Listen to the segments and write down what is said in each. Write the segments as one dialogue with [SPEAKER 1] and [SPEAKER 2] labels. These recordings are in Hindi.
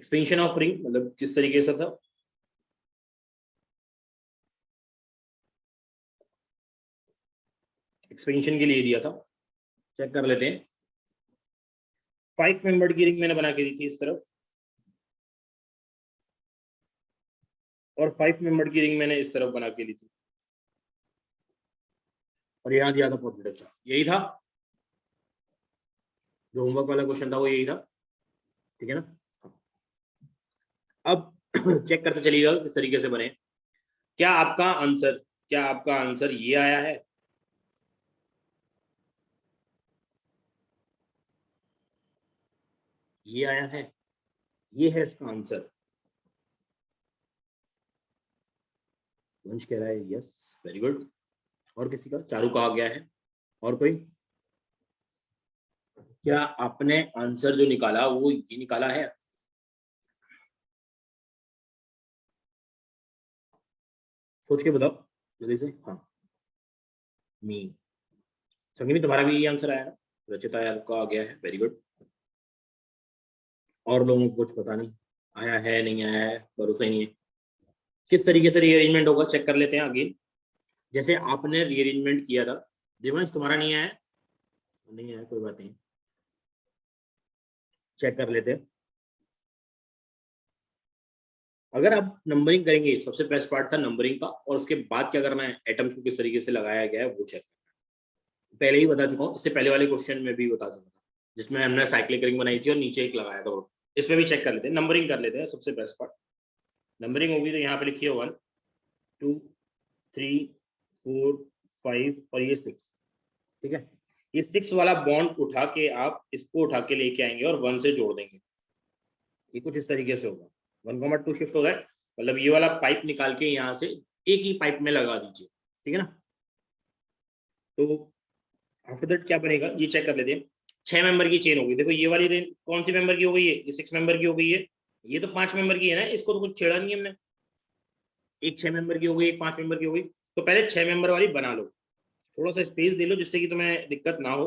[SPEAKER 1] एक्सपेंशन ऑफ रिंग मतलब किस तरीके से था, एक्सपेंशन के लिए दिया था, चेक कर लेते हैं। 5 मेंबर्ड की रिंग मैंने बना के दी थी इस तरफ, और 5 मेंबर्ड की रिंग मैंने इस तरफ बना के दी थी, और यहाँ दिया था पॉजिटिव चार्ज। यही था जो होमवर्क वाला क्वेश्चन था, वो यही था, ठीक है ना। अब चेक करते चलिएगा किस तरीके से बने। क्या आपका आंसर ये आया है? ये आया है, ये है इसका आंसर। वंश कह रहा है यस, वेरी गुड। और किसी का? चारू कहा गया है, और कोई? क्या आपने आंसर जो निकाला वो ये निकाला है? सोच के बताओ जल्दी से। हाँ, मी संगीत, तुम्हारा भी यही आंसर आया ना? रचिता यादव का आ गया है, वेरी गुड। और लोगों को कुछ पता नहीं आया है नहीं आया है, भरोसा ही नहीं है। किस तरीके से रीअरेंजमेंट होगा चेक कर लेते हैं अगेन। जैसे आपने रीअरेंजमेंट किया था, दिवंश तुम्हारा नहीं आया? नहीं आया, कोई बात नहीं, चेक कर लेते हैं। अगर आप नंबरिंग करेंगे, सबसे बेस्ट पार्ट था नंबरिंग का, और उसके बाद क्या करना है, एटम्स को किस तरीके से लगाया गया है वो चेक करना है। पहले ही बता चुका हूँ, इससे पहले वाले क्वेश्चन में भी बता चुका था, जिसमें हमने साइक्लिक रिंग बनाई थी और नीचे एक लगाया था। इसमें भी चेक कर लेते हैं, नंबरिंग कर लेते हैं, सबसे बेस्ट पार्ट। नंबरिंग होगी तो यहाँ पे लिखिए 1 2 3 4 5 और ये 6, ठीक है। ये 6 वाला बॉन्ड उठा के आप इसको उठा के लेके आएंगे और 1 से जोड़ देंगे। ये कुछ इस तरीके से होगा, 1,2 शिफ्ट हो रहा है, मतलब ये वाला पाइप निकाल के यहाँ से एक ही पाइप में लगा दीजिए, ठीक है ना। तो आफ्टर दैट क्या बनेगा ये चेक कर लेते हैं। 6 मेंबर की चेन होगी, देखो ये वाली रेंज कौन सी मेंबर की हो गई है, ये 6 मेंबर की हो गई है। ये तो 5 मेंबर की है ना, इसको तो कुछ छेड़ा नहीं है हमने। एक 6 मेंबर की हो गई, एक 5 मेंबर की हो गई, तो पहले 6 मेंबर वाली बना लो। थोड़ा सा स्पेस दे लो जिससे कि तुम्हें दिक्कत ना हो।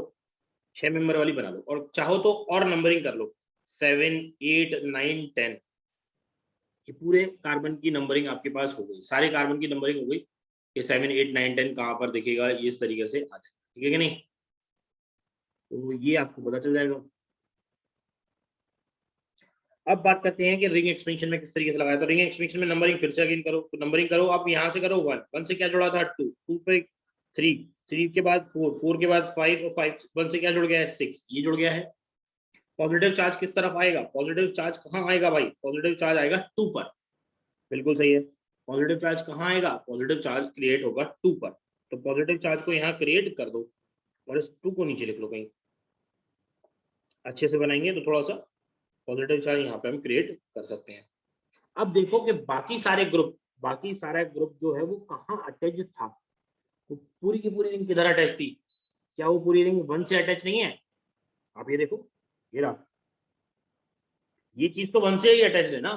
[SPEAKER 1] 6 मेंबर वाली बना लो, और चाहो तो और नंबरिंग कर लो, 7 8 9 10। ये पूरे कार्बन की नंबरिंग आपके पास हो गई, सारे कार्बन की नंबरिंग हो गई कि 7 8 9 10 कहाँ पर दिखेगा, ये इस तरीके से आ जाएगा, ठीक है कि नहीं। तो ये आपको पता चल जाएगा। अब बात करते हैं कि रिंग एक्सपेंशन में किस तरीके से लगाया। तो रिंग एक्सपेंशन में नंबरिंग फिर से अगेन करो, तो नंबरिंग करो आप यहाँ से करो 1 1 से क्या जुड़ा था 2 2 पे 3 3 के बाद 4 4 के बाद 5 और 5 1 से क्या जुड़ गया है 6, ये जुड़ गया है। पॉजिटिव चार्ज किस तरफ आएगा, पॉजिटिव चार्ज कहाँ आएगा भाई, पॉजिटिव चार्ज आएगा 2 पर, बिल्कुल सही है। पॉजिटिव चार्ज कहाँ आएगा, पॉजिटिव चार्ज क्रिएट होगा 2 पर। तो पॉजिटिव चार्ज को यहाँ क्रिएट कर दो, और इस 2 को नीचे लिख लो कहीं, अच्छे से बनाएंगे तो थोड़ा सा पॉजिटिव चार्ज यहाँ पे हम क्रिएट कर सकते हैं। अब देखो कि बाकी सारा ग्रुप जो है वो कहाँ अटैच था। तो पूरी की पूरी रिंग किधर अटैच थी, क्या वो पूरी रिंग 1 से अटैच नहीं है? आप ये देखो, ये रहा, ये चीज तो 1 से ही अटैच है ना।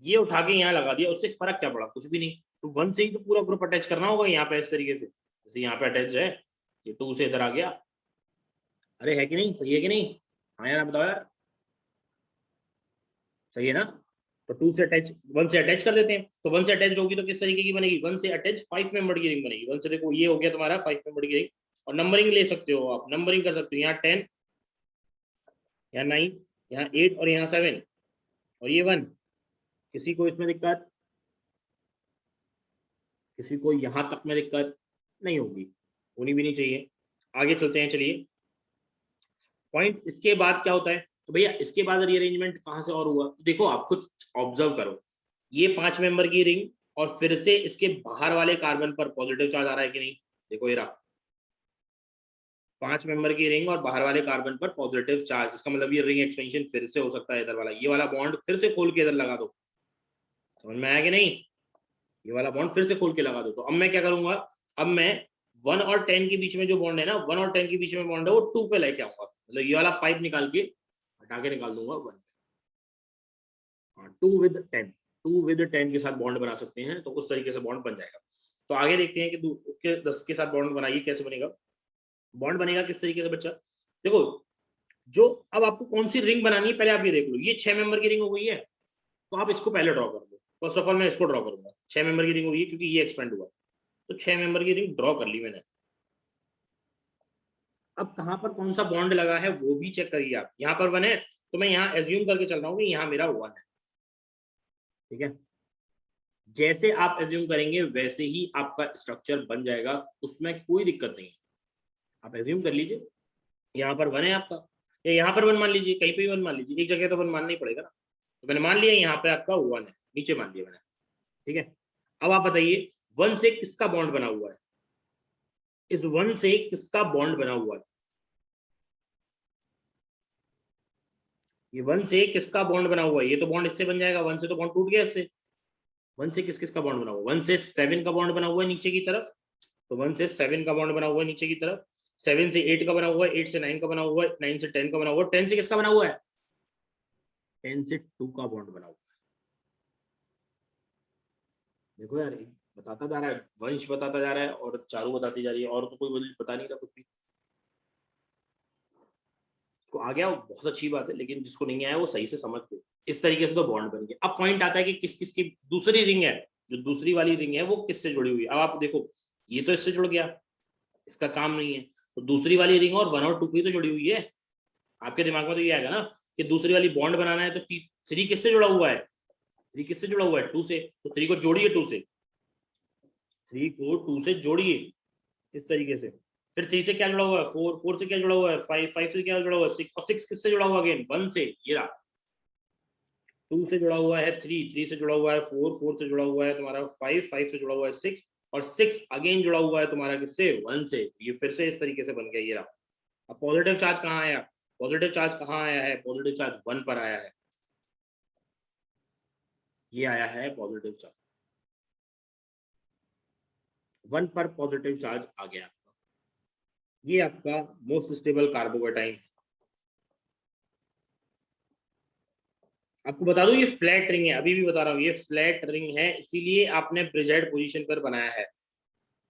[SPEAKER 1] ये उठा के यहाँ लगा दिया, उससे फर्क क्या पड़ा, कुछ भी नहीं। तो 1 से ही तो पूरा ग्रुप अटैच करना होगा यहाँ पे, इस तरीके से जैसे यहाँ पे अटैच है, ये 2 से इधर आ गया। अरे है कि नहीं, सही है कि नहीं? हाँ यार बताओ यार, सही है ना। तो 2 से अटैच 1 से अटैच कर देते हैं, तो 1 से अटैच होगी तो किस तरीके की बनेगी, 1 से अटैच 5 मेंबर की रिंग बनेगी। 1 से देखो ये हो गया तुम्हारा 5 मेंबर की रिंग। और नंबरिंग ले सकते हो आप, नंबरिंग कर सकते हो, यहाँ 10, यहाँ 9, यहाँ 8 और यहाँ 7 और ये 1। किसी को इसमें दिक्कत, किसी को यहाँ तक में दिक्कत नहीं होगी, होनी भी नहीं चाहिए। आगे चलते हैं, चलिए। पॉइंट इसके बाद क्या होता है, तो भैया इसके बाद रीअरेंजमेंट कहाँ से और हुआ, तो देखो आप खुद ऑब्जर्व करो। ये 5 मेंबर की रिंग, और फिर से इसके बाहर वाले कार्बन पर पॉजिटिव चार्ज आ रहा है कि नहीं, देखो ये रहा 5 मेंबर की रिंग और बाहर वाले कार्बन पर पॉजिटिव चार्ज। इसका मतलब ये रिंग एक्सपेंशन फिर से हो सकता है, इधर वाला ये वाला बॉन्ड फिर से खोल के इधर लगा दो। समझ में आया कि नहीं, ये वाला बॉन्ड फिर से खोल के लगा दो। तो अब मैं क्या करूंगा, अब मैं 1 और 10 के बीच में जो बॉन्ड है ना, 1 और 10 के बीच में बॉन्ड है वो 2 पे लेके आऊंगा, मतलब ये वाला पाइप निकाल के हटा के निकाल दूंगा 1 पे। हाँ, 2 विद 10 के साथ बॉन्ड बना सकते हैं, तो उस तरीके से बॉन्ड बन जाएगा। तो आगे देखते हैं कि 10 के साथ बॉन्ड बनाइए, कैसे बनेगा बॉन्ड, बनेगा किस तरीके से बच्चा। देखो जो अब आपको कौन सी रिंग बनानी है, पहले आप ये देख लो, ये 6 मेंबर की रिंग हो गई है, तो आप इसको पहले ड्रॉ कर दो। फर्स्ट ऑफ ऑल मैं इसको ड्रॉ करूंगा, 6 मेंबर की रिंग हुई है क्योंकि ये एक्सपेंड हुआ, तो 6 मेंबर की रिंग ड्रॉ कर ली मैंने। अब कहां पर कौन सा बॉन्ड लगा है वो भी चेक करिए आप। यहाँ पर 1 है तो मैं यहाँ एज्यूम करके चल रहा हूँ कि यहाँ मेरा 1 है, ठीक है। जैसे आप एज्यूम करेंगे वैसे ही आपका स्ट्रक्चर बन जाएगा, उसमें कोई दिक्कत नहीं है। आप एज्यूम कर लीजिए यहाँ पर 1 है आपका, या यहाँ पर 1 मान लीजिए, कहीं पे भी 1 मान लीजिए, एक जगह तो 1 मानना ही पड़ेगा ना। तो मैंने मान लिया यहाँ पे आपका 1 है, नीचे मान लिया मैंने, ठीक है। अब आप बताइए 1 से किसका बॉन्ड बना हुआ है, इस 1 से किसका बॉन्ड बना हुआ है, ये 1 से किसका बॉन्ड बना हुआ है, ये तो बॉन्ड इससे बन जाएगा, 1 से तो बॉन्ड टूट गया इससे। 1 से किस किस का बॉन्ड बना हुआ है, 1 से 7 का बॉन्ड बना हुआ है नीचे की तरफ, तो 1 से 7 का बॉन्ड बना हुआ है नीचे की तरफ, 7 से 8 का बना हुआ है, 8 से 9 का बना हुआ है, 9 से 10 का बना हुआ है, 10 से किसका बना हुआ है, 10 से 2 का बॉन्ड बना हुआ है। देखो यार, बताता जा रहा है, वंश बताता जा रहा है और चारू बताती जा रही है, और तो कोई बता नहीं रहा कुछ भी। उसको आ गया बहुत अच्छी बात है, लेकिन जिसको नहीं आया वो सही से समझ लो। इस तरीके से तो बॉन्ड बन गया। अब पॉइंट आता है कि किस किस की दूसरी रिंग है, जो दूसरी वाली रिंग है वो किससे जुड़ी हुई है। अब आप देखो ये तो इससे जुड़ गया, इसका काम नहीं है, तो दूसरी वाली रिंग और 1 और 2 की तो जुड़ी हुई है। आपके दिमाग में तो ये आएगा ना कि दूसरी वाली बॉन्ड बनाना है तो 3 किससे जुड़ा हुआ है, 3 किससे जुड़ा हुआ है, 2 से, तो 3 को जोड़िए 2 से, 3 को 2 से जोड़िए इस तरीके से। फिर 3 से क्या जुड़ा हुआ है, 4, 4 से क्या जुड़ा हुआ है, 5, 5 से क्या जुड़ा हुआ है, 6, और 6 किससे जुड़ा हुआ है, अगेन 1 से, ये रहा। 2 से जुड़ा हुआ है 3, 3 से जुड़ा हुआ है 4, 4 से जुड़ा हुआ है तुम्हारा 5, 5 से जुड़ा हुआ है 6, और 6 अगेन जुड़ा हुआ है तुम्हारा किससे, 1 से। ये फिर से इस तरीके से बन गया, ये रहा। अब पॉजिटिव चार्ज कहाँ आया, पॉजिटिव चार्ज कहाँ आया है, पॉजिटिव चार्ज 1 पर आया है, ये आया है पॉजिटिव चार्ज 1 पर, पॉजिटिव चार्ज आ गया आपका। ये आपका मोस्ट स्टेबल कार्बोकेटाइन है। आपको बता दूं ये फ्लैट रिंग है, अभी भी बता रहा हूँ, ये फ्लैट रिंग है, इसीलिए आपने ब्रिज हेड पोजीशन पर बनाया है।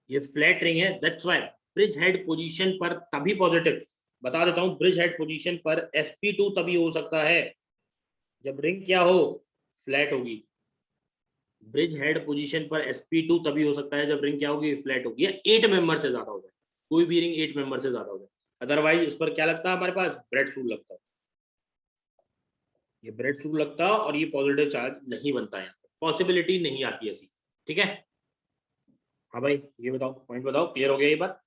[SPEAKER 1] ये फ्लैट रिंग है, that's why bridge head position पर तभी पॉजिटिव। बता देता हूँ, ब्रिज हेड पोजीशन पर sp2 तभी हो सकता है जब रिंग क्या हो, फ्लैट होगी। ब्रिज हेड पोजीशन पर sp2 तभी हो सकता है जब रिंग क्या होगी, फ्लैट होगी, 8 मेंबर से ज्यादा हो जाए, कोई भी रिंग 8 मेंबर से ज्यादा हो जाए। अदरवाइज इस पर क्या लगता है हमारे पास, ब्रेड फ्रूट लगता है, ये ब्रेड फ्रूट लगता है, और ये पॉजिटिव चार्ज नहीं बनता है, पॉसिबिलिटी नहीं आती ऐसी, ठीक है। हाँ भाई ये बताओ, पॉइंट बताओ, क्लियर हो गया ये बात,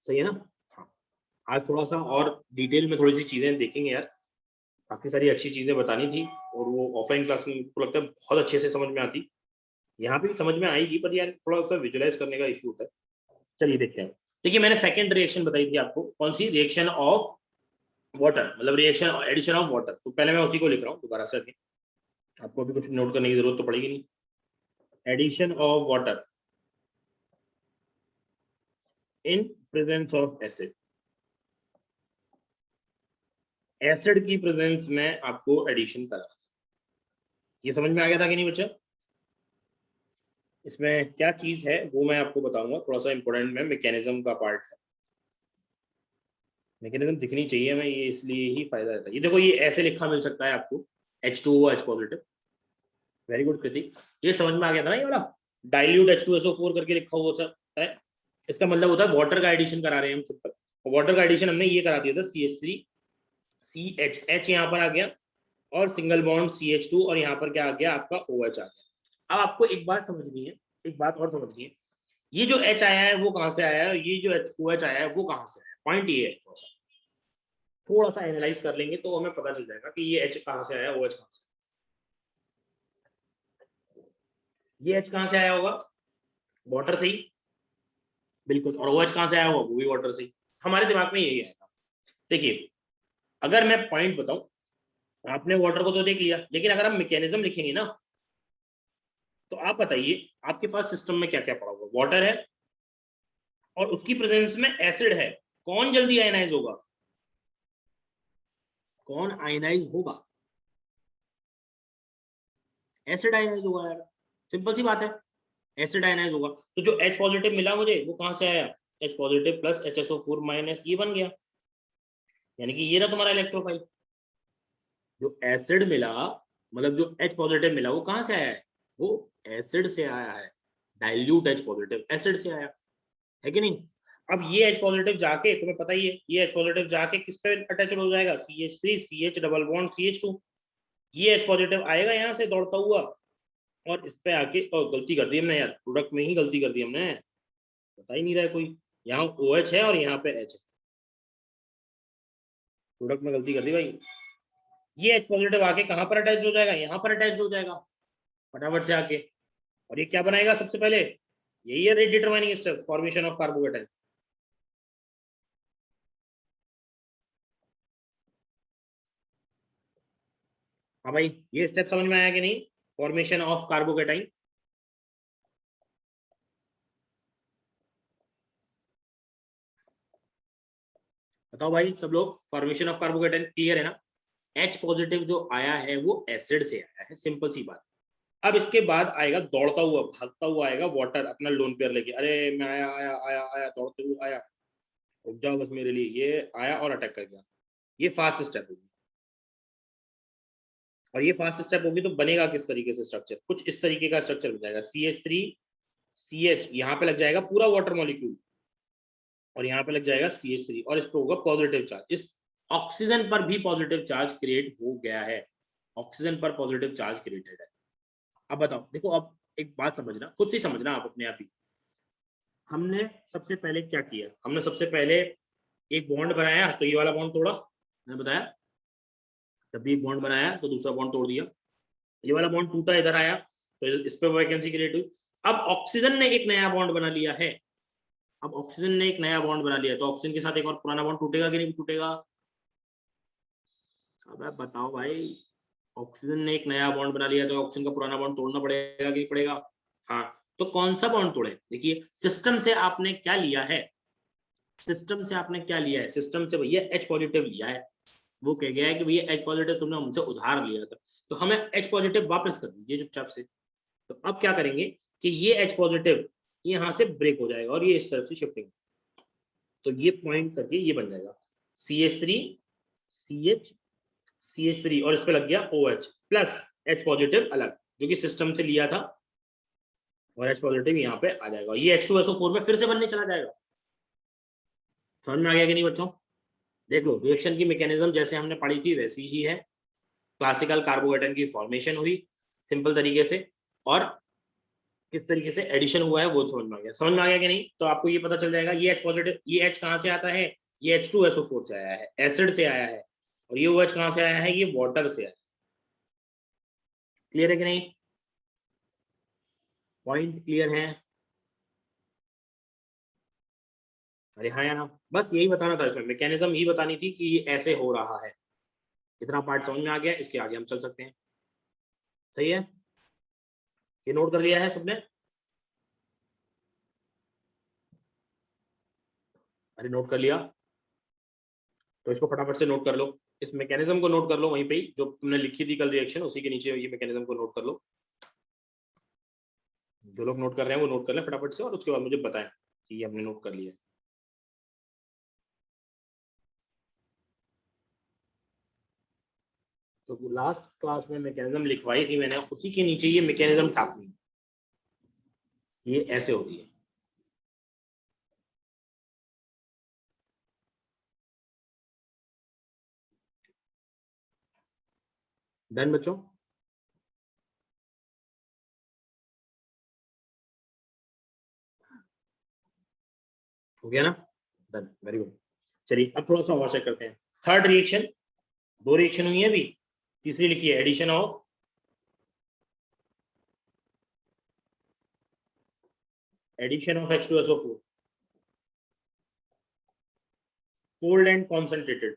[SPEAKER 1] सही है ना। हाँ, आज थोड़ा सा और डिटेल में थोड़ी सी चीजें देखेंगे यार, काफी सारी अच्छी चीजें बतानी थी, और वो ऑफलाइन क्लास में मुझको लगता है बहुत अच्छे से समझ में आती, यहाँ पे भी समझ में आएगी, पर यार थोड़ा सा विजुलाइज करने का इशू होता है। चलिए देखते हैं। देखिए मैंने सेकंड रिएक्शन बताई थी आपको, कौन सी, रिएक्शन ऑफ वाटर, मतलब रिएक्शन एडिशन ऑफ वाटर, तो पहले मैं उसी को लिख रहा हूँ दोबारा से अभी, आपको अभी कुछ नोट करने की जरूरत तो पड़ेगी नहीं। Addition of water in presence of acid, acid की प्रेजेंस में आपको एडिशन करा, ये समझ में आ गया था कि नहीं बच्चा। इसमें क्या चीज है वो मैं आपको बताऊंगा, थोड़ा सा इंपॉर्टेंट में मैकेनिज्म का पार्ट है, मैकेनिज्म दिखनी चाहिए हमें, ये इसलिए ही फायदा रहता है। ये देखो ये ऐसे लिखा मिल सकता है आपको, H2O H positive, very good Kriti, ये समझ में आ गया था ना, ये वाला डाइल्यूट H2SO4 करके लिखा हुआ सर है, इसका मतलब होता है वाटर का एडिशन करा रहे हैं हम सिंपल, और वाटर का एडिशन हमने ये करा दिया था, CH3 CH, H यहाँ पर आ गया, और सिंगल बॉन्ड CH2, और यहाँ पर क्या आ गया आपका OH आ गया। अब आपको एक बात समझनी है, एक बात और समझनी है, ये जो H आया है वो कहाँ से आया है, ये जो OH आया है वो कहाँ से आया है, पॉइंट ये है, थोड़ा सा एनालाइज कर लेंगे तो हमें पता चल जाएगा कि ये H कहाँ से आया, OH कहाँ से, ये H कहाँ से आया होगा, वाटर से ही, बिल्कुल, और OH कहाँ से आया होगा, वो भी वाटर से ही, हमारे दिमाग में यही आएगा। देखिए अगर मैं पॉइंट बताऊं, आपने वाटर को तो देख लिया, लेकिन अगर हम मैकेनिज्म लिखेंगे ना, तो आप बताइए आपके पास सिस्टम में क्या क्या पड़ा हुआ, वाटर है और उसकी प्रेजेंस में एसिड है, कौन जल्दी आयनाइज होगा, कौन आयनाइज होगा, एसिड आयनाइज होगा यार, सिंपल सी बात है, एसिड आयनाइज होगा। तो जो H पॉजिटिव मिला मुझे वो कहां से आया, H positive plus HSO4 minus, ये बन गया, यानी कि ये रहा तुम्हारा इलेक्ट्रोफाइल, जो एसिड मिला, मतलब जो H पॉजिटिव मिला, वो कहाँ से आया है? वो एसिड से आया है। डाइल्यूट H पॉजिटिव एसिड से आया है कि नहीं? अब ये H पॉजिटिव जाके, तुम्हें पता ही है, ये H पॉजिटिव जाके किस पे अटैच हो जाएगा? CH3 CH double bond CH2। ये H पॉजिटिव आएगा यहाँ से दौड़ता हुआ और इस पे आके, और गलती कर दी हमने यार, प्रोडक्ट में ही गलती कर दी हमने, पता ही नहीं रहा है कोई। यहाँ OH है और यहाँ पे H है, प्रोडक्ट में गलती कर दी भाई। ये H पॉजिटिव आके कहाँ पर अटैच हो जाएगा? यहाँ पर अटैच हो जाएगा फटाफट से आके। और ये क्या बनाएगा सबसे पहले? यही है rate determining step, formation of carbocation. हाँ भाई, ये स्टेप समझ में आया कि नहीं? Formation of carbocation. बताओ भाई सब लोग, फॉर्मेशन ऑफ कार्बोकेटाइन क्लियर है ना? H पॉजिटिव जो आया है वो एसिड से आया है, सिंपल सी बात। अब इसके बाद आएगा दौड़ता हुआ, भागता हुआ आएगा वाटर अपना लोन पेयर लेके। अरे मैं आया आया आया आया, दौड़ते हुए आया, रुक जाओ बस मेरे लिए। ये आया और अटैक कर गया। ये फास्ट स्टेप होगी। और ये फास्ट स्टेप होगी तो बनेगा किस तरीके से स्ट्रक्चर? कुछ इस तरीके का स्ट्रक्चर बन जाएगा। CH3 CH, यहाँ पे लग जाएगा पूरा वाटर मॉलिक्यूल, और यहाँ पे लग जाएगा CH3, और इस पे होगा पॉजिटिव चार्ज। इस ऑक्सीजन पर भी पॉजिटिव चार्ज क्रिएट हो गया है, ऑक्सीजन पर पॉजिटिव चार्ज क्रिएटेड है। अब बताओ, देखो अब एक बात समझना, खुद से समझना आप अपने आप ही। हमने सबसे पहले क्या किया? हमने सबसे पहले एक बॉन्ड बनाया, तो ये वाला बॉन्ड तोड़ा, मैंने बताया। जब भी एक बॉन्ड बनाया तो दूसरा बॉन्ड तोड़ दिया। ये वाला बॉन्ड टूटा, इधर आया तो इस पे वैकेंसी क्रिएट हुई। अब ऑक्सीजन ने एक नया बॉन्ड बना लिया है। अब ऑक्सीजन ने एक नया बॉन्ड बना लिया, तो ऑक्सीजन के साथ एक और पुराना बॉन्ड टूटेगा कि नहीं टूटेगा? अब आप बताओ भाई, ऑक्सीजन ने एक नया बॉन्ड बना लिया तो ऑक्सीजन का पुराना बॉन्ड तोड़ना पड़ेगा कि पड़ेगा? हाँ। तो कौन सा बॉन्ड तोड़े? देखिए, सिस्टम से आपने क्या लिया है? सिस्टम से आपने क्या लिया है? सिस्टम से भैया H पॉजिटिव लिया है। वो कह गया है कि भैया H पॉजिटिव तुमने हमसे उधार लिया था, तो हमें H पॉजिटिव वापस कर दीजिए चुपचाप से। तो अब क्या करेंगे कि ये H पॉजिटिव यहाँ से ब्रेक हो जाएगा और ये इस तरफ से शिफ्टिंग, तो ये पॉइंट करके ये बन जाएगा CH3 CH CH3, और इस पे लग गया OH प्लस H पॉजिटिव अलग, जो कि सिस्टम से लिया था, और H पॉजिटिव यहाँ पे आ जाएगा। ये H2SO4 में फिर से बनने चला जाएगा। समझ में आ गया कि नहीं बच्चों? देख लो, रिएक्शन की मैकेनिज्म जैसे हमने पढ़ी थी वैसी ही है। क्लासिकल कार्बोकेटाइन की फॉर्मेशन हुई सिंपल तरीके से, और किस तरीके से एडिशन हुआ है वो समझ में आ गया। समझ में आ गया कि नहीं? तो आपको ये पता चल जाएगा ये H पॉजिटिव, ये H कहाँ से आता है? ये H2SO4 से आया है, एसिड से आया है। और ये OH कहाँ से आया है? ये वाटर से आया है। क्लियर है कि नहीं? पॉइंट क्लियर है? अरे हाँ या ना? बस यही बताना था, इसमें मैकेनिज्म ही बतानी थी कि ये ऐसे हो रहा है। इतना पार्ट समझ में आ गया, इसके आगे हम चल सकते हैं। सही है? ये नोट कर लिया है सबने? अरे नोट कर लिया तो इसको फटाफट से नोट कर लो। इस मैकेनिज्म को नोट कर लो, वहीं पे ही जो तुमने लिखी थी कल रिएक्शन, उसी के नीचे ये मैकेनिज्म को नोट कर लो। जो लोग नोट कर रहे हैं वो नोट कर लें फटाफट से, और उसके बाद मुझे बताएं कि ये हमने नोट कर लिया है। तो लास्ट क्लास में मैकेनिज्म लिखवाई थी मैंने, उसी के नीचे ये मैकेनिज्म छापनी, ये ऐसे होती है। डन बच्चों? हो गया ना? Done, very good. चलिए अब थोड़ा सा और चेक करते हैं। थर्ड रिएक्शन, दो रिएक्शन हुई है अभी, तीसरी लिखिए, addition of H2SO4, cold and concentrated.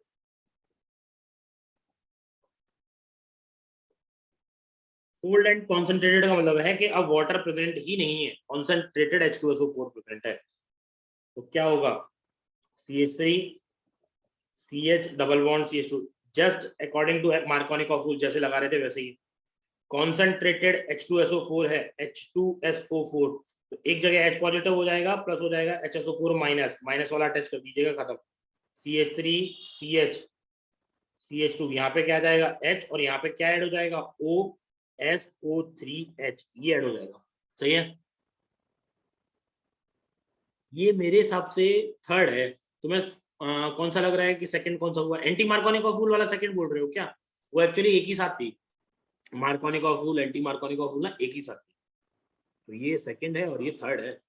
[SPEAKER 1] Cold and concentrated का मतलब है कि अब वाटर प्रेजेंट ही नहीं है, कॉन्सेंट्रेटेड H2SO4 प्रेजेंट है। तो क्या होगा? CH3 CH double bond CH2, just according to Markovnikov का रूल जैसे लगा रहे थे वैसे ही। कॉन्सेंट्रेटेड H2SO4 है, H2SO4, तो एक जगह H पॉजिटिव हो जाएगा, प्लस हो जाएगा HSO4 माइनस, माइनस वाला अटैच कर दीजिएगा, खत्म। CH3 CH CH2 यहाँ पे क्या आ जाएगा H, और यहाँ पे क्या ऐड हो जाएगा OSO3H, ये ऐड हो जाएगा। सही है, ये मेरे हिसाब से थर्ड है। तुम्हें कौन सा लग रहा है कि सेकंड कौन सा हुआ? एंटी मार्कोनिकॉफ रूल वाला सेकंड बोल रहे हो क्या? वो एक्चुअली एक ही साथ थी, Markovnikov rule anti Markovnikov rule ना एक ही साथ थी। तो ये सेकंड है और ये थर्ड है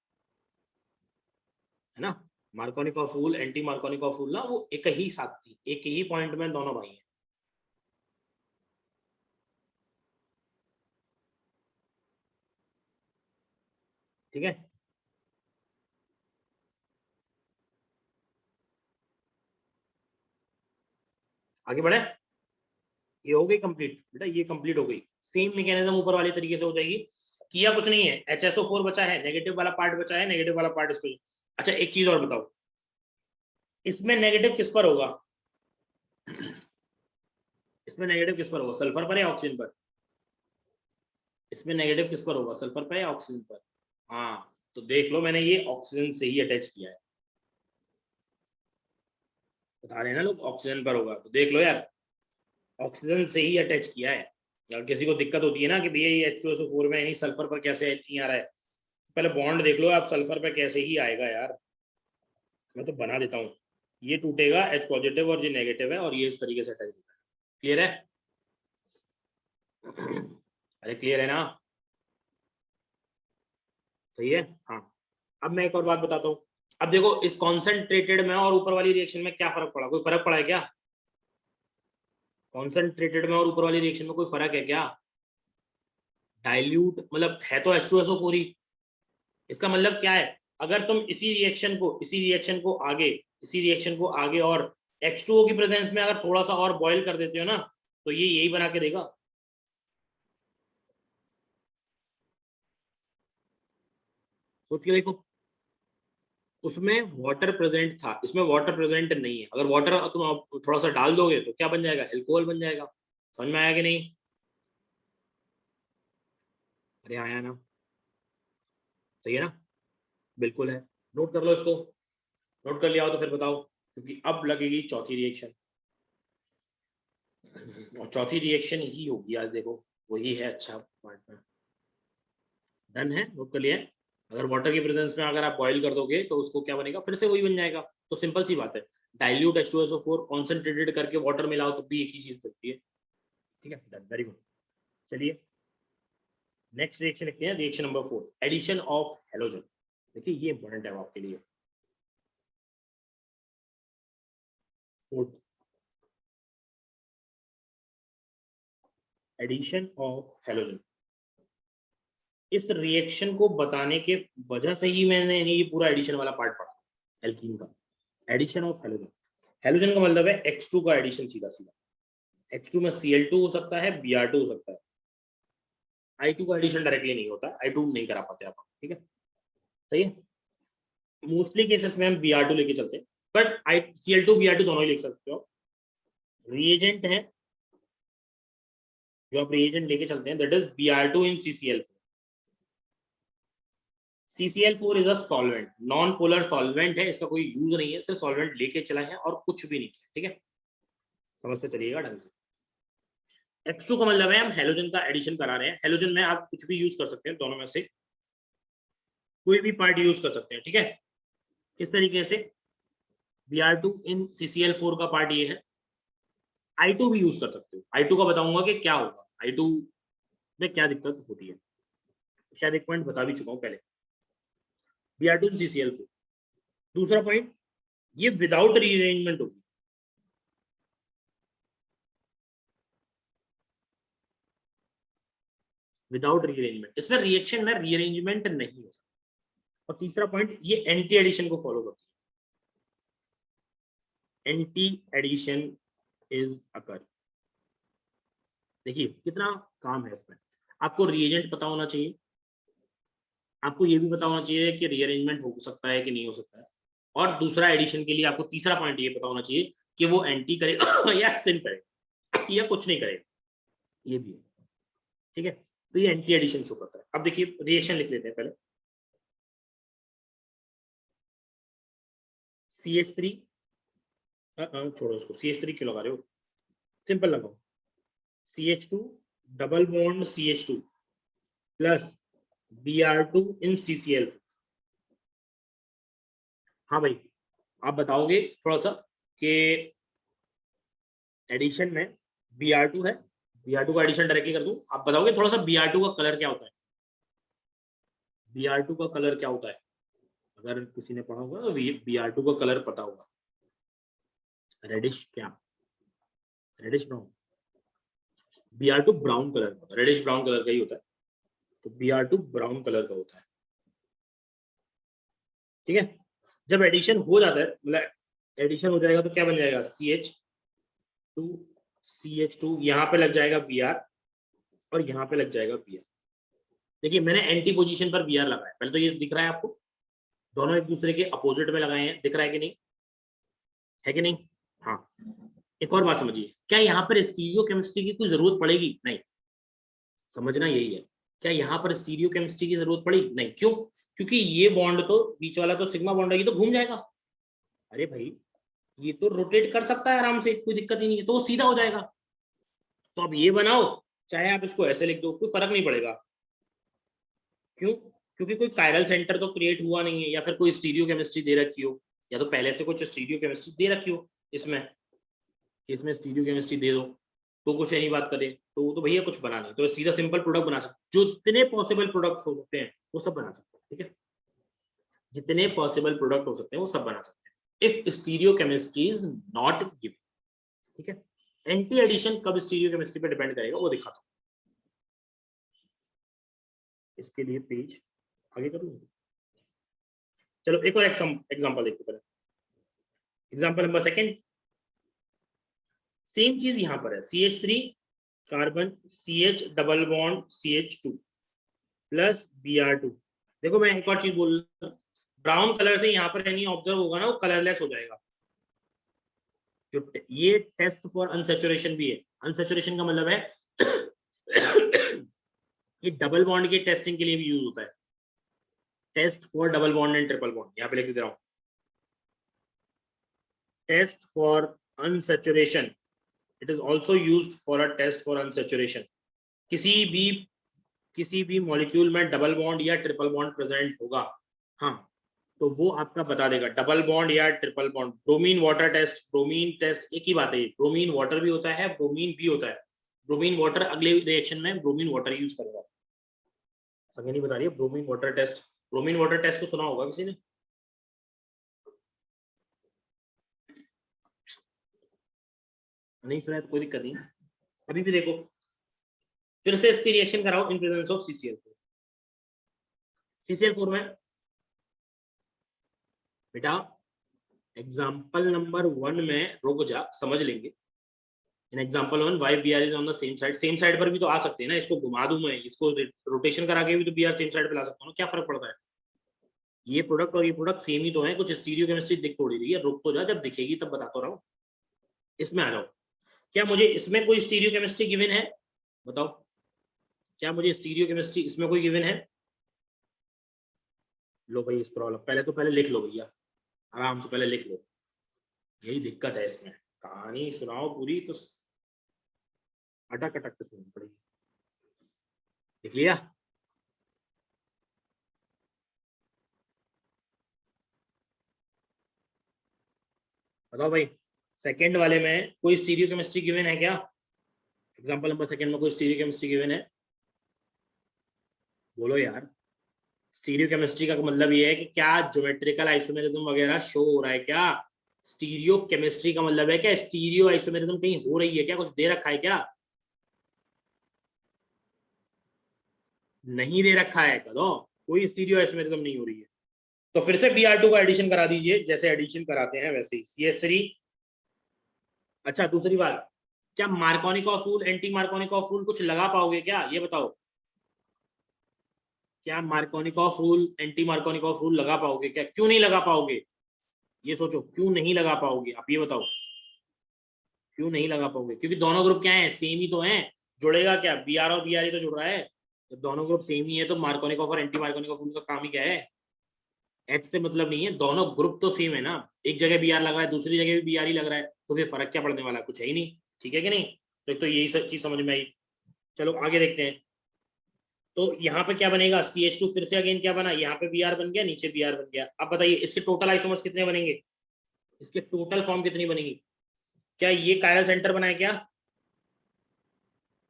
[SPEAKER 1] ना? Markovnikov rule anti Markovnikov rule ना वो एक ही साथ थी, एक ही पॉइंट में दोनों भाई हैं। ठीक है, आगे बढ़े। ये हो गई कंप्लीट बेटा, ये कंप्लीट हो गई। सेम मैकेनिज्म ऊपर वाले तरीके से हो जाएगी। किया कुछ नहीं है, HSO4 बचा है, नेगेटिव वाला पार्ट बचा है, नेगेटिव वाला पार्ट इस पे। अच्छा एक चीज और बताओ, इसमें नेगेटिव किस पर होगा? इसमें नेगेटिव किस पर होगा, सल्फर पर या ऑक्सीजन पर? इसमें नेगेटिव किस पर होगा, सल्फर पर या ऑक्सीजन पर? हाँ तो देख लो, मैंने ये ऑक्सीजन से ही अटैच किया है। बता रहे हैं ना लोग ऑक्सीजन पर होगा, तो देख लो यार, ऑक्सीजन से ही अटैच किया है। अगर किसी को दिक्कत होती है ना कि भैया ये H2SO4 में नहीं सल्फर पर कैसे नहीं आ रहा है, पहले बॉन्ड देख लो आप, सल्फर पे कैसे ही आएगा यार। मैं तो बना देता हूँ, ये टूटेगा H पॉजिटिव और ये नेगेटिव है, और ये इस तरीके से अटैच होगा। क्लियर है? अरे क्लियर है ना? सही है। हाँ, अब मैं एक और बात बताता हूँ। अब देखो इस कॉन्सेंट्रेटेड में और ऊपर वाली रिएक्शन में क्या फर्क पड़ा? कोई फर्क पड़ा है क्या? कॉन्सेंट्रेटेड में और ऊपर वाली रिएक्शन में कोई फर्क है क्या? डाइल्यूट मतलब है तो H2SO4 ही। इसका मतलब क्या है, अगर तुम इसी रिएक्शन को आगे और H2O की प्रेजेंस में अगर थोड़ा सा और बॉईल कर देते हो ना, तो ये यही बना के देगा। सोच के देखो, उसमें वाटर प्रेजेंट था, इसमें वाटर प्रेजेंट नहीं है। अगर वाटर तुम थोड़ा सा डाल दोगे तो क्या बन जाएगा, एल्कोहल बन जाएगा। समझ में आया कि नहीं? अरे आया ना? सही है ना? बिल्कुल है। नोट कर लो इसको, नोट कर लिया हो तो फिर बताओ, क्योंकि अब लगेगी चौथी रिएक्शन, और चौथी रिएक्शन ही होगी आज, देखो वही है अच्छा पार्ट। डन है, नोट कर लिया है। अगर वाटर की प्रेजेंस में अगर आप बॉईल कर दोगे तो उसको क्या बनेगा, फिर से वही बन जाएगा। तो सिंपल सी बात है, डाइल्यूट H2SO4 कॉन्सेंट्रेटेड करके वाटर मिलाओ तो भी एक ही चीज बनती है। ठीक है, डन, वेरी गुड। चलिए नेक्स्ट रिएक्शन लिखते हैं, reaction number 4, addition of halogen. देखिए ये इंपॉर्टेंट है आपके लिए। Fourth, addition of halogen. इस रिएक्शन को बताने के वजह से ही मैंने ये पूरा एडिशन वाला पार्ट पढ़ा, एल्कीन का। एडिशन ऑफ हेलोजन, हेलोजन का मतलब है H2 का एडिशन, सीधा सीधा। H2 में Cl2 हो सकता है, Br2 हो सकता है। I2 का एडिशन डायरेक्टली नहीं होता, I2 नहीं करा पाते आप, ठीक है? सही है, मोस्टली केसेस में हम Br2 लेके चलते हैं, बट Cl2 Br2 दोनों ही लिख सकते हो। रिएजेंट है जो आप रिएजेंट लेके चलते हैं, that is Br2 in CCl4। CCl4 is a solvent, non polar solvent है, इसका कोई यूज नहीं है, सिर्फ सॉल्वेंट लेके चला है और कुछ भी नहीं किया। ठीक है, समझ से चलिएगा ढंग से। H2 का मतलब है हम हेलोजन का एडिशन करा रहे हैं। हेलोजन में आप कुछ भी यूज कर सकते हैं, दोनों में से कोई भी पार्ट यूज कर सकते हैं। ठीक है, इस तरीके से Br2 इन CCl4 का पार्ट ये है। I2 भी यूज कर सकते हो, I2 का बताऊंगा कि क्या होगा, I2 में क्या दिक्कत होती है, शायद एक पॉइंट बता भी चुका हूं पहले। Br2 इन CCl4। दूसरा पॉइंट, ये विदाउट रीअरेंजमेंट होगी। विदाउट रीअरेंजमेंट, इसमें रिएक्शन में रीअरेंजमेंट नहीं हो सकता। और तीसरा पॉइंट, ये एंटी एडिशन को फॉलो करती है, एंटी एडिशन इज अकर। देखिए कितना काम है इसमें, आपको रिएजेंट पता होना चाहिए, आपको ये भी पता होना चाहिए कि रीअरेंजमेंट हो सकता है कि नहीं हो सकता है, और दूसरा एडिशन के लिए आपको तीसरा पॉइंट ये पता होना चाहिए कि वो एंटी करेगा या सिन करेगा या कुछ नहीं करेगा, ये भी है। ठीक है, तो ये एंटी एडिशन शो करता है। अब देखिए रिएक्शन लिख लेते हैं पहले। CH3, छोड़ो इसको, CH3 क्यों लगा रहे हो? सिंपल लगाओ, CH2 double bond CH2 plus Br2 इन CCl। हाँ भाई, आप बताओगे थोड़ा सा कि एडिशन में Br2 है, Br2 का एडिशन डायरेक्टली कर दूं, आप बताओगे थोड़ा सा Br2 का कलर क्या होता है? Br2 का कलर क्या होता है? अगर किसी ने पढ़ा होगा तो Br2 का कलर पता होगा, रेडिश, क्या reddish brown. Br2 brown colour का होता है, रेडिश ब्राउन कलर का ही होता है, तो Br2 ब्राउन कलर का होता है। ठीक है, जब एडिशन हो जाता है, मतलब एडिशन हो जाएगा तो क्या बन जाएगा, CH2 यहाँ पे लग जाएगा Br और यहाँ पे लग जाएगा Br। देखिए मैंने एंटी पोजीशन पर Br लगाया, पहले तो ये दिख रहा है आपको, दोनों एक दूसरे के अपोजिट में लगाए हैं, दिख रहा है कि नहीं, है कि नहीं? हाँ, एक और बात समझिए, क्या यहाँ पर स्टीरियो केमिस्ट्री की कोई जरूरत पड़ेगी? नहीं, समझना यही है, क्या यहाँ पर स्टीरियो केमिस्ट्री की जरूरत पड़ी? नहीं। क्यों? क्योंकि ये बॉन्ड तो बीच वाला तो सिग्मा बॉन्ड है, ये तो घूम जाएगा। अरे भाई, ये तो रोटेट कर सकता है आराम से, कोई दिक्कत ही नहीं है, तो वो सीधा हो जाएगा। तो अब ये बनाओ, चाहे आप इसको ऐसे लिख दो, कोई फर्क नहीं पड़ेगा। क्यों? क्योंकि कोई कायरल सेंटर तो क्रिएट हुआ नहीं है, या फिर कोई स्टीरियो केमिस्ट्री दे रखी हो, या तो पहले से कुछ स्टीरियो केमिस्ट्री दे रखी हो इसमें स्टीरियो केमिस्ट्री दे दो तो कुछ नहीं बात करें, तो भैया कुछ बना नहीं, तो सीधा सिंपल प्रोडक्ट बना सकते, जो जितने पॉसिबल प्रोडक्ट्स हो सकते हैं वो सब बना सकते हैं। ठीक है, जितने पॉसिबल प्रोडक्ट हो सकते हैं वो सब बना सकते हैं, if stereo chemistry is not given. ठीक है, एंटी एडिशन कब स्टीरियो केमिस्ट्री पे डिपेंड करेगा वो दिखाता हूं। इसके लिए पेज आगे कर लूंगा। चलो एक और एग्जांपल देखते हैं। एग्जांपल नंबर सेकंड, सेम चीज यहां पर है, CH3 carbon CH double bond CH2 plus Br2। देखो मैं एक और चीज बोल रहा हूं, ब्राउन कलर से यहाँ पर नहीं ऑब्जर्व होगा ना, वो कलरलेस हो जाएगा। जो ये टेस्ट फॉर अनसैचुरेशन भी है, अनसैचुरेशन का मतलब है ये डबल बॉन्ड के टेस्टिंग के लिए भी यूज होता है, test for double bond and triple bond, यहाँ पे लिख दे रहा हूं, test for unsaturation, it is also used for a test for unsaturation. किसी भी मॉलिक्यूल में डबल बॉन्ड या ट्रिपल बॉन्ड प्रेजेंट होगा, हाँ, तो वो आपका बता देगा डबल बॉन्ड या triple bond. Bromine water test, bromine test एक ही बात है, ब्रोमीन वाटर भी होता है, ब्रोमीन भी होता है। ब्रोमीन वाटर अगले रिएक्शन में ब्रोमीन वाटर यूज करेगा, समझ नहीं बता रही है। Bromine water test, bromine water test तो सुना होगा किसी ने, नहीं सुना है तो कोई दिक्कत नहीं, अभी भी देखो, फिर से इसकी रिएक्शन कराओ इन प्रेजेंस ऑफ CCl4। CCl4 में बेटा एग्जाम्पल नंबर 1 में रुक जा, समझ लेंगे। In example 1 Y Br is on the same side, same side पर भी तो आ सकते हैं ना, इसको घुमा दूं मैं, इसको रोटेशन करा के भी तो Br सेम साइड पे ला सकता हूँ, क्या फर्क पड़ता है? ये प्रोडक्ट और ये प्रोडक्ट सेम ही तो है, कुछ स्टीरियो केमिस्ट्री दिख थोड़ी रही है, रुक तो जा, जब दिखेगी तब बताता रहा हूँ। इसमें आ जाओ, क्या मुझे इसमें कोई स्टीरियो केमिस्ट्री गिवन है? बताओ, क्या मुझे स्टीरियो केमिस्ट्री इसमें कोई गिवन है? लो भाई इस प्रॉब्लम, पहले लिख लो भैया, आराम से पहले लिख लो, यही दिक्कत है इसमें, कहानी सुनाओ पूरी तो अटक अटक के सुननी पड़ेगी। लिख लिया? बताओ भाई, सेकंड वाले में कोई स्टीरियो केमिस्ट्री गिवन है क्या? एग्जांपल नंबर सेकंड में कोई स्टीरियो केमिस्ट्री गिवन है? बोलो यार, स्टीरियो केमिस्ट्री का मतलब ये है कि क्या ज्योमेट्रिकल आइसोमेरिज्म वगैरह शो हो रहा है क्या? स्टीरियो केमिस्ट्री का मतलब है क्या स्टीरियो आइसोमेरिज्म कहीं हो रही है क्या, कुछ दे रखा है क्या? नहीं दे रखा है, करो कोई स्टीरियो आइसोमेरिज्म नहीं हो रही है, तो फिर से Br2 का एडिशन करा दीजिए, जैसे एडिशन कराते हैं वैसे ही CH3। अच्छा दूसरी बात, क्या Markovnikov rule, anti Markovnikov rule कुछ लगा पाओगे क्या, ये बताओ? क्या Markovnikov rule, anti Markovnikov rule लगा पाओगे क्या? क्यों नहीं लगा पाओगे, ये सोचो, क्यों नहीं लगा पाओगे आप, ये बताओ क्यों नहीं लगा पाओगे? क्योंकि दोनों ग्रुप क्या है, सेम ही तो है, जुड़ेगा क्या, Br और Br ही तो जुड़ रहा है, जब दोनों ग्रुप सेम ही है तो मार्कोनिकॉफ और एंटी मार्कोनिकॉफ रूल का काम ही क्या है? एच से मतलब नहीं है, दोनों ग्रुप तो सेम है ना, एक जगह Br लग रहा है दूसरी जगह भी Br ही लग रहा है, तो फिर फर्क क्या पड़ने वाला, कुछ है ही नहीं। ठीक है कि नहीं? तो यही सब चीज समझ में आई। चलो आगे देखते हैं। तो यहाँ पे क्या बनेगा, CH2 फिर से अगेन क्या बना, यहाँ पे Br बन गया, नीचे Br बन गया। अब बताइए इसके टोटल आइसोमर्स कितने बनेंगे, इसके टोटल फॉर्म कितनी बनेगी? क्या ये कायरल सेंटर बनाए क्या?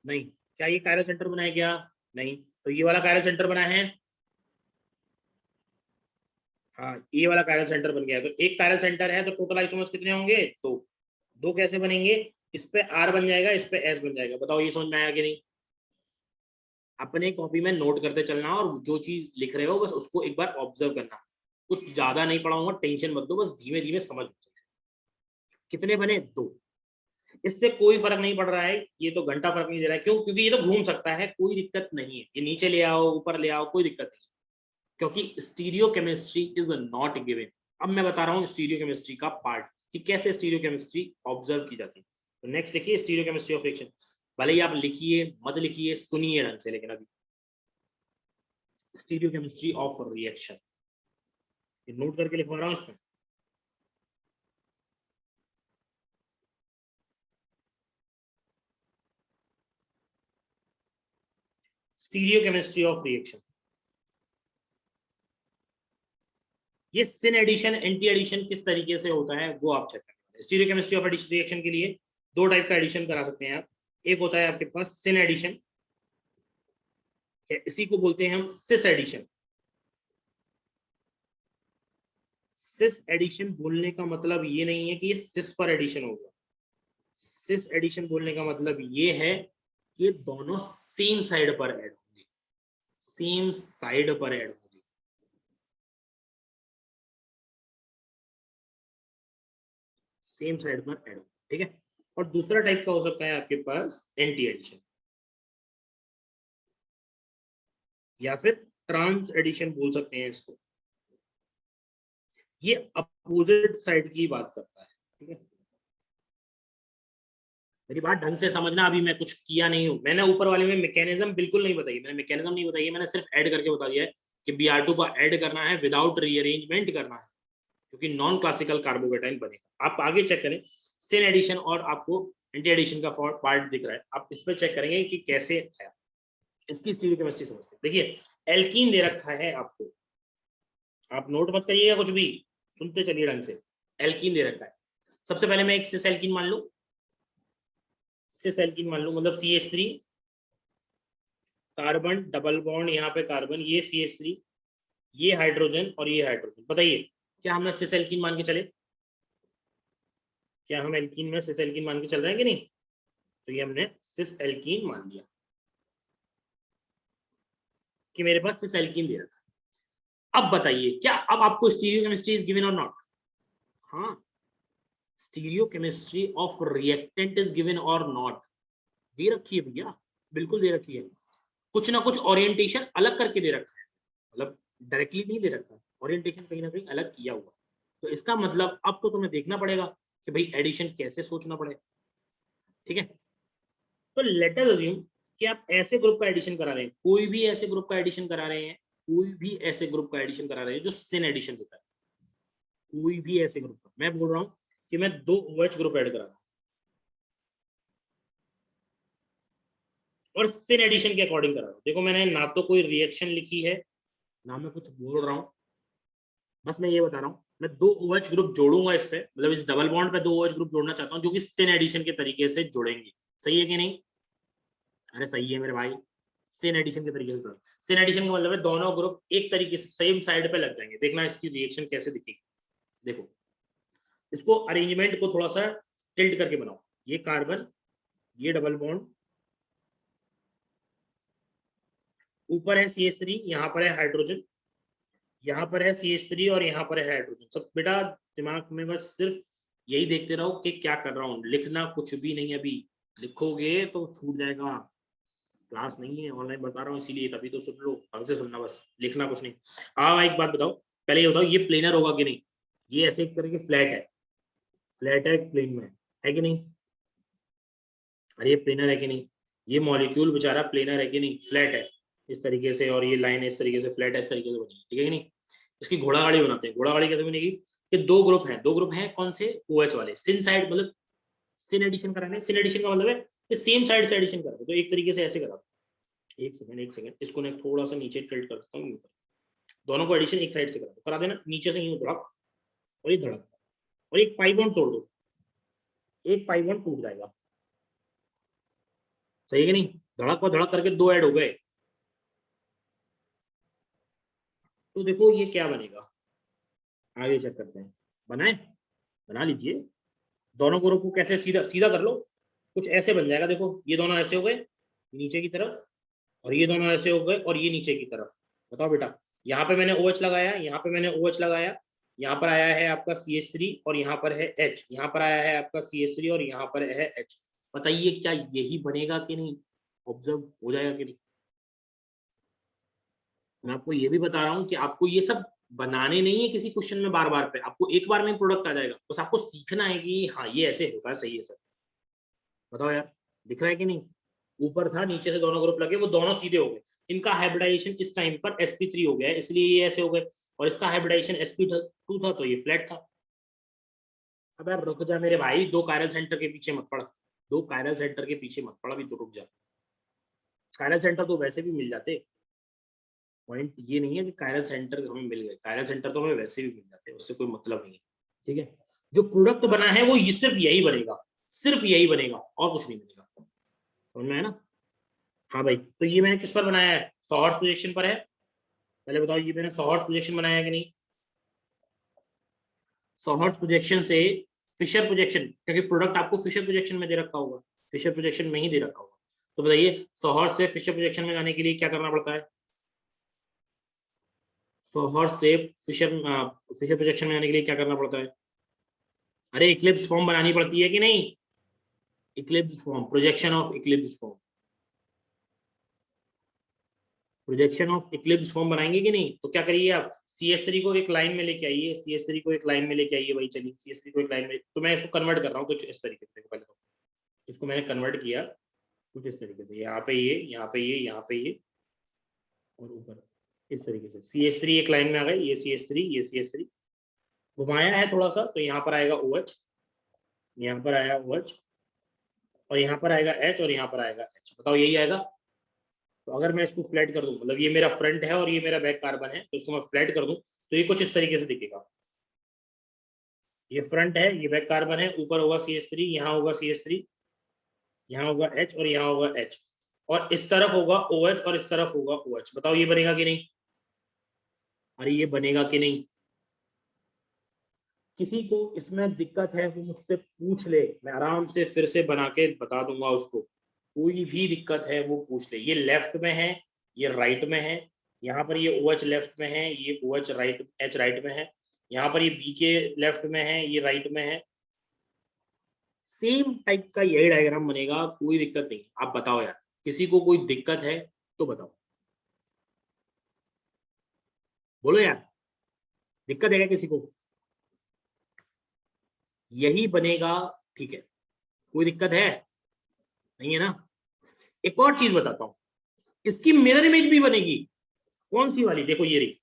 [SPEAKER 1] नहीं। क्या ये कायरल सेंटर बनाया क्या? नहीं। तो ये वाला कायरल सेंटर बना है, हाँ ये वाला कायरल सेंटर बन गया। तो एक कायरल सेंटर है तो टोटल आइसोमर्स कितने होंगे? दो। दो कैसे बनेंगे? इस पे R बन जाएगा, इस पे S बन जाएगा। बताओ ये समझ में आया कि नहीं? अपने कॉपी में नोट करते चलना और जो चीज लिख रहे हो बस उसको एक बार ऑब्जर्व करना। कुछ ज्यादा नहीं पढ़ाऊंगा, टेंशन मत दो, बस धीमे धीमे समझ। कितने बने? दो। इससे कोई फर्क नहीं पड़ रहा है, ये तो घंटा फर्क नहीं दे रहा है। क्यों? क्योंकि ये तो घूम सकता है, कोई दिक्कत नहीं है। ये नीचे ले आओ, ऊपर ले आओ, कोई दिक्कत नहीं, क्योंकि stereo chemistry is not given. अब मैं बता रहा हूँ स्टीरियो केमिस्ट्री का पार्ट कि कैसे स्टीरियो केमिस्ट्री ऑब्जर्व की जाती है। तो नेक्स्ट देखिए स्टीरियो केमिस्ट्री ऑफ रिएक्शन। भले ही आप लिखिए मत लिखिए, सुनिए ढंग से, लेकिन अभी stereo chemistry of reaction note करके लिखवा रहा हूँ इसमें। स्टीरियो केमिस्ट्री ऑफ रिएक्शन, ये सिन एडिशन एंटी एडिशन किस तरीके से होता है वो आप चेक करें। स्टीरियो केमिस्ट्री ऑफ रिएक्शन के लिए दो टाइप का एडिशन करा सकते हैं आप। एक होता है आपके पास सिन एडिशन, इसी को बोलते हैं हम सिस एडिशन। सिस एडिशन बोलने का मतलब ये नहीं है कि ये सिस पर एडिशन होगा। सिस एडिशन बोलने का मतलब ये है कि ये दोनों सेम साइड पर ऐड होंगे, सेम साइड पर ऐड होंगे, सेम साइड पर ऐड होंगे, ठीक है। और दूसरा टाइप का हो सकता है आपके पास एंटी एडिशन या फिर ट्रांस एडिशन बोल सकते हैं इसको। ये अपोजिट साइड की बात करता है, ठीक है। मेरी बात ढंग से समझना, अभी मैं कुछ किया नहीं हूं, मैंने ऊपर वाले में मैकेनिज्म बिल्कुल नहीं बताई, मैंने मैकेनिज्म नहीं बताई है, मैंने सिर्फ ऐड करके बता दिया है कि Br2 को ऐड करना है विदाउट रीअरेंजमेंट करना है, क्योंकि नॉन क्लासिकल कार्बोकेटाइन बनेगा। आप आगे चेक करें सिन एडिशन और आपको एंटी एडिशन का पार्ट दिख रहा है, आप इस पर चेक करेंगे कि कैसे है। इसकी स्टीरियोकेमिस्ट्री समझते हैं। देखिए एल्कीन दे रखा है आपको, आप नोट मत करिएगा कुछ भी, सुनते चलिए ढंग से। एल्कीन दे रखा है, सबसे पहले मैं एक सिस एल्कीन मान लूं, सिस एल्कीन मान लूं, मतलब CH3 कार्बन डबल बॉन्ड, यहाँ पे कार्बन, ये CH3, ये हाइड्रोजन और ये हाइड्रोजन। बताइए क्या हम सिस एल्कीन मान के चले? क्या हम एल्कीन में सिस एल्कीन मान के चल रहे हैं कि नहीं? तो ये हमने सिस एल्कीन मान लिया कि मेरे पास सिस एल्कीन दे रखा है। अब बताइए क्या अब आपको स्टीरियोकेमिस्ट्री इज गिवन और नॉट? हाँ, stereochemistry of reactant is given और नॉट? दे रखी है भैया, बिल्कुल दे रखी है। कुछ ना कुछ ओरिएंटेशन अलग करके दे रखा है, मतलब डायरेक्टली नहीं दे रखा, ओरिएंटेशन कहीं ना कहीं अलग किया हुआ। तो इसका मतलब अब तो तुम्हें देखना पड़ेगा कि भाई एडिशन कैसे सोचना पड़े, ठीक है। तो लेट अस अज्यूम कि आप ऐसे ग्रुप का एडिशन करा रहे हैं, कोई भी ऐसे ग्रुप का एडिशन करा रहे हैं, कोई भी ऐसे ग्रुप का एडिशन करा रहे हैं जो सिन एडिशन होता है, कोई भी ऐसे ग्रुप का। मैं बोल रहा हूँ कि मैं 2 OH ग्रुप ऐड करा रहा हूँ और सिन एडिशन के अकॉर्डिंग करा रहा हूँ। देखो मैंने ना तो कोई रिएक्शन लिखी है ना मैं कुछ बोल रहा हूँ, बस मैं ये बता रहा हूँ मैं 2 OH ग्रुप जोड़ूंगा इस पे, मतलब इस डबल बॉन्ड पे 2 OH ग्रुप जोड़ना चाहता हूँ जो कि सिन एडिशन के तरीके से जुड़ेंगे। सही है कि नहीं? अरे सही है मेरे भाई, सिन एडिशन के तरीके से। सिन एडिशन का मतलब है दोनों ग्रुप एक तरीके से सेम साइड पे लग जाएंगे। देखना इसकी रिएक्शन कैसे दिखेगी। देखो इसको अरेंजमेंट को थोड़ा सा टिल्ट करके बनाओ, ये कार्बन, ये डबल बॉन्ड, ऊपर है CH3, यहाँ पर है हाइड्रोजन, यहाँ पर है CH3 और यहाँ पर है हाइड्रोजन। सब बेटा दिमाग में बस सिर्फ यही देखते रहो कि क्या कर रहा हूँ, लिखना कुछ भी नहीं। अभी लिखोगे तो छूट जाएगा, क्लास नहीं है ऑनलाइन बता रहा हूँ इसीलिए, तभी तो सुन लो ढंग से सुनना, बस लिखना कुछ नहीं। हाँ एक बात बताओ, पहले ये बताओ ये प्लेनर होगा कि नहीं? ये ऐसे एक करके फ्लैट है, फ्लैट है प्लेन में, है कि नहीं? अरे ये प्लेनर है कि नहीं? ये मॉलिक्यूल बेचारा प्लेनर है कि नहीं? फ्लैट है इस तरीके से, और ये लाइन इस तरीके से फ्लैट है, इस तरीके से बनी है, ठीक है कि नहीं? इसकी घोड़ा गाड़ी बनाते हैं। घोड़ा गाड़ी कैसे बनेगी कि 2 ग्रुप हैं, 2 ग्रुप हैं कौन से? OH वाले, सिन साइड मतलब सिन एडिशन कराने, सिन एडिशन का मतलब है कि सेम साइड से एडिशन करा दो। तो एक तरीके से ऐसे करा दो, एक सेकंड, इसको मैं थोड़ा सा नीचे टिल्ट कर देता हूँ, दोनों को एडिशन एक साइड से करा देना, नीचे से यूं धड़क और ये धड़क, और एक पाई बॉन्ड तोड़ दो, एक पाई बॉन्ड टूट जाएगा, सही है कि नहीं? धड़क और धड़क करके दो ऐड हो गए। तो देखो ये क्या बनेगा, आगे चेक करते हैं। बनाए, बना लीजिए। दोनों ग्रुप को कैसे सीधा सीधा कर लो, कुछ ऐसे बन जाएगा। देखो ये दोनों ऐसे हो गए नीचे की तरफ, और ये दोनों ऐसे हो गए और ये नीचे की तरफ। बताओ बेटा, यहाँ पे मैंने OH लगाया, यहाँ पे मैंने OH लगाया, यहाँ पर आया है आपका CH3 और यहाँ पर है H, यहाँ पर आया है आपका CH3 और यहाँ पर है H। बताइए क्या यही बनेगा कि नहीं, ऑब्जर्व हो जाएगा कि नहीं? मैं आपको ये भी बता रहा हूँ कि आपको ये सब बनाने नहीं है किसी क्वेश्चन में बार बार पे, आपको एक बार में प्रोडक्ट आ जाएगा, बस आपको सीखना है कि हाँ ये ऐसे होता है, सही है सर। बताओ यार, दिख रहा है कि नहीं? ऊपर था, नीचे से दोनों ग्रुप लगे, वो दोनों सीधे हो गए। इनका हाइब्रिडाइजेशन इस टाइम पर sp3 हो गया है, इसलिए ये ऐसे हो गए, और इसका हाइब्रिडाइजेशन sp2 था, तो ये फ्लैट था। अब यार रुक जा मेरे भाई, दो कायरल सेंटर के पीछे मत पड़, दो कायरल सेंटर के पीछे मत पड़, अभी तो रुक जा। कायरल सेंटर तो वैसे भी मिल जाते, पॉइंट ये नहीं है कि कायरल सेंटर हमें मिल गए, कायरल सेंटर तो हमें वैसे भी मिल जाते हैं, उससे कोई मतलब नहीं है। ठीक है, जो प्रोडक्ट बना है वो ये सिर्फ यही बनेगा, सिर्फ यही बनेगा, और कुछ नहीं बनेगा। समझ में है ना? हाँ भाई, तो ये मैंने किस पर बनाया है? सॉहर्स प्रोजेक्शन पर है। पहले बताओ ये मैंने सॉहर्स प्रोजेक्शन बनाया है कि नहीं? सॉहर्स प्रोजेक्शन से फिशर प्रोजेक्शन, क्योंकि प्रोडक्ट आपको फिशर प्रोजेक्शन में दे रखा होगा, फिशर प्रोजेक्शन में ही दे रखा होगा। तो बताइए सॉहर्स से फिशर प्रोजेक्शन में जाने के लिए क्या करना पड़ता है? सॉहर्स से फिशर फिशर प्रोजेक्शन में जाने के लिए क्या करना पड़ता है? अरे इक्लिप्स फॉर्म बनानी पड़ती है कि नहीं? Eclipse form, projection of Eclipse form, projection of Eclipse form बनाएंगे कि नहीं? तो क्या करिए आप, CS3 को एक लाइन में लेके आइए, CS3 को एक लाइन में लेके आइए भाई, चलिए CS3 को एक लाइन में, तो मैं इसको कन्वर्ट कर रहा हूँ कुछ इस तरीके से। पहले तो इसको मैंने कन्वर्ट किया कुछ इस तरीके से, यहाँ पे ये, यहाँ पे ये, यहाँ पे ये, और ऊपर इस तरीके से CH3 एक लाइन में आ गए, ये CH3, ये CH3, घुमाया है थोड़ा सा, तो यहाँ पर आएगा OH, यहाँ पर आया OH, और यहाँ पर आएगा H, और यहाँ पर आएगा H। बताओ यही आएगा? तो अगर मैं इसको फ्लैट कर दूं, मतलब ये मेरा फ्रंट है और ये मेरा बैक कार्बन है, तो इसको मैं फ्लैट कर दूं तो ये कुछ इस तरीके से दिखेगा। ये फ्रंट है, ये बैक कार्बन है, ऊपर होगा CH3, यहाँ होगा CH3, यहाँ होगा H और यहाँ होगा H, और इस तरफ होगा OH और इस तरफ होगा OH। बताओ ये बनेगा कि नहीं? अरे ये बनेगा कि नहीं? किसी को इसमें दिक्कत है वो मुझसे पूछ ले, मैं आराम से फिर से बना के बता दूंगा उसको। कोई भी दिक्कत है वो पूछ ले। ये लेफ्ट में है, ये राइट में है, यहाँ पर ये OH लेफ्ट में है, ये OH राइट, H राइट में है, यहाँ पर ये BK लेफ्ट में है, ये राइट में है। सेम टाइप का यही डायग्राम बनेगा, कोई दिक्कत नहीं। आप बताओ यार, किसी को कोई दिक्कत है तो बताओ, बोलो यार, दिक्कत है क्या किसी को? यही बनेगा, ठीक है, कोई दिक्कत है नहीं है ना? एक और चीज बताता हूं, इसकी मिरर इमेज भी बनेगी। कौन सी वाली? देखो ये रही,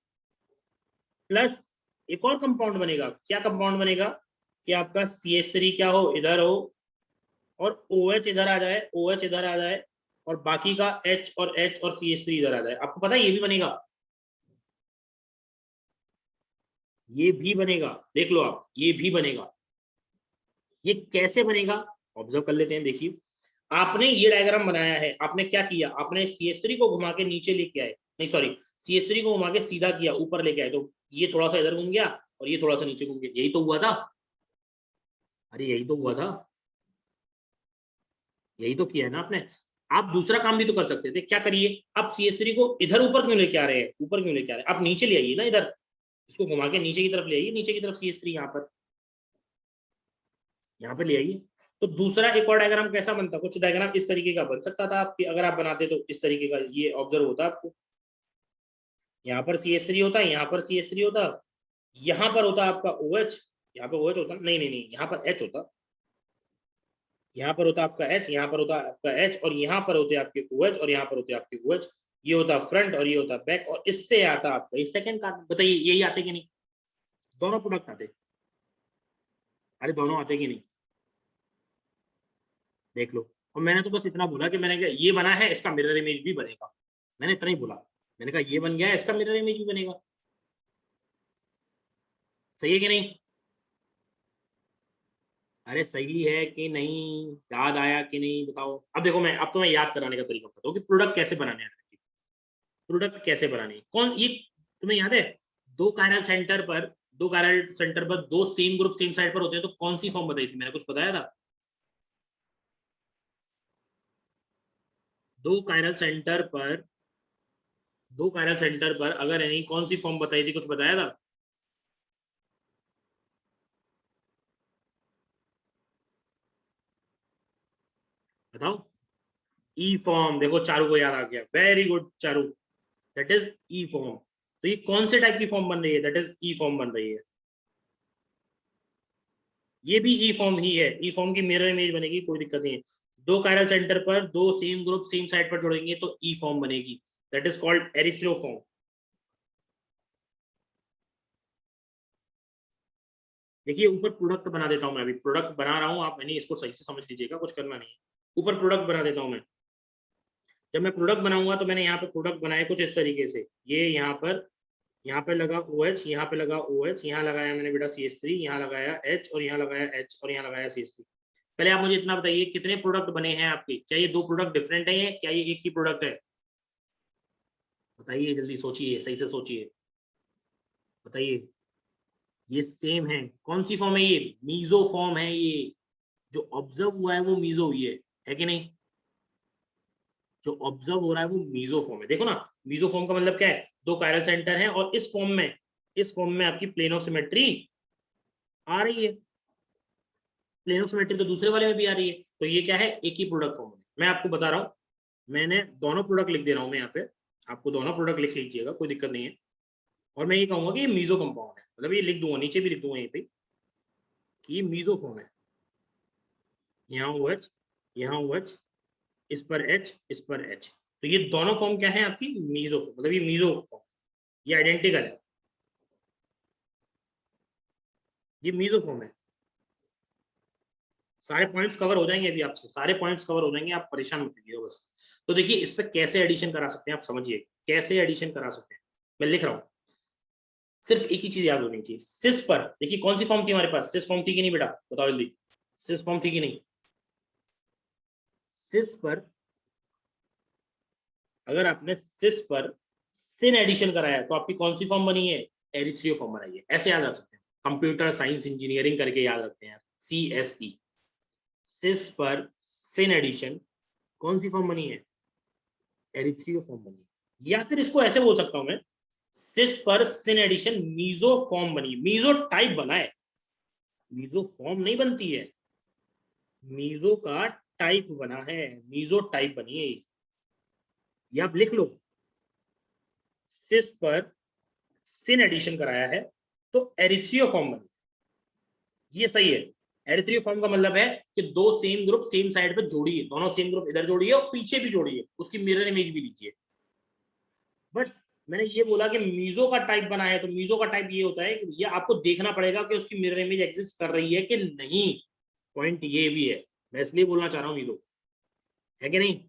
[SPEAKER 1] प्लस एक और कंपाउंड बनेगा। क्या कंपाउंड बनेगा? कि आपका CH3 क्या हो, इधर हो, और OH इधर आ जाए, OH इधर आ जाए, और बाकी का H और H और CH3 इधर आ जाए। आपको पता है ये भी बनेगा, ये भी बनेगा, देख लो आप, ये भी बनेगा। ये कैसे बनेगा ऑब्जर्व कर लेते हैं। देखिए आपने ये डायग्राम बनाया है, आपने क्या किया, आपने CH3 को घुमा के नीचे लेके आए, नहीं सॉरी, CH3 को घुमा के सीधा किया, ऊपर लेके आए, तो ये थोड़ा सा इधर घूम गया और ये थोड़ा सा नीचे घूम गया, यही तो हुआ था। अरे यही तो हुआ था, यही तो किया है ना आपने। आप दूसरा काम भी तो कर सकते थे, क्या करिए, आप CH3 को इधर ऊपर क्यों लेके आ रहे हैं, ऊपर क्यों लेके आ रहे हैं, आप नीचे ले आइए ना, इधर इसको घुमा के नीचे की तरफ ले आइए, नीचे की तरफ CH3 यहाँ पर ले आइए। तो दूसरा एक और डायग्राम कैसा बनता, कुछ डायग्राम इस तरीके का बन सकता था आपकी, अगर आप बनाते तो इस तरीके का ये ऑब्जर्व होता आपको। यहाँ पर CH3 होता, यहाँ पर CH3 होता, यहाँ पर होता आपका OH, यहाँ पे OH होता, नहीं नहीं नहीं, यहाँ पर H होता, यहाँ पर होता आपका H, यहाँ पर होता आपका H, और यहाँ पर होते आपके OH, और यहाँ पर होते आपके OH। ये होता फ्रंट और ये होता बैक, और इससे आता आपका ये सेकंड कार्बन। बताइए यही आते कि नहीं? दोनों प्रोडक्ट आते? अरे दोनों आते कि नहीं? देख लो। और मैंने तो बस इतना बोला कि मैंने कहा ये बना है, इसका मिरर इमेज भी बनेगा, मैंने इतना ही बोला। मैंने कहा ये बन गया है, इसका मिरर इमेज भी बनेगा। सही है कि नहीं? अरे सही है कि नहीं, याद आया कि नहीं बताओ। अब देखो, अब तो मैं याद कराने का तरीका बताऊँ कि प्रोडक्ट कैसे बनाने हैं। प्रोडक्ट कैसे बनाने हैं। कौन ये तुम्हें याद है? दो कायरल सेंटर पर दो कायरल सेंटर पर दो सेम ग्रुप सेम साइड पर होते हैं, तो कौन सी फॉर्म बताई थी मैंने, कुछ बताया था? दो कायरल सेंटर पर दो कायरल सेंटर पर अगर यानी कौन सी फॉर्म बताई थी, कुछ बताया था? बताओ। ई फॉर्म। देखो चारू को याद आ गया, very good Charu. That is E form. तो ये कौन से टाइप की फॉर्म बन रही है? दैट इज ई फॉर्म बन रही है। ये भी ई फॉर्म ही है। ई फॉर्म की मिरर इमेज बनेगी, कोई दिक्कत नहीं है। दो कायरल सेंटर पर दो सेम ग्रुप सेम साइड पर जोड़ेंगे तो ई फॉर्म बनेगी। That is called erythro form. देखिए ऊपर प्रोडक्ट बना देता हूं मैं, अभी प्रोडक्ट बना रहा हूं, आप यानी इसको सही से समझ लीजिएगा, कुछ करना नहीं है। ऊपर प्रोडक्ट बना देता हूं मैं। जब मैं प्रोडक्ट बनाऊंगा तो मैंने यहाँ पे प्रोडक्ट बनाए कुछ इस तरीके से। ये यहाँ पे लगा OH, यहाँ पे लगा OH, यहाँ लगाया मैंने बेटा CH3, यहाँ लगाया H और यहाँ लगाया H और यहाँ लगाया CH3। पहले आप मुझे इतना बताइए कितने प्रोडक्ट बने हैं आपके? क्या ये दो प्रोडक्ट डिफरेंट है, क्या ये एक ही प्रोडक्ट है? बताइए, जल्दी सोचिए, सही से सोचिए, बताइए। ये सेम है। कौन सी फॉर्म है ये? मीजो फॉर्म है ये। जो ऑब्जर्व हुआ है वो मीजो हुई है कि नहीं? जो ऑब्जर्व हो रहा है वो मीजो फॉर्म है। देखो ना, मीजो फॉर्म का मतलब क्या है? दो कायरल सेंटर है और इस फॉर्म में आपकी प्लेन ऑफ सिमेट्री आ रही है। प्लेन ऑफ सिमेट्री तो दूसरे वाले में भी आ रही है, तो ये क्या है? एक ही प्रोडक्ट फॉर्म है। मैं आपको बता रहा हूँ, मैंने दोनों प्रोडक्ट लिख दे रहा हूँ मैं यहाँ पे। आपको दोनों प्रोडक्ट लिख लीजिएगा, कोई दिक्कत नहीं है। और मैं ये कहूंगा कि ये मीजो कंपाउंड है, मतलब ये लिख दूंगा, नीचे भी लिख दूंगा यहीं पे कि ये मीजो फॉर्म है। यहाँ OH, यहाँ OH, इस पर H, इस पर H। तो ये दोनों फॉर्म क्या है आपकी? मीजो फॉर्म, मतलब ये मीजो फॉर्म, ये आइडेंटिकल है, ये मीजो फॉर्म है। सारे पॉइंट्स कवर हो जाएंगे अभी आपसे, सारे पॉइंट्स कवर हो जाएंगे, आप परेशान मत होइए बस। तो देखिए इस पे कैसे एडिशन करा सकते हैं, आप समझिए कैसे एडिशन करा सकते हैं। मैं लिख रहा हूँ, सिर्फ एक ही चीज याद होनी चाहिए। सिस पर देखिए कौन सी फॉर्म थी हमारे पास? सिस फॉर्म थी कि नहीं बेटा, बताओ जल्दी। सिस फॉर्म थी कि नहीं? सिस पर अगर आपने सिस पर सिन एडिशन कराया तो आपकी कौन सी फॉर्म बनी है? एरिथ्रियो फॉर्म बनाई है। ऐसे याद रख सकते हैं, कंप्यूटर साइंस इंजीनियरिंग करके याद रखते हैं, CSE। सिस पर सिन एडिशन कौन सी फॉर्म बनी है? एरिथ्रियो फॉर्म बनी है। या फिर इसको ऐसे बोल सकता हूं मैं, सिस पर सिन एडिशन मीजो फॉर्म बनी, मीजो टाइप बना है। मीजो फॉर्म नहीं बनती है, मीजो का टाइप बना है, मीजो टाइप बनी है ये आप लिख लो। सिस पर सिन एडिशन कराया है तो एरिथ्रियो फॉर्म बनी, ये सही है। एरिथ्रियो फॉर्म का मतलब है कि दो सेम ग्रुप सेम साइड पे जोड़िए, दोनों सेम ग्रुप इधर जोड़िए और पीछे भी जोड़िए, उसकी मिरर इमेज भी लीजिए। बट मैंने ये बोला कि मीजो का टाइप बना है, तो मीजो का टाइप ये होता है कि ये आपको देखना पड़ेगा कि उसकी मिरर इमेज एग्जिस्ट कर रही है कि नहीं। पॉइंट ये भी है, मैं इसलिए बोलना चाह रहा हूँ मीजो, है कि नहीं?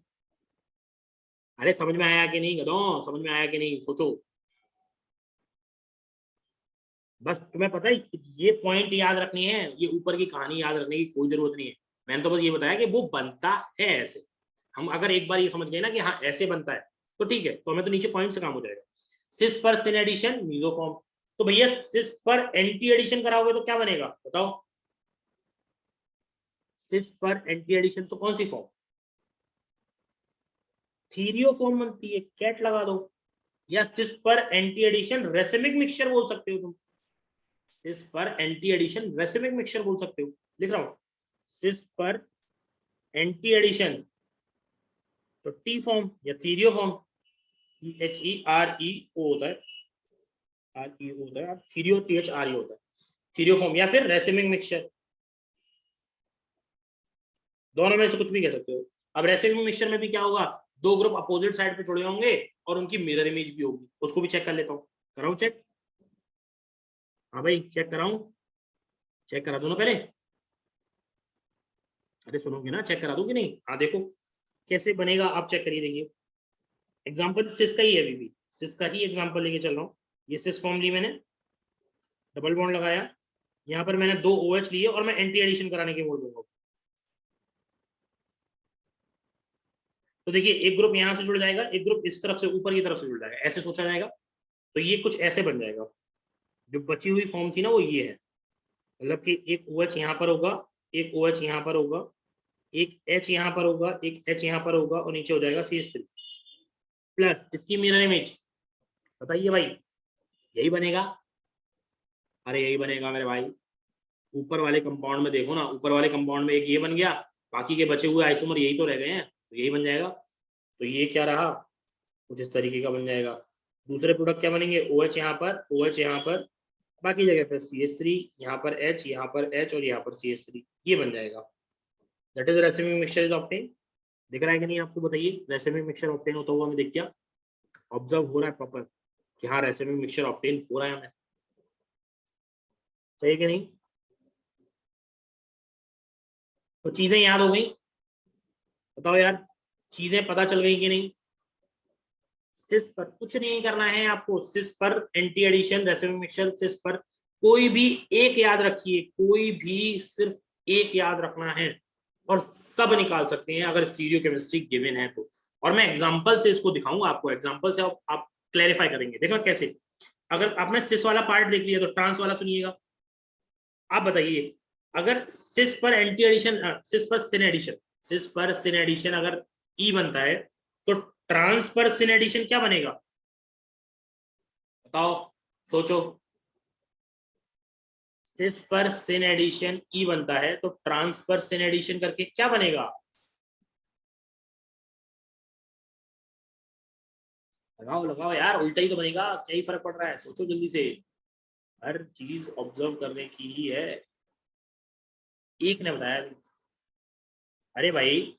[SPEAKER 1] अरे समझ में आया कि नहीं गधों, समझ में आया कि नहीं, सोचो। बस तुम्हें पता है ये पॉइंट याद रखनी है, ये ऊपर की कहानी याद रखने की कोई जरूरत नहीं है। मैंने तो बस ये बताया कि वो बनता है ऐसे। हम अगर एक बार ये समझ गए ना कि हाँ ऐसे बनता है, तो ठीक है, तो हमें तो नीचे पॉइंट से काम हो जाएगा। सिस पर सिन एडिशन मीजो फॉर्म। तो भैया सिस पर एंटी एडिशन कराओगे तो क्या बनेगा बताओ? सिस पर एंटी एडिशन तो कौन सी फॉर्म? थीरियो फॉर्म बनती है, कैट लगा दो। या सिस पर एंटी एडिशन रेसिमिक मिक्सचर बोल सकते हो तुम। सिस पर एंटी एडिशन रेसिमिक मिक्सचर बोल सकते हो, लिख रहा हूं। सिस पर एंटी एडिशन तो टी फॉर्म या थीरियो फॉर्म, THEREO होता है, REO होता है, थीरियो THRE होता है, थीरियो फॉर्म या फिर रेसिमिक मिक्सचर, दोनों में से कुछ भी कह सकते हो। अब रेसिमिक मिक्सचर में भी क्या होगा? दो ग्रुप अपोजिट साइड पे जुड़े होंगे और उनकी मिरर इमेज भी होगी, उसको भी चेक कर लेता हूँ, कराऊं चेक? हाँ भाई चेक कराऊं, चेक करा दोनों पहले। अरे सुनोगे ना, चेक करा दूं कि नहीं? हाँ देखो कैसे बनेगा, आप चेक करिए। देखिए एग्जाम्पल सिस का ही है, अभी भी सिस का ही एग्जाम्पल लेके चल रहा हूँ। ये सिस फॉर्म ली मैंने, डबल बॉन्ड लगाया, यहाँ पर मैंने 2 OH लिए और मैं एंटी एडिशन कराने के बोल दूंगा। तो देखिए एक ग्रुप यहाँ से जुड़ जाएगा, एक ग्रुप इस तरफ से ऊपर की तरफ से जुड़ जाएगा, ऐसे सोचा जाएगा। तो ये कुछ ऐसे बन जाएगा। जो बची हुई फॉर्म थी ना वो ये है, मतलब कि एक OH यहाँ पर होगा, एक OH यहाँ पर होगा, एक H यहाँ पर होगा, एक H यहाँ पर होगा और नीचे हो जाएगा CH3 प्लस इसकी मिरर इमेज। बताइए भाई यही बनेगा? अरे यही बनेगा मेरे भाई। ऊपर वाले कंपाउंड में देखो ना, ऊपर वाले कंपाउंड में एक ये बन गया, बाकी के बचे हुए आइसोमर यही तो रह गए हैं, तो यही बन जाएगा। तो ये क्या रहा, कुछ इस तरीके का बन जाएगा। दूसरे प्रोडक्ट क्या बनेंगे, OH यहाँ पर, OH यहाँ पर, बाकी जगह पर CH3, यहाँ पर H, यहाँ पर H और यहाँ पर CH3, ये बन जाएगा। That is racemic mixture is obtain. दिख रहा है कि नहीं आपको? बताइए रेसिमिक मिक्सचर ऑब्टेन होता हुआ हमें दिख गया, ऑब्जर्व हो रहा है प्रॉपर कि हाँ रेसिमिक मिक्सचर ऑब्टेन हो रहा है हमें, सही कि नहीं? तो चीजें याद हो गई? बताओ यार, चीजें पता चल गई कि नहीं? सिस पर कुछ नहीं करना है आपको, सिस पर एंटी एडिशन रेसिमिक मिक्सचर, सिस पर कोई भी एक याद रखिए, कोई भी सिर्फ एक याद रखना है और सब निकाल सकते हैं अगर स्टीरियो केमिस्ट्री गिवन है तो। और मैं एग्जांपल से इसको दिखाऊंगा आपको, एग्जांपल से आप क्लैरिफाई करेंगे। देखो कैसे, अगर आपने सिस वाला पार्ट देख लिया तो ट्रांस वाला सुनिएगा। आप बताइए, अगर सिस पर एंटी एडिशन, सिस पर सिन एडिशन, सिस पर सिन एडिशन अगर ई बनता है तो ट्रांस पर सिन एडिशन क्या बनेगा? बताओ, सोचो। सिस पर सिन एडिशन ई बनता है तो ट्रांस पर सिन एडिशन करके क्या बनेगा? लगाओ लगाओ यार, उल्टा ही तो बनेगा, क्या ही फर्क पड़ रहा है, सोचो जल्दी से। हर चीज ऑब्जर्व करने की ही है। एक ने बताया। अरे भाई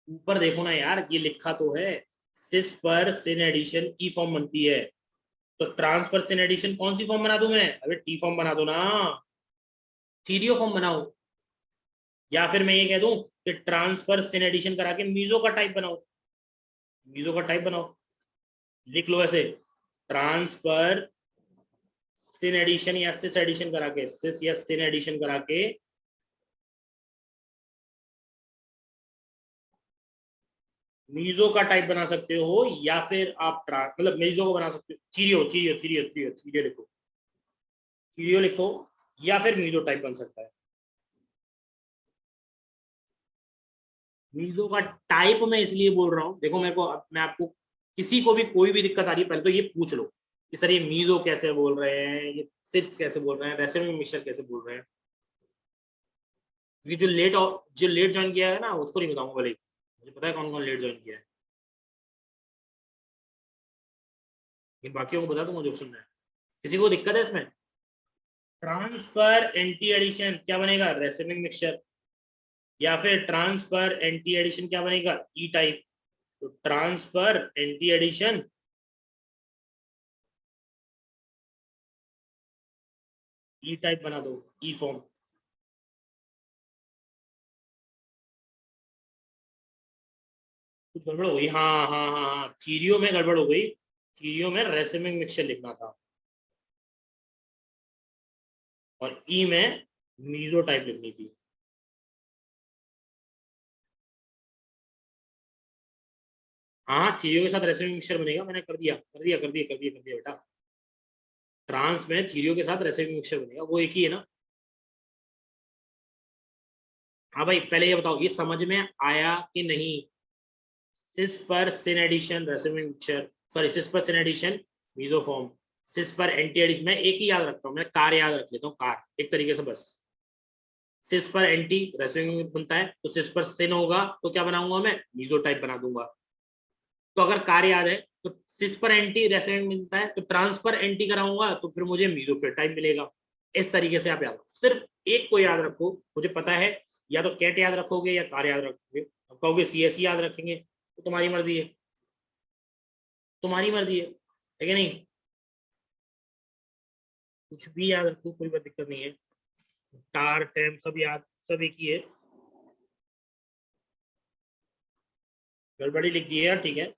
[SPEAKER 1] ऊपर देखो ना यार, ये लिखा तो है सिस पर सिन एडिशन ई फॉर्म बनती है, तो ट्रांस पर सिन एडिशन कौन सी फॉर्म बना दूं मैं? अबे टी फॉर्म बना दो ना, थीरियो फॉर्म बनाओ। या फिर मैं ये कह दूं कि ट्रांस पर सिन एडिशन करा के मीजो का टाइप बनाओ, मीजो का टाइप बनाओ। लिख लो ऐसे, ट्रांस पर सिन एडिशन या सिस एडिशन करा के, सिस या सिन एडिशन करा के मीजो का टाइप बना सकते हो, या फिर आप मतलब मीजो को बना सकते हो, थीरियो थीरियो थीरियो थीरियो थीरियो लिखो, थीरियो लिखो, या फिर मीजो टाइप बन सकता है। मीजो का टाइप मैं इसलिए बोल रहा हूँ, देखो मेरे को, मैं आपको किसी को भी कोई भी दिक्कत आ रही है पहले तो ये पूछ लो कि सर ये मीजो कैसे बोल रहे हैं, ये सिर्फ कैसे बोल रहे हैं, रेसिमी मिक्सचर कैसे बोल रहे हैं। क्योंकि जो लेट ज्वाइन किया है ना उसको नहीं बताऊंगा, भले मुझे पता है कौन कौन लेट ज्वाइन किया है, लेकिन बाकियों को बता दूंगा जो सुन रहा है। किसी को दिक्कत है इसमें? ट्रांसफर एंटी एडिशन क्या बनेगा? Racemic mixture. या फिर ट्रांसफर एंटी एडिशन क्या बनेगा? ई टाइप। तो ट्रांसफर एंटी एडिशन ई टाइप बना दो, ई फॉर्म। कुछ गड़बड़ हो गई, हाँ हाँ हाँ हाँ, थीरियो में गड़बड़ हो गई, थीरियो में रेसिमिक मिक्सचर लिखना था और ई में मीजो टाइप लिखनी थी। हाँ थीरियो के साथ रेसिमिक मिक्सचर बनेगा, मैंने कर दिया कर दिया कर दिया कर दिया कर दिया बेटा। ट्रांस में थीरियो के साथ रेसिमिक मिक्सचर बनेगा, वो एक ही है ना। हाँ भाई पहले ये बताओ, ये समझ में आया कि नहीं? सिस पर syn addition racemic mixture, sorry cis पर सिन एडिशन मीजोफॉर्म, सिस पर एंटी एडिशन, मैं एक ही याद रखता हूँ, मैं कार याद रख लेता हूँ, कार एक तरीके से बस। सिस पर एंटी रेसिमिक बनता है तो सिस पर सिन होगा तो क्या बनाऊंगा मैं? मीजो टाइप बना दूंगा। तो अगर कार याद है तो सिस पर एंटी रेसिमिक मिलता है तो ट्रांसफर एंटी कराऊंगा तो फिर मुझे मीजो फिर टाइप मिलेगा। इस तरीके से आप याद रखो, सिर्फ एक को याद रखो, मुझे पता है या तो कैट याद रखोगे या कार याद रखोगे। अब कहोगे CSE याद रखेंगे तो तुम्हारी मर्जी है, तुम्हारी मर्जी है कि नहीं? कुछ भी याद रखो, कोई बात दिक्कत नहीं है। टार टैम सब याद, सब एक ही है। गड़बड़ी लिख दी है यार, ठीक है,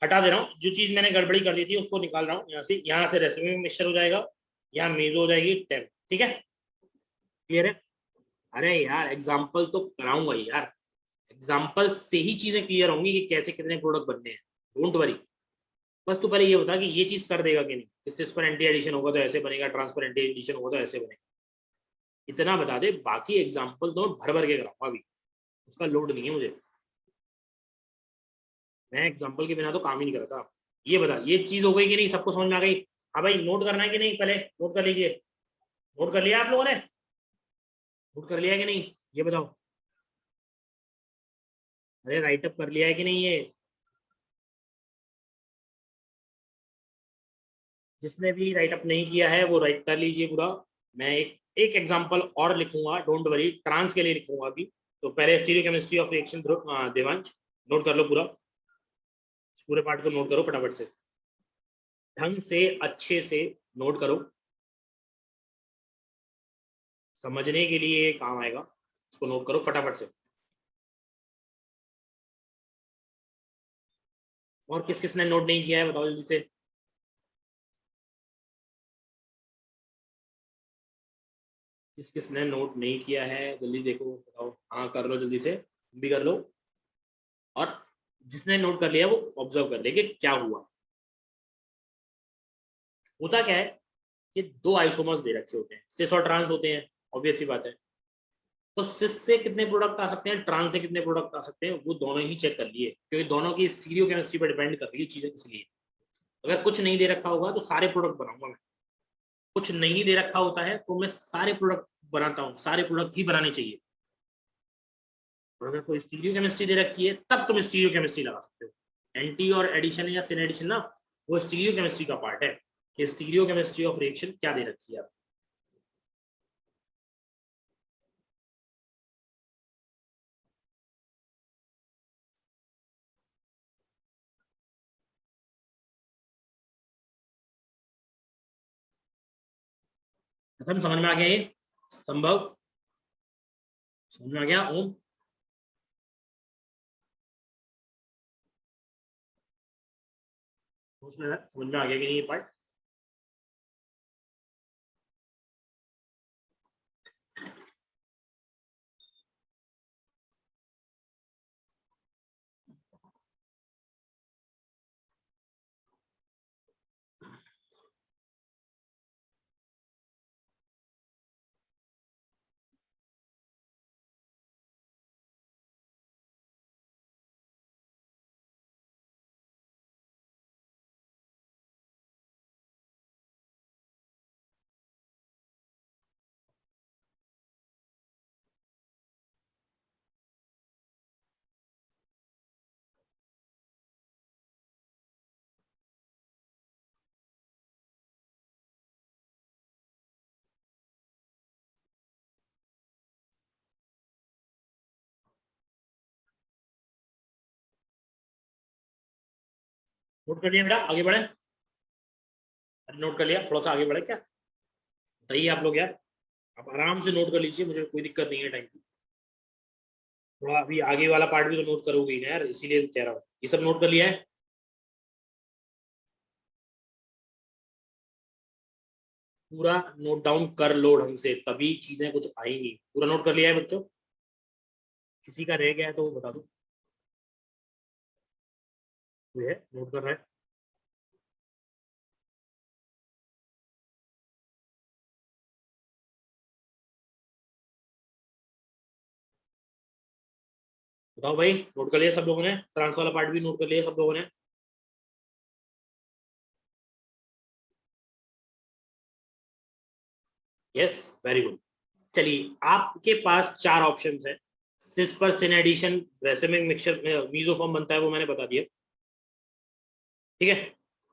[SPEAKER 1] हटा दे रहा हूँ। जो चीज मैंने गड़बड़ी कर दी थी उसको निकाल रहा हूँ यहाँ से रेसिमी मिक्सचर हो जाएगा, यहाँ मीजो हो जाएगी 10। ठीक है, क्लियर है? अरे यार एग्जाम्पल तो कराऊंगा ही यार, एग्जाम्पल से ही चीजें क्लियर होंगी कि कैसे कितने प्रोडक्ट बनने हैं। डोंट वरी, बस तू पहले ये बता कि ये चीज कर देगा कि नहीं, इस पर एंटी एडिशन होगा तो ऐसे बनेगा, ट्रांसफर एंटी एडिशन होगा तो ऐसे बनेगा, इतना बता दे। बाकी एग्जाम्पल तो भर भर के कराऊंगा, अभी उसका लोड नहीं है मुझे, मैं एग्जाम्पल के बिना तो काम ही नहीं करता। ये बता, ये चीज हो गई कि नहीं, सबको समझ में आ गई? हाँ भाई, नोट करना है कि नहीं, पहले नोट कर लीजिए। नोट कर लिया आप लोगों ने? नोट कर लिया है कि नहीं, ये बताओ। अरे राइटअप कर लिया है कि नहीं ये? जिसने भी राइटअप नहीं किया है वो राइट कर लीजिए पूरा। मैं एक एक एग्जांपल और लिखूंगा, डोंट वरी, ट्रांस के लिए लिखूंगा अभी। तो पहले stereo chemistry of reaction, Devansh note कर लो पूरा, इस पूरे पार्ट को नोट करो फटाफट से, ढंग से अच्छे से नोट करो, समझने के लिए काम आएगा, इसको नोट करो फटाफट से। और किस किसने नोट नहीं किया है बताओ जल्दी से। किस किसने नोट नहीं किया है जल्दी देखो, बताओ। हाँ कर लो जल्दी से, भी कर लो। और जिसने नोट कर लिया वो ऑब्जर्व कर ले कि क्या हुआ। होता क्या है, ये दो आइसोमर्स दे रखे होते हैं, सिस और ट्रांस होते हैं, ऑब्वियस सी बात है। तो सिस से कितने प्रोडक्ट आ सकते हैं, ट्रांस से कितने प्रोडक्ट आ सकते हैं, वो दोनों ही चेक कर लिए, क्योंकि दोनों की स्टीरियो केमिस्ट्री पर डिपेंड कर रही है चीजें, इसलिए। अगर कुछ नहीं दे रखा होगा तो सारे प्रोडक्ट बनाऊंगा मैं, कुछ नहीं दे रखा होता है तो मैं सारे प्रोडक्ट बनाता हूँ, सारे प्रोडक्ट ही बनाने चाहिए। और अगर कोई स्टीरियो केमिस्ट्री दे रखी है तब तुम स्टीरियो केमिस्ट्री लगा सकते हो। एंटी और एडिशन या सिन एडिशन ना, वो स्टीरियो केमिस्ट्री का पार्ट है, कि स्टीरियो केमिस्ट्री ऑफ रिएक्शन क्या दे रखी है। खत्म, समझ में आ गया ये? संभव समझ में आ गया? ओम समझ में आ गया कि नहीं ये पार्ट? नोट कर लिया बेटा, आगे बढ़े? अरे नोट कर लिया, थोड़ा सा आगे बढ़े क्या? बताइए आप लोग यार, आप आराम से नोट कर लीजिए, मुझे कोई दिक्कत नहीं है टाइम की। थोड़ा अभी आगे वाला पार्ट भी तो नोट करोगे ही ना यार, इसीलिए कह रहा हूँ। ये सब नोट कर लिया है? पूरा नोट डाउन कर लो ढंग से, तभी चीजें कुछ आएंगी। पूरा नोट कर लिया है बच्चों? किसी का रह गया है तो वो बता दो। ये है नोट कर रहा है? बताओ भाई, नोट कर लिया सब लोगों ने? ट्रांस वाला पार्ट भी नोट कर लिया सब लोगों ने? Yes, very good. चलिए, आपके पास चार ऑप्शन है। सिस पर सिन एडिशन, रेसिमिक मिक्सचर मीजोफॉर्म बनता है, वो मैंने बता दिया। ठीक है,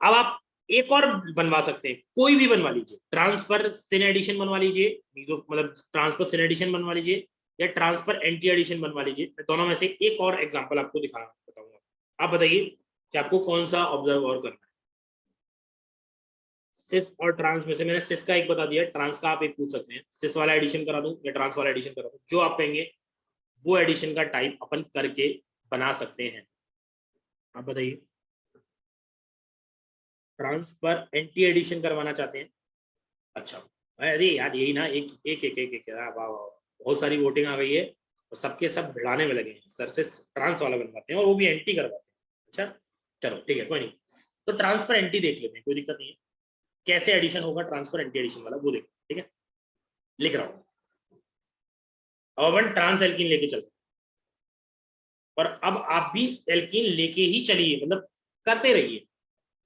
[SPEAKER 1] अब आप एक और बनवा सकते हैं, कोई भी बनवा लीजिए। ट्रांसफर सिन एडिशन बनवा लीजिए, मीजो मतलब ट्रांसफर सिन एडिशन बनवा लीजिए, या ट्रांसफर एंटी एडिशन बनवा लीजिए। मैं दोनों में से एक और एग्जांपल आपको दिखा बताऊंगा। आप बताइए कि आपको कौन सा ऑब्जर्व और करना है। सिस और ट्रांस में से मैंने सिस का एक बता दिया, ट्रांस का आप एक पूछ सकते हैं। सिस वाला एडिशन करा दूं या ट्रांस वाला एडिशन करा दूं, जो आप कहेंगे वो एडिशन का टाइप अपन करके बना सकते हैं। आप बताइए, ट्रांस पर एंटी एडिशन करवाना चाहते हैं? अच्छा, अरे यार यही ना, एक एक एक एक, एक, वाह वाह वाह, बहुत सारी वोटिंग आ गई है और सबके सब भिड़ाने में लगे हैं, सर से ट्रांस वाला बनवाते हैं और वो भी एंटी करवाते हैं। अच्छा चलो ठीक है, कोई नहीं, तो ट्रांसफर एंटी देख लेते हैं, कोई दिक्कत नहीं है। कैसे एडिशन होगा ट्रांसफर एंटी एडिशन वाला वो देखते हैं, ठीक है, लिख रहा हूँ। अब अपन ट्रांस एल्कीन लेके चलते हैं, और अब आप भी एल्कीन लेके ही चलिए, मतलब करते रहिए,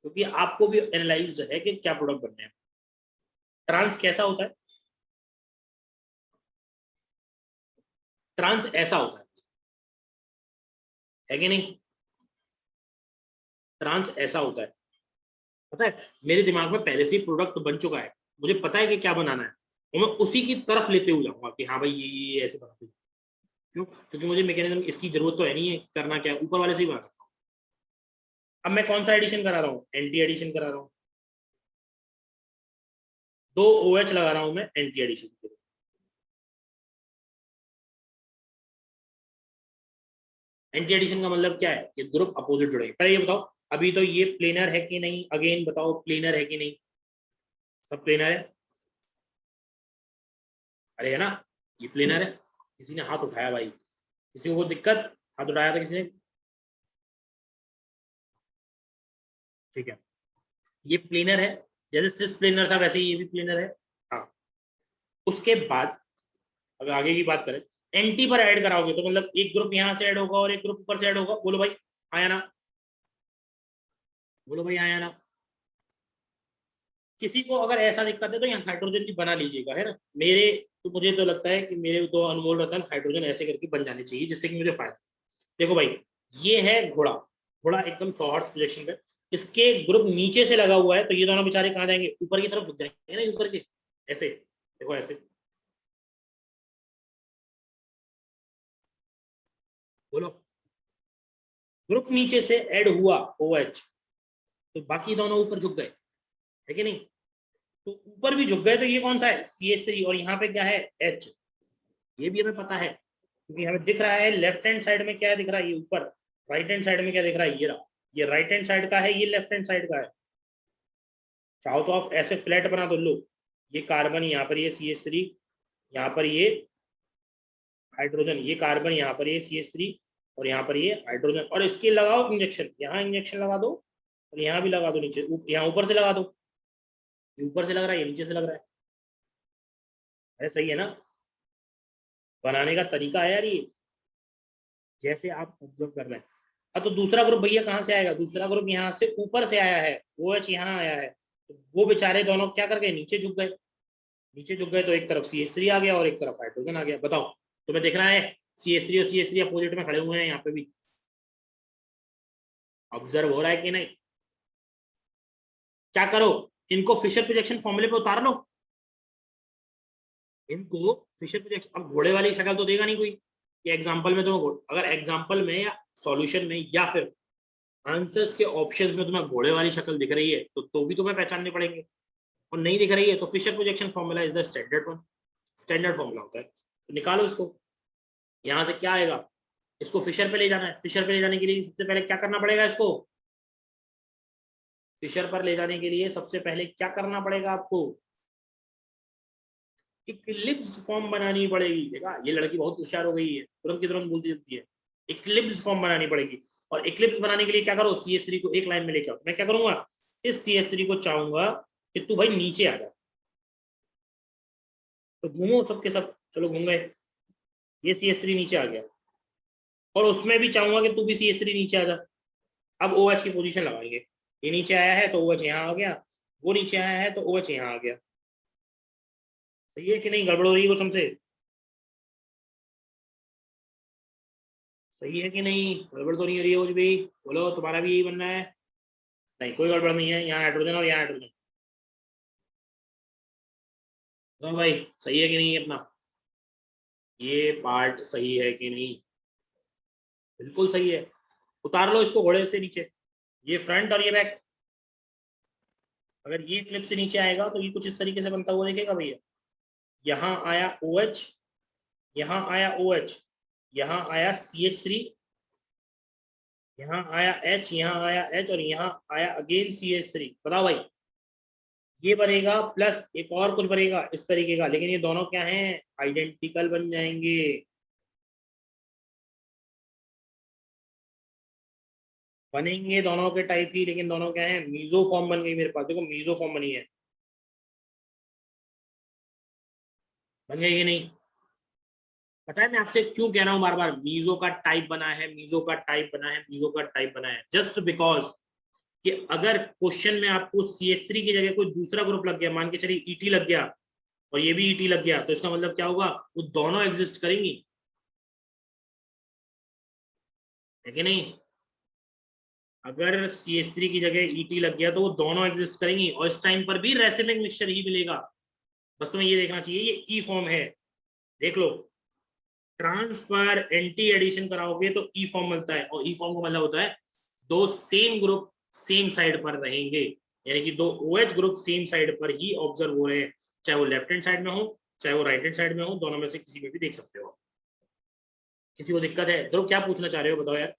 [SPEAKER 1] क्योंकि आपको भी एनालाइज्ड है कि क्या प्रोडक्ट बनने हैं। ट्रांस कैसा होता है? ट्रांस ऐसा होता है कि नहीं? ट्रांस ऐसा होता है, पता है, मेरे दिमाग में पहले से ही प्रोडक्ट बन चुका है, मुझे पता है कि क्या बनाना है, और मैं उसी की तरफ लेते हुए जाऊंगा कि हाँ भाई ये ऐसे बनाते हैं। क्यों? क्योंकि मुझे मैकेनिज्म इसकी जरूरत तो है नहीं है, करना क्या है, ऊपर वाले से ही बना सकता हूँ। अब मैं कौन सा एडिशन करा रहा हूँ? एंटी एडिशन करा रहा हूँ, 2 OH लगा रहा हूँ मैं एंटी एडिशन के लिए। एंटी एडिशन का मतलब क्या है? ये ग्रुप अपोजिट जुड़ेंगे। पहले ये बताओ, अभी तो ये प्लेनर है कि नहीं, अगेन बताओ, प्लेनर है कि नहीं? सब प्लेनर है? अरे है ना, ये प्लेनर है। किसी ने हाथ उठाया भाई, किसी को दिक्कत? हाथ उठाया था किसी ने? ठीक है, ये प्लेनर है, जैसे सिस प्लेनर था वैसे ही ये भी प्लेनर है। हाँ, उसके बाद अगर आगे की बात करें, एंटी पर ऐड कराओगे तो मतलब एक ग्रुप यहाँ से ऐड होगा और एक ग्रुप ऊपर से ऐड होगा। बोलो भाई, आया ना? बोलो भाई, आया ना? किसी को अगर ऐसा दिक्कत है तो यहाँ हाइड्रोजन की बना लीजिएगा, है ना। मेरे तो मुझे तो लगता है कि मेरे तो अनमोल रतन हाइड्रोजन ऐसे करके बन जाने चाहिए, जिससे कि मुझे फायदा। देखो भाई, ये है घोड़ा, घोड़ा एकदम सॉर्ट प्रोजेक्शन पे, इसके ग्रुप नीचे से लगा हुआ है, तो ये दोनों बेचारे कहाँ जाएंगे? ऊपर की तरफ झुक जाएंगे ना, ऊपर के, ऐसे देखो, ऐसे। बोलो, ग्रुप नीचे से ऐड हुआ OH, तो बाकी दोनों ऊपर झुक गए, है कि नहीं? तो ऊपर भी झुक गए, तो ये कौन सा है? CH3, और यहाँ पे क्या है? H। ये भी हमें पता है, क्योंकि हमें दिख रहा है लेफ्ट हैंड साइड में क्या दिख रहा है, ये ऊपर। राइट हैंड साइड में क्या दिख रहा है? ये रहा, ये राइट हैंड साइड का है, ये लेफ्ट हैंड साइड का है। चाहो तो आप ऐसे फ्लैट बना दो, लो, ये कार्बन यहाँ पर, ये CH3, यहाँ पर ये हाइड्रोजन, ये कार्बन यहाँ पर, ये CH3, और यहाँ पर ये हाइड्रोजन, और इसके लगाओ इंजेक्शन, यहाँ इंजेक्शन लगा दो, और यहाँ भी लगा दो, नीचे यहाँ ऊपर से लगा दो। ये ऊपर से लग रहा है, ये नीचे से लग रहा है, अरे सही है ना? बनाने का तरीका है यार ये, जैसे आप ऑब्जर्व कर रहे हैं। अब तो दूसरा ग्रुप भैया कहाँ से आएगा? दूसरा ग्रुप यहाँ से ऊपर से आया है, OH यहाँ आया है, तो वो बेचारे दोनों क्या कर गए? नीचे झुक गए। नीचे झुक गए तो एक तरफ CH3 आ गया और एक तरफ हाइड्रोजन आ गया। बताओ, तुम्हें देख रहा है CH3 और CH3 अपोजिट में खड़े हुए हैं यहाँ पे भी? ऑब्जर्व हो रहा है कि नहीं? क्या करो, इनको फिशर प्रोजेक्शन फॉर्मूले पे उतार लो, इनको फिशर प्रोजेक्शन। अब घोड़े वाली शक्ल तो देगा नहीं कोई, ये एग्जाम्पल में तुम्हें, अगर एग्जाम्पल में या सॉल्यूशन में या फिर आंसर्स के ऑप्शंस में तुम्हें घोड़े वाली शक्ल दिख रही है तो भी तुम्हें पहचानने पड़ेंगे, और नहीं दिख रही है तो Fischer projection formula is the standard form, standard formula होता है, तो निकालो इसको। यहाँ से क्या आएगा? इसको फिशर पे ले जाना है, फिशर पे ले जाने के लिए सबसे पहले क्या करना पड़ेगा? इसको फिशर पर ले जाने के लिए सबसे पहले क्या करना पड़ेगा आपको? इक्लिप्स फॉर्म बनानी पड़ेगी। देखा, ये लड़की बहुत होशियार हो गई है, तुरंत की तुरंत बोलती रहती है। इक्लिप्स फॉर्म बनानी पड़ेगी, और इक्लिप्स बनाने के लिए क्या करो? CH3 को एक लाइन में लेके आओ। मैं क्या करूंगा? इस CH3 को चाहूंगा कि तू भाई नीचे आ जा, तो घूमो सबके सब, चलो घूम गए, ये CH3 नीचे आ गया, और उसमें भी चाहूंगा कि तू भी CH3 नीचे आ जा। अब OH की पोजीशन लगाएंगे, ये नीचे आया है तो OH यहाँ आ गया, वो नीचे आया है तो OH यहाँ आ गया। सही है कि नहीं? गड़बड़ हो रही है कुछ हमसे? सही है कि नहीं? गड़बड़ तो नहीं हो रही है कुछ भी? बोलो, तुम्हारा भी यही बनना है? नहीं, कोई गड़बड़ नहीं है, यहाँ हाइड्रोजन और यहाँ हाइड्रोजन। तो भाई, सही है कि नहीं अपना? ये पार्ट सही है कि नहीं? बिल्कुल सही है। उतार लो इसको घोड़े से नीचे, ये फ्रंट और ये बैक। अगर ये क्लिप से नीचे आएगा तो ये कुछ इस तरीके से बनता हुआ देखेगा भैया। यहाँ आया OH, यहाँ आया OH, यहाँ आया CH3, यहाँ आया H, यहाँ आया H और यहाँ आया अगेन CH3। बताओ भाई, ये बनेगा प्लस एक और कुछ बनेगा इस तरीके का, लेकिन ये दोनों क्या हैं, आइडेंटिकल बन जाएंगे। बनेंगे दोनों के टाइप ही, लेकिन दोनों क्या है, मीजो फॉर्म बन गई मेरे पास। देखो मीजो फॉर्म बनी है, बन गई कि नहीं? पता है मैं आपसे क्यों कह रहा हूं बार बार, मीजो का टाइप बना है, मीजो का टाइप बना है, मीजो का टाइप बना है, जस्ट बिकॉज कि अगर क्वेश्चन में आपको CH3 की जगह कोई दूसरा ग्रुप लग गया, मान के चलिए ET लग गया और ये भी ET लग गया, तो इसका मतलब क्या होगा, वो दोनों एग्जिस्ट करेंगी, है कि नहीं? अगर CH3 की जगह ET लग गया तो वो दोनों एग्जिस्ट करेंगी, और इस टाइम पर भी रेसिलिंग मिक्सचर ही मिलेगा। बस तुम्हें ये देखना चाहिए, ये ई फॉर्म है, देख लो। ट्रांसफर एंटी एडिशन कराओगे तो ई फॉर्म मिलता है, और ई फॉर्म का मतलब होता है दो सेम ग्रुप सेम साइड पर रहेंगे, यानी कि दो OH ग्रुप सेम साइड पर ही ऑब्जर्व हो रहे हैं, चाहे वो लेफ्ट हैंड साइड में हो चाहे वो राइट हैंड साइड में हो, दोनों में से किसी में भी देख सकते हो। किसी को दिक्कत है? ध्रुव क्या पूछना चाह रहे हो, बताओ यार।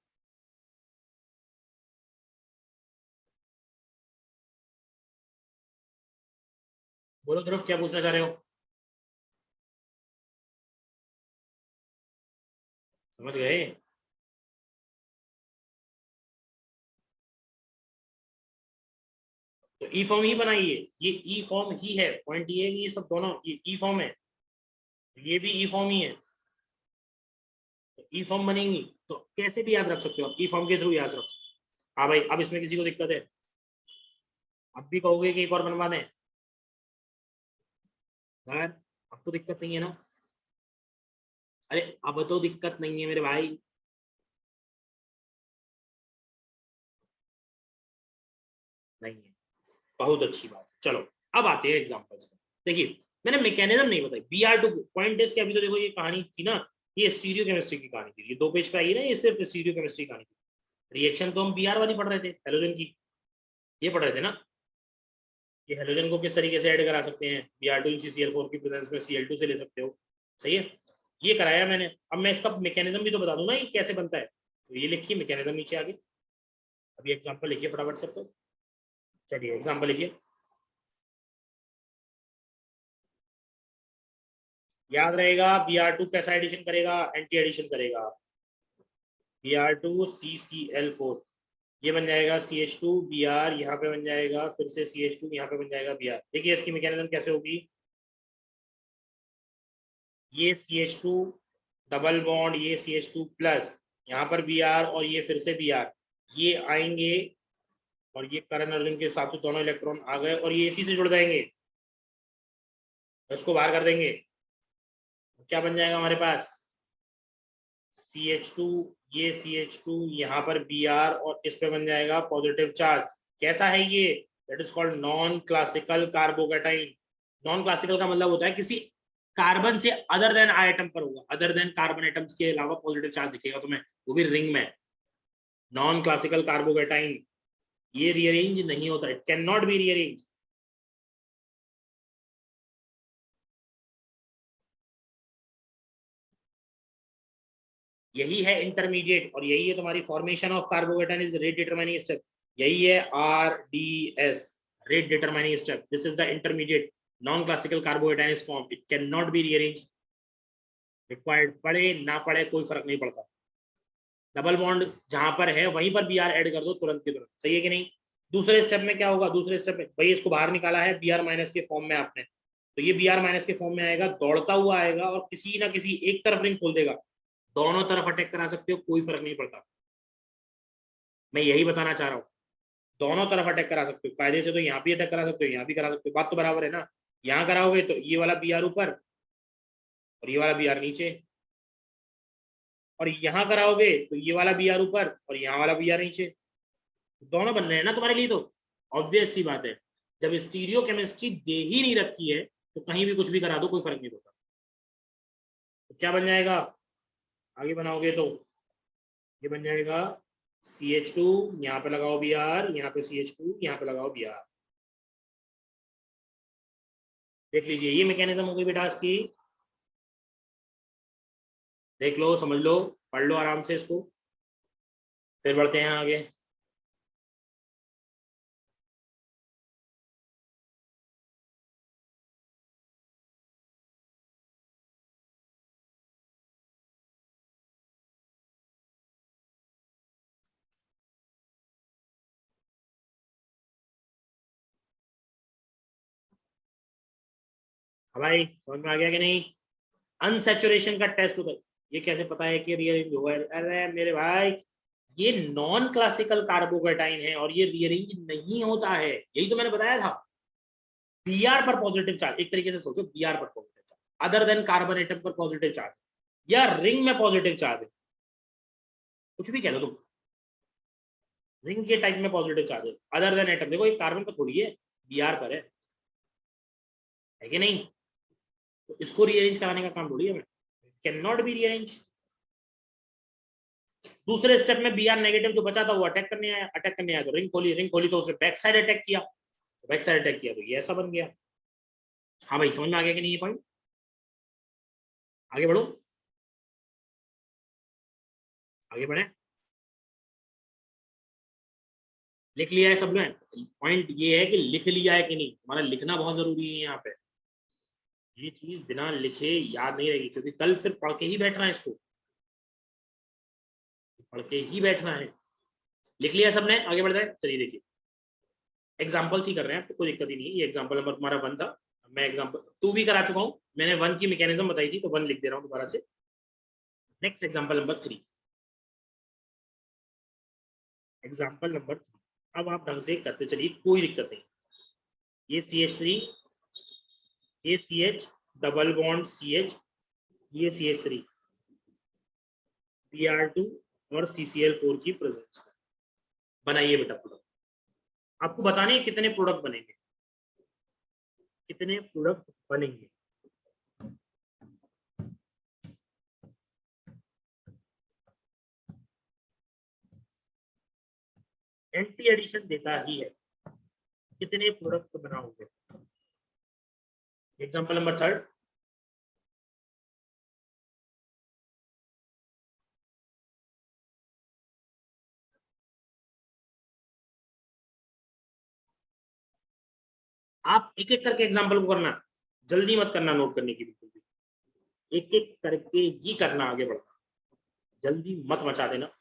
[SPEAKER 1] बोलो ध्रुव, क्या पूछना चाह रहे हो? समझ गए? तो ई फॉर्म ही बनाइए, ये ई फॉर्म ही है, पॉइंट ये है कि ये सब दोनों ये ई फॉर्म है, ये भी ई फॉर्म ही है, तो ई फॉर्म बनेंगी। तो कैसे भी याद रख सकते हो, ई फॉर्म के थ्रू याद रख सकते हो। हाँ भाई, अब इसमें किसी को दिक्कत है? अब भी कहोगे कि एक और बनवा दें? यार अब तो दिक्कत नहीं है ना? अरे अब तो दिक्कत नहीं है मेरे भाई। नहीं है, बहुत अच्छी बात, चलो। अब आते हैं एग्जांपल्स पर। देखिए, मैंने मैकेनिज्म नहीं बताई, BR2 पॉइंट इज के अभी तो देखो ये कहानी थी ना, ये स्टीरियो केमिस्ट्री की कहानी थी, ये 2 पेज पे आई ना, ये सिर्फ स्टीरियो केमिस्ट्री की कहानी थी। रिएक्शन तो हम BR वाली पढ़ रहे थे, हेलोजन की, ये पढ़ रहे थे ना, कि हेलोजन को किस तरीके से ऐड करा सकते हैं, Br2 की प्रेजेंस में Cl2 से ले सकते हो, सही है, ये कराया मैंने। अब मैं इसका मैकेनिज्म भी तो बता दूं ना, ये कैसे बनता है, तो ये लिखिए मैकेनिज्म नीचे आगे। अभी एग्जांपल लिखिए फटाफट से, तो चलिए एग्जांपल लिखिए। याद रहेगा, Br2 कैसा एडिशन करेगा, एंटी एडिशन करेगा, Br2 CCl4, ये बन जाएगा CH2 Br, यहाँ पे बन जाएगा फिर से CH2, यहाँ पे बन जाएगा Br। देखिए इसकी मैकेनिज्म कैसे होगी, ये CH2 डबल बॉन्ड, ये CH2 प्लस, यहाँ पर Br और ये फिर से Br, ये आएंगे और ये करण अर्जुन के हिसाब से दोनों इलेक्ट्रॉन आ गए और ये इसी से जुड़ जाएंगे, इसको बाहर कर देंगे, क्या बन जाएगा हमारे पास, CH2, ये CH2, यहाँ पर Br और इस पे बन जाएगा पॉजिटिव चार्ज। कैसा है ये, that is called non classical carbocation. Non classical का मतलब होता है किसी कार्बन से अदर देन आइटम पर होगा, अदर देन कार्बन एटम्स के अलावा पॉजिटिव चार्ज दिखेगा तुम्हें, वो भी रिंग में। नॉन क्लासिकल कार्बोकेटाइन, ये रीअरेंज नहीं होता, it can not be rearrange. यही है इंटरमीडिएट, और यही है तुम्हारी formation of carbocation is rate determining step, यही है RDS, rate determining step, this is the intermediate, non classical carbocation is form, it can not be rearrange, required पड़े ना पड़े कोई फर्क नहीं पड़ता, डबल बॉन्ड जहां पर है वहीं पर Br ऐड कर दो तुरंत के तुरंत, सही है कि नहीं? दूसरे स्टेप में क्या होगा, दूसरे स्टेप में भाई इसको बाहर निकाला है Br माइनस के फॉर्म में आपने, तो ये Br माइनस के फॉर्म में आएगा, दौड़ता हुआ आएगा और किसी ना किसी एक तरफ रिंग खोल देगा, दोनों तरफ अटैक करा सकते हो, कोई फर्क नहीं पड़ता, मैं यही बताना चाह रहा हूँ, दोनों तरफ अटैक करा सकते हो, कायदे से तो यहाँ भी अटैक करा सकते हो, यहाँ भी करा सकते हो, बात तो बराबर है ना। यहाँ कराओगे तो ये वाला Br ऊपर और ये वाला Br नीचे, और यहाँ कराओगे तो ये वाला Br ऊपर और यहाँ वाला Br नीचे, दोनों बन रहे हैं ना तुम्हारे लिए, तो ऑब्वियस सी बात है, जब स्टीरियो केमिस्ट्री दे ही नहीं रखी है तो कहीं भी कुछ भी करा दो कोई फर्क नहीं पड़ता। तो क्या बन जाएगा, आगे बनाओगे तो ये बन जाएगा CH2, यहाँ पे लगाओ Br, यहाँ पे CH2, यहाँ पे लगाओ Br, देख लीजिए ये मैकेनिज्म हो गई बेटा इसकी। देख लो, समझ लो, पढ़ लो आराम से इसको, फिर बढ़ते हैं आगे। भाई समझ में आ गया कि नहीं? अनसैचुरेशन का टेस्ट होता है, ये कैसे पता है कि रीअरेंज हुआ है? अरे मेरे भाई, ये नॉन क्लासिकल कार्बोकेटाइन है और ये रीअरेंज नहीं होता है, यही तो मैंने बताया था। बीआर पर पॉजिटिव चार्ज, एक तरीके से सोचो, बीआर पर positive charge other than carbon atom पर पॉजिटिव चार्ज, या रिंग में पॉजिटिव चार्ज है, कुछ भी कह दो तुम, रिंग के टाइप में पॉजिटिव चार्ज है अदर देन एटम। देखो ये कार्बन पर थोड़ी है, बीआर पर है कि नहीं? तो इसको रीअरेंज कराने का काम थोड़ी है, कैन नॉट बी रीअरेंज। दूसरे स्टेप में बी आर नेगेटिव जो बचा था वो अटैक करने आया तो रिंग खोली तो उसने बैक साइड अटैक किया, बैक साइड अटैक किया तो ये ऐसा बन गया। हाँ भाई समझ में आ गया कि नहीं ये पॉइंट? आगे बढ़ो, आगे बढ़े। लिख लिया है सबने? पॉइंट ये है कि लिख लिया है कि नहीं, हमारा लिखना बहुत जरूरी है यहाँ पे। ये चीज बिना लिखे याद नहीं रहेगी, क्योंकि कल फिर पढ़ के ही बैठना है इसको, पढ़ के ही बैठना है। लिख लिया सबने? आगे बढ़ते हैं, चलिए देखिए, एग्जाम्पल्स ही कर रहे हैं तो कोई दिक्कत ही नहीं है। ये एग्जाम्पल नंबर तुम्हारा 1 था, मैं एग्जाम्पल 2 भी करा चुका हूँ, मैंने 1 की मैकेनिज्म बताई थी तो 1 लिख दे रहा हूँ दोबारा से। Next example number 3, example number 3। अब आप ढंग से करते चलिए, कोई दिक्कत नहीं। ये CH3, ये CH डबल बॉन्ड CH, ये CH3, Br2 और CCl4 की प्रेजेंस में बनाइए बेटा प्रोडक्ट। आपको बताने हैं कितने प्रोडक्ट बनेंगे, कितने प्रोडक्ट बनेंगे। एंटी एडिशन देता ही है, कितने प्रोडक्ट बनाओगे। एग्जाम्पल नंबर 3, आप एक एक करके एग्जाम्पल को करना, जल्दी मत करना नोट करने की, बिल्कुल भी एक एक करके ही करना, आगे बढ़ना, जल्दी मत मचा देना।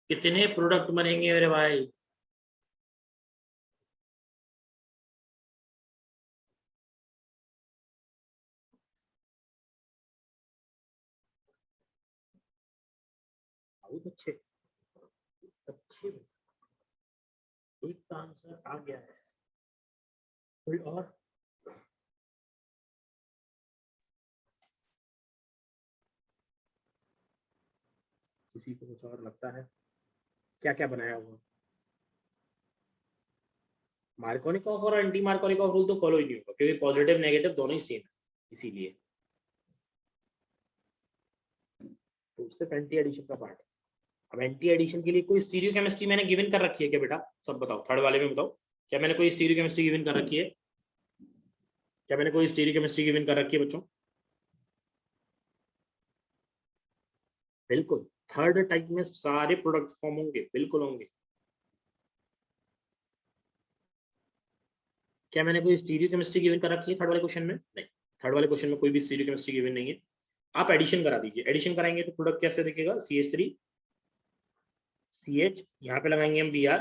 [SPEAKER 1] कितने प्रोडक्ट बनेंगे मेरे भाई? बहुत अच्छे, अच्छे, एक का आंसर आ गया है। कोई और? किसी को कुछ और लगता है? क्या क्या बनाया हुआ? मार्कोनिकॉफ और एंटी मार्कोनिकॉफ रूल तो फॉलो ही नहीं होगा, क्योंकि पॉजिटिव नेगेटिव दोनों ही सेम है, इसीलिए तो सिर्फ एंटी एडिशन का पार्ट है। अब एंटी एडिशन के लिए कोई स्टीरियो केमिस्ट्री मैंने गिवन कर रखी है क्या बेटा? सब बताओ, थर्ड वाले में बताओ, क्या मैंने कोई स्टीरियो केमिस्ट्री गिवन कर रखी है? क्या मैंने कोई स्टीरियो केमिस्ट्री गिवन कर रखी है बच्चों? बिल्कुल, थर्ड टाइप में सारे प्रोडक्ट फॉर्म होंगे, बिल्कुल होंगे। क्या मैंने कोई स्टीरियो केमिस्ट्री गिवन कर रखी है थर्ड वाले क्वेश्चन में? नहीं, थर्ड वाले क्वेश्चन में कोई भी स्टीरियो केमिस्ट्री गिवन नहीं है। आप एडिशन करा दीजिए, एडिशन कराएंगे तो प्रोडक्ट कैसे दिखेगा? CH3 CH, यहाँ पे लगाएंगे हम Br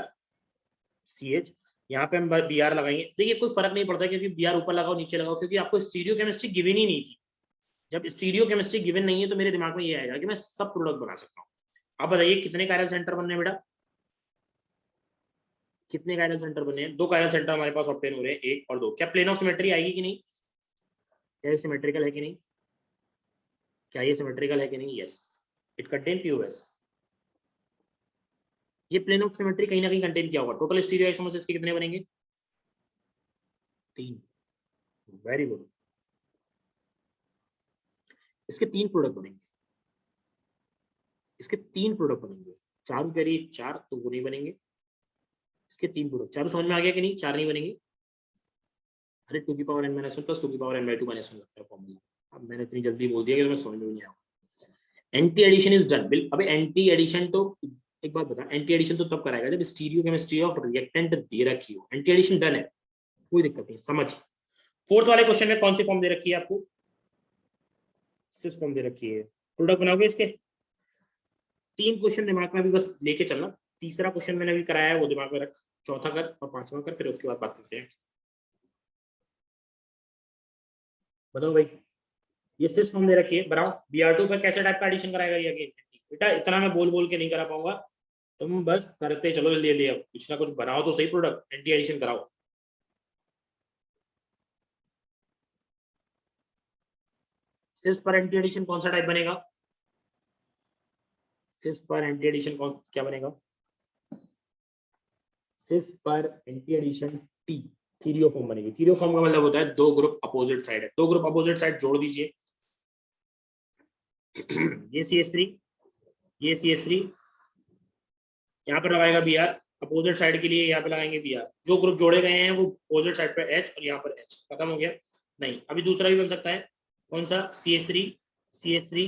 [SPEAKER 1] CH, यहाँ पे हम Br लगाएंगे। देखिए कोई फर्क नहीं पड़ता क्योंकि Br ऊपर लगाओ नीचे लगाओ, क्योंकि आपको स्टीरियो केमिस्ट्री गिवन ही नहीं थी। जब स्टीरियो केमिस्ट्री गिवन नहीं है तो मेरे दिमाग में ये आएगा कि मैं सब प्रोडक्ट बना सकता हूँ। अब बताइए कितने कायरल सेंटर बनने हैं बेटा? कितने कायरल सेंटर बने हैं? 2 कायरल सेंटर हमारे पास ऑब्टेन हो रहे हैं, 1 और 2। क्या प्लेन ऑफ सिमेट्री आएगी कि नहीं? क्या ये सिमेट्रिकल है कि नहीं? क्या ये सिमेट्रिकल है कि नहीं? Yes, it contain POS। ये प्लेन ऑफ सिमेट्री कहीं ना कहीं कंटेन किया होगा। टोटल स्टीरियो आइसोमर्स इसके कितने बनेंगे? 3। वेरी गुड, इसके 3 प्रोडक्ट बनेंगे, इसके 3 प्रोडक्ट बनेंगे। 4 कह रही 4 तो वो नहीं बनेंगे, इसके 3 प्रोडक्ट, चारों समझ में आ गया कि नहीं? 4 नहीं बनेंगे। अरे 2 की पावर n माइनस 1 प्लस 2 की पावर n बाई 2 माइनस 1 लगता है फॉर्मूला। अब मैंने इतनी जल्दी बोल दिया कि तुम्हें समझ में नहीं आया। Anti addition is done. अबे एंटी एडिशन तो एक बात बता, एंटी एडिशन तो तब कराएगा जब स्टीरियोकेमिस्ट्री ऑफ रिएक्टेंट दे रखी हो। एंटी एडिशन डन है, कोई दिक्कत नहीं, समझ। फोर्थ वाले क्वेश्चन में कौन सी फॉर्म दे रखी है आपको? सिस फॉर्म दे रखी है। प्रोडक्ट बनाओगे इसके? 3 क्वेश्चन दिमाग में अभी बस लेके चलना। तीसरा क्वेश्चन मैंने अभी कराया है वो दिमाग में रख, चौथा कर और पांचवा कर, फिर उसके बाद बात करते हैं। बताओ भाई, ये सिस फॉर्म दे रखी है, बनाओ। Br2 पे कैसे टाइप का एडिशन कराएगा ये अगेन? बेटा इतना मैं बोल बोल के नहीं करा पाऊंगा, तुम बस करते चलो जल्दी जल्दी। अब कुछ ना कुछ बनाओ तो सही, प्रोडक्ट एंटी एडिशन कराओ। सिस पर एंटी एडिशन कौन सा टाइप बनेगा? सिस पर एंटी एडिशन कौन क्या बनेगा? सिस पर एंटी एडिशन टी, थीरियो फॉर्म बनेगी। थीरियो फॉर्म का मतलब होता है दो ग्रुप अपोजिट साइड है, दो ग्रुप अपोजिट साइड जोड़ दीजिए। ये CH3, ये CH3, यहाँ पर लगाएगा Br, अपोजिट साइड के लिए यहाँ पे लगाएंगे Br। जो ग्रुप जोड़े गए हैं वो अपोजिट साइड पे H और यहाँ पर H, खत्म हो गया। नहीं, अभी दूसरा भी बन सकता है। कौन सा? CH3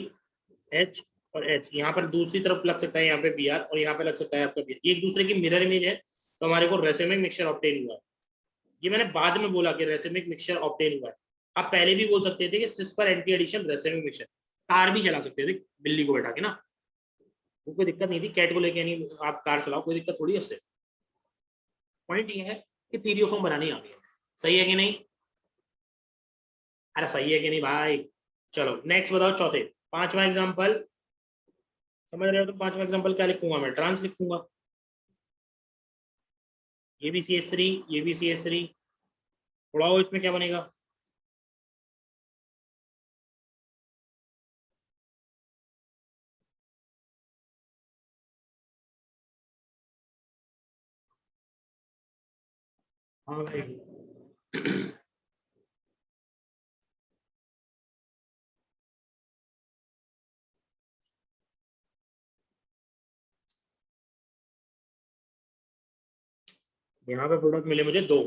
[SPEAKER 1] H और H, यहाँ पर दूसरी तरफ लग सकता है, यहाँ पे Br और यहाँ पे लग सकता है आपका Br। एक दूसरे की मिरर इमेज है, तो हमारे को रेसिमिक मिक्सचर ऑब्टेन हुआ है। ये मैंने बाद में बोला कि रेसिमिक मिक्सचर ऑब्टेन हुआ है। आप पहले भी बोल सकते थे कि सिस पर एंटी एडिशन रेसिमिक मिक्सचर, कार भी चला सकते थे बिल्ली को बैठा के ना, कोई दिक्कत नहीं थी। कैट को लेके नहीं आप कार चलाओ, कोई दिक्कत थोड़ी है उससे। पॉइंट ये है कि थ्योरी ऑफ फॉर्म बनानी आ गई है। सही है कि नहीं? अरे सही है कि नहीं भाई? चलो नेक्स्ट बताओ, चौथे। पांचवा एग्जांपल समझ रहे हो? तो पांचवा एग्जांपल क्या लिखूंगा मैं? ट्रांस लिखूंगा। ये भी CH3, ये भी CH3, उड़ाओ, इसमें क्या बनेगा? हाँ भाई। यहाँ पे प्रोडक्ट मिले मुझे 2।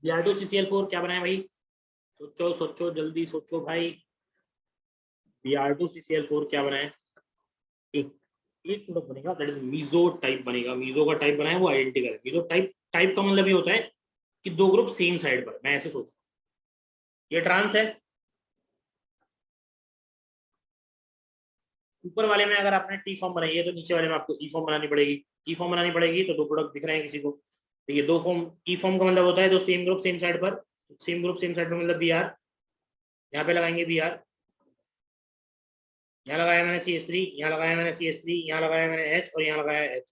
[SPEAKER 1] Br2CCl4 क्या बनाया भाई? सोचो सोचो जल्दी सोचो भाई। Br2CCl4 क्या बनाया? एक एक प्रोडक्ट बनेगा, दैट इज मीजो टाइप बनेगा। मीजो का टाइप बनाया वो आइडेंटिकल है। मीजो टाइप, टाइप का मतलब ये होता है कि दो ग्रुप सेम साइड पर, मैं ऐसे सोच रहा हूँ। ये ट्रांस है, ऊपर वाले में अगर आपने टी फॉर्म बनाई है तो नीचे वाले में आपको ई फॉर्म बनानी पड़ेगी। ई फॉर्म बनानी पड़ेगी तो दो प्रोडक्ट दिख रहे हैं किसी को, तो ये दो फॉर्म। ई फॉर्म का मतलब होता है दो सेम ग्रुप सेम साइड पर, सेम ग्रुप सेम साइड पर मतलब Br, यहाँ पे लगाएंगे Br, यहाँ लगाया मैंने CH3, यहाँ लगाया मैंने CH3, यहाँ लगाया मैंने H और यहाँ लगाया H।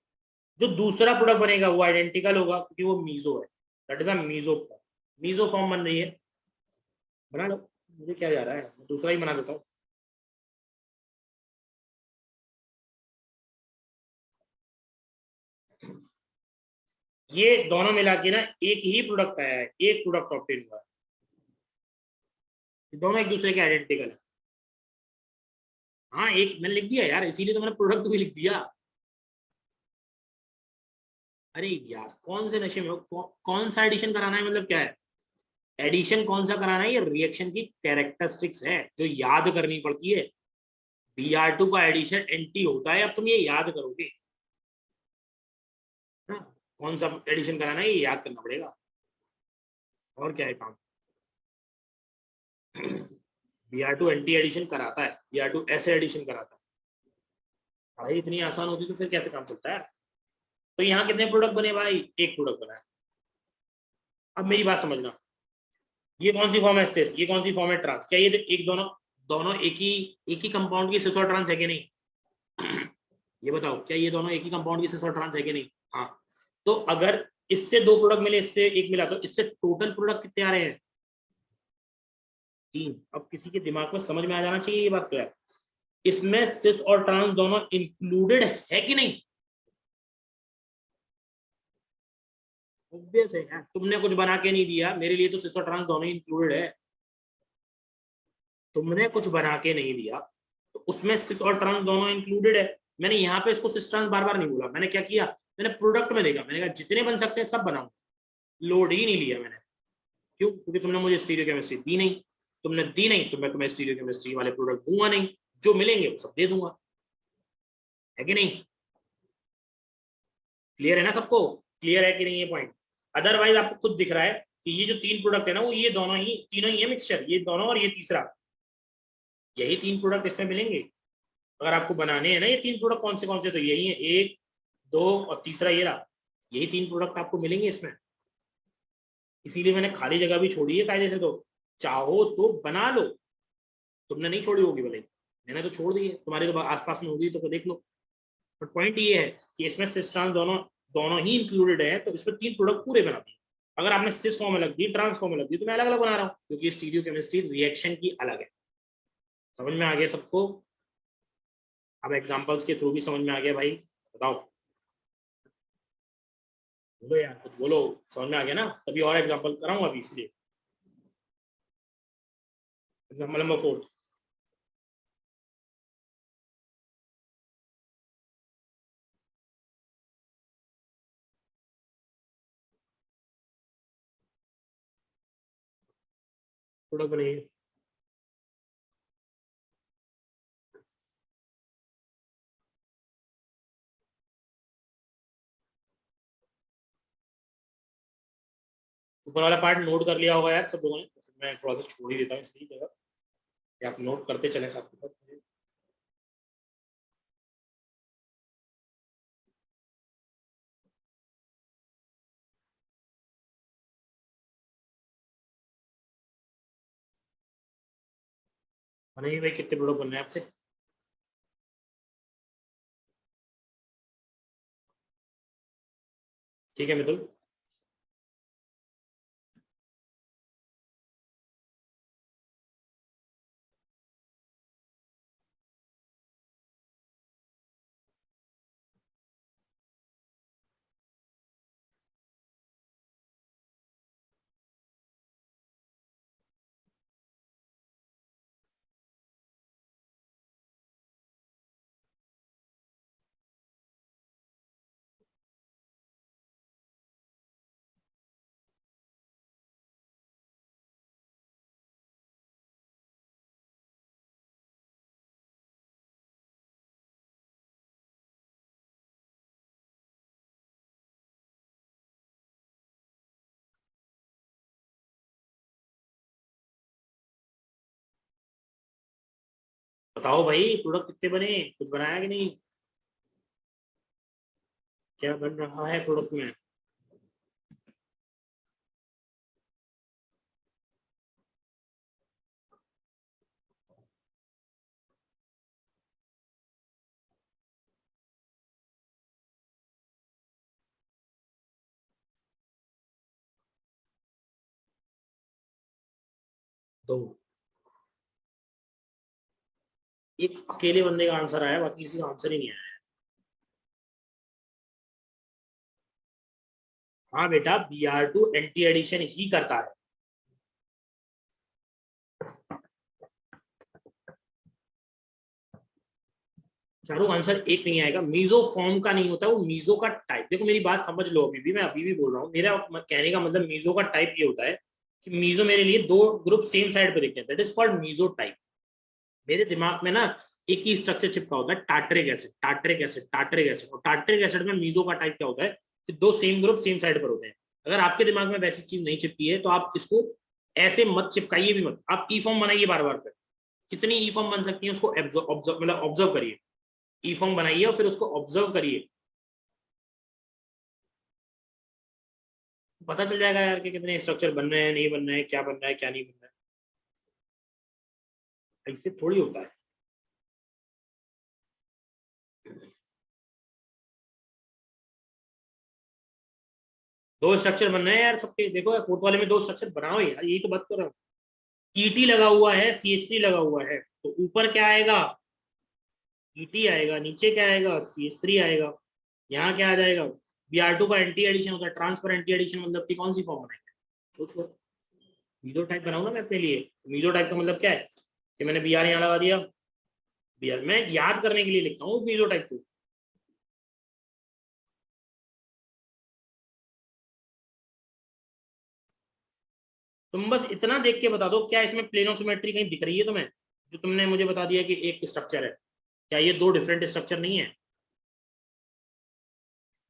[SPEAKER 1] जो दूसरा प्रोडक्ट बनेगा वो आइडेंटिकल होगा क्योंकि वो मीजो है, that is a meso form. Meso form बन रही है, बना लो। मुझे क्या जा रहा है, दूसरा ही बना देता हूँ। ये दोनों मिला के ना एक ही प्रोडक्ट आया है, एक प्रोडक्ट ऑब्टेन हुआ है, दोनों एक दूसरे के आइडेंटिकल है। हाँ एक मैंने लिख दिया यार, इसीलिए तो मैंने प्रोडक्ट भी लिख दिया। अरे यार कौन से नशे में हो? कौन सा एडिशन कराना है, मतलब क्या है एडिशन? कौन सा कराना है? ये रिएक्शन की कैरेक्टरिस्टिक्स है जो याद करनी पड़ती है। Br2 का एडिशन एंटी होता है, अब तुम ये याद करोगे। हाँ, कौन सा एडिशन कराना है ये याद करना पड़ेगा, और क्या है काम। Br2 एंटी एडिशन कराता है, Br2 ऐसे एडिशन कराता है। पढ़ाई इतनी आसान होती तो फिर कैसे काम चलता है? तो यहाँ कितने प्रोडक्ट बने भाई? एक प्रोडक्ट बना है। अब मेरी बात समझना, ये कौन सी फॉर्म है सिस, ये कौन सी फॉर्म है ट्रांस? क्या ये एक दोनों दोनों एक ही कंपाउंड की सिस और ट्रांस है कि नहीं? ये बताओ, क्या ये दोनों एक ही कंपाउंड की सिस और ट्रांस है कि नहीं? हाँ। तो अगर इससे दो प्रोडक्ट मिले, इससे एक मिला, तो इससे टोटल प्रोडक्ट कितने आ रहे हैं? 3। अब किसी के दिमाग में समझ में आ जाना चाहिए ये बात तो है, इसमें सिस और ट्रांस दोनों इंक्लूडेड है कि नहीं? ऑब्वियस है यार, तुमने कुछ बना के नहीं दिया मेरे लिए, तो सिस और ट्रांस दोनों इंक्लूडेड है। तुमने कुछ बना के नहीं दिया तो उसमें सिस और ट्रांस दोनों इंक्लूडेड है। मैंने यहाँ पे इसको सिस्टर्स बार बार नहीं बोला, मैंने क्या किया, मैंने प्रोडक्ट में देखा, मैंने कहा जितने बन सकते हैं सब बनाऊं, लोड ही नहीं लिया मैंने। क्यों? क्योंकि तुमने मुझे स्टीरियो केमिस्ट्री दी नहीं, तुमने दी नहीं तो मैं तुम्हें स्टीरियो केमिस्ट्री वाले प्रोडक्ट दूंगा नहीं, जो मिलेंगे वो सब दे दूंगा, है कि नहीं? क्लियर है ना सबको? क्लियर है कि नहीं ये पॉइंट? अदरवाइज आपको खुद दिख रहा है कि ये जो तीन प्रोडक्ट है ना, वो ये दोनों ही, तीनों ही है मिक्सचर, ये दोनों और ये तीसरा, यही तीन प्रोडक्ट इसमें मिलेंगे। अगर आपको बनाने हैं ना ये तीन प्रोडक्ट कौन से तो यही है, एक, दो और तीसरा ये रहा, यही तीन प्रोडक्ट आपको मिलेंगे इसमें। इसीलिए मैंने खाली जगह भी छोड़ी है कायदे से, तो चाहो तो बना लो, तुमने नहीं छोड़ी होगी भले, मैंने तो छोड़ दी है, तुम्हारे तो आसपास में होगी तो देख लो। बट पॉइंट ये है कि इसमें सिस्ट्रांस दोनों दोनों ही इंक्लूडेड है, तो इसमें तीन प्रोडक्ट पूरे बनाते हैं। अगर आपने सिस फॉर्म अलग दी, ट्रांस फॉर्म अलग दी, तो मैं अलग अलग बना रहा हूँ, क्योंकि स्टीरियो केमिस्ट्री रिएक्शन की अलग है। समझ में आ गया सबको? अब एग्जांपल्स के थ्रू भी समझ में आ गया भाई? बताओ, बोलो यार, कुछ बोलो, समझ में आ गया ना? तभी और एग्जांपल कराऊंगा अभी, इसलिए एग्जांपल नंबर 4। प्रोडक्ट बनाइए। ऊपर वाला पार्ट नोट कर लिया होगा यार सब लोगों ने, मैं थोड़ा सा छोड़ ही देता हूँ इसलिए जगह, कि आप नोट करते चले साथ के साथ। बनाइए भाई, कितने प्रोडक्ट बनने हैं आपसे? ठीक है मितुल। बताओ भाई, प्रोडक्ट कितने बने, कुछ बनाया कि नहीं? क्या बन रहा है प्रोडक्ट में? दो। एक अकेले बंदे का आंसर आया, बाकी किसी का आंसर ही नहीं आया। हाँ बेटा, Br2 एंटी एडिशन ही करता है। चारों आंसर एक नहीं आएगा, मीजो फॉर्म का नहीं होता, वो मीजो का टाइप। देखो मेरी बात समझ लो, अभी भी मैं अभी भी बोल रहा हूँ, मेरा कहने का मतलब मीजो का टाइप ये होता है कि मीजो मेरे लिए दो ग्रुप सेम साइड पे दिखते हैं, that is called meso type. मेरे दिमाग में ना एक ही स्ट्रक्चर चिपका होता है, tartaric acid, tartaric acid, tartaric acid, और टार्टरिक एसिड में मीजो का टाइप क्या होता है कि दो सेम ग्रुप सेम साइड पर होते हैं। अगर आपके दिमाग में वैसी चीज नहीं चिपकी है तो आप इसको ऐसे मत चिपकाइए भी मत, आप ई फॉर्म बनाइए बार बार पे, कितनी ई फॉर्म बन सकती है उसको मतलब ऑब्जर्व करिए, ई फॉर्म बनाइए और फिर उसको ऑब्जर्व करिए, पता चल जाएगा यार कि कितने स्ट्रक्चर बन रहे हैं, नहीं बन रहे हैं, क्या बन रहा है क्या नहीं बन रहा है, इससे थोड़ी होता है। दो स्ट्रक्चर बन रहे हैं यार सबके, देखो फोर्थ वाले में दो स्ट्रक्चर बनाओ यार, यही तो बात कर रहा हूँ। ईटी लगा हुआ है, CH3 लगा हुआ है, तो ऊपर क्या आएगा? ईटी आएगा, नीचे क्या आएगा? CH3 आएगा। यहाँ क्या आ जाएगा? Br2 का एंटी एडिशन होता है, ट्रांसफर एंटी एडिशन, मतलब कि कौन सी फॉर्म बनाएंगे? सोच लो। मीजो टाइप बनाऊंगा मैं अपने लिए, मीजो टाइप का मतलब क्या है कि मैंने Br यहाँ लगा दिया, Br मैं याद करने के लिए लिखता हूँ मीजो टाइप को, तुम बस इतना देख के बता दो, क्या इसमें प्लेन ऑफ सिमेट्री कहीं दिख रही है तुम्हें? जो तुमने मुझे बता दिया कि एक स्ट्रक्चर है, क्या ये दो डिफरेंट स्ट्रक्चर नहीं है?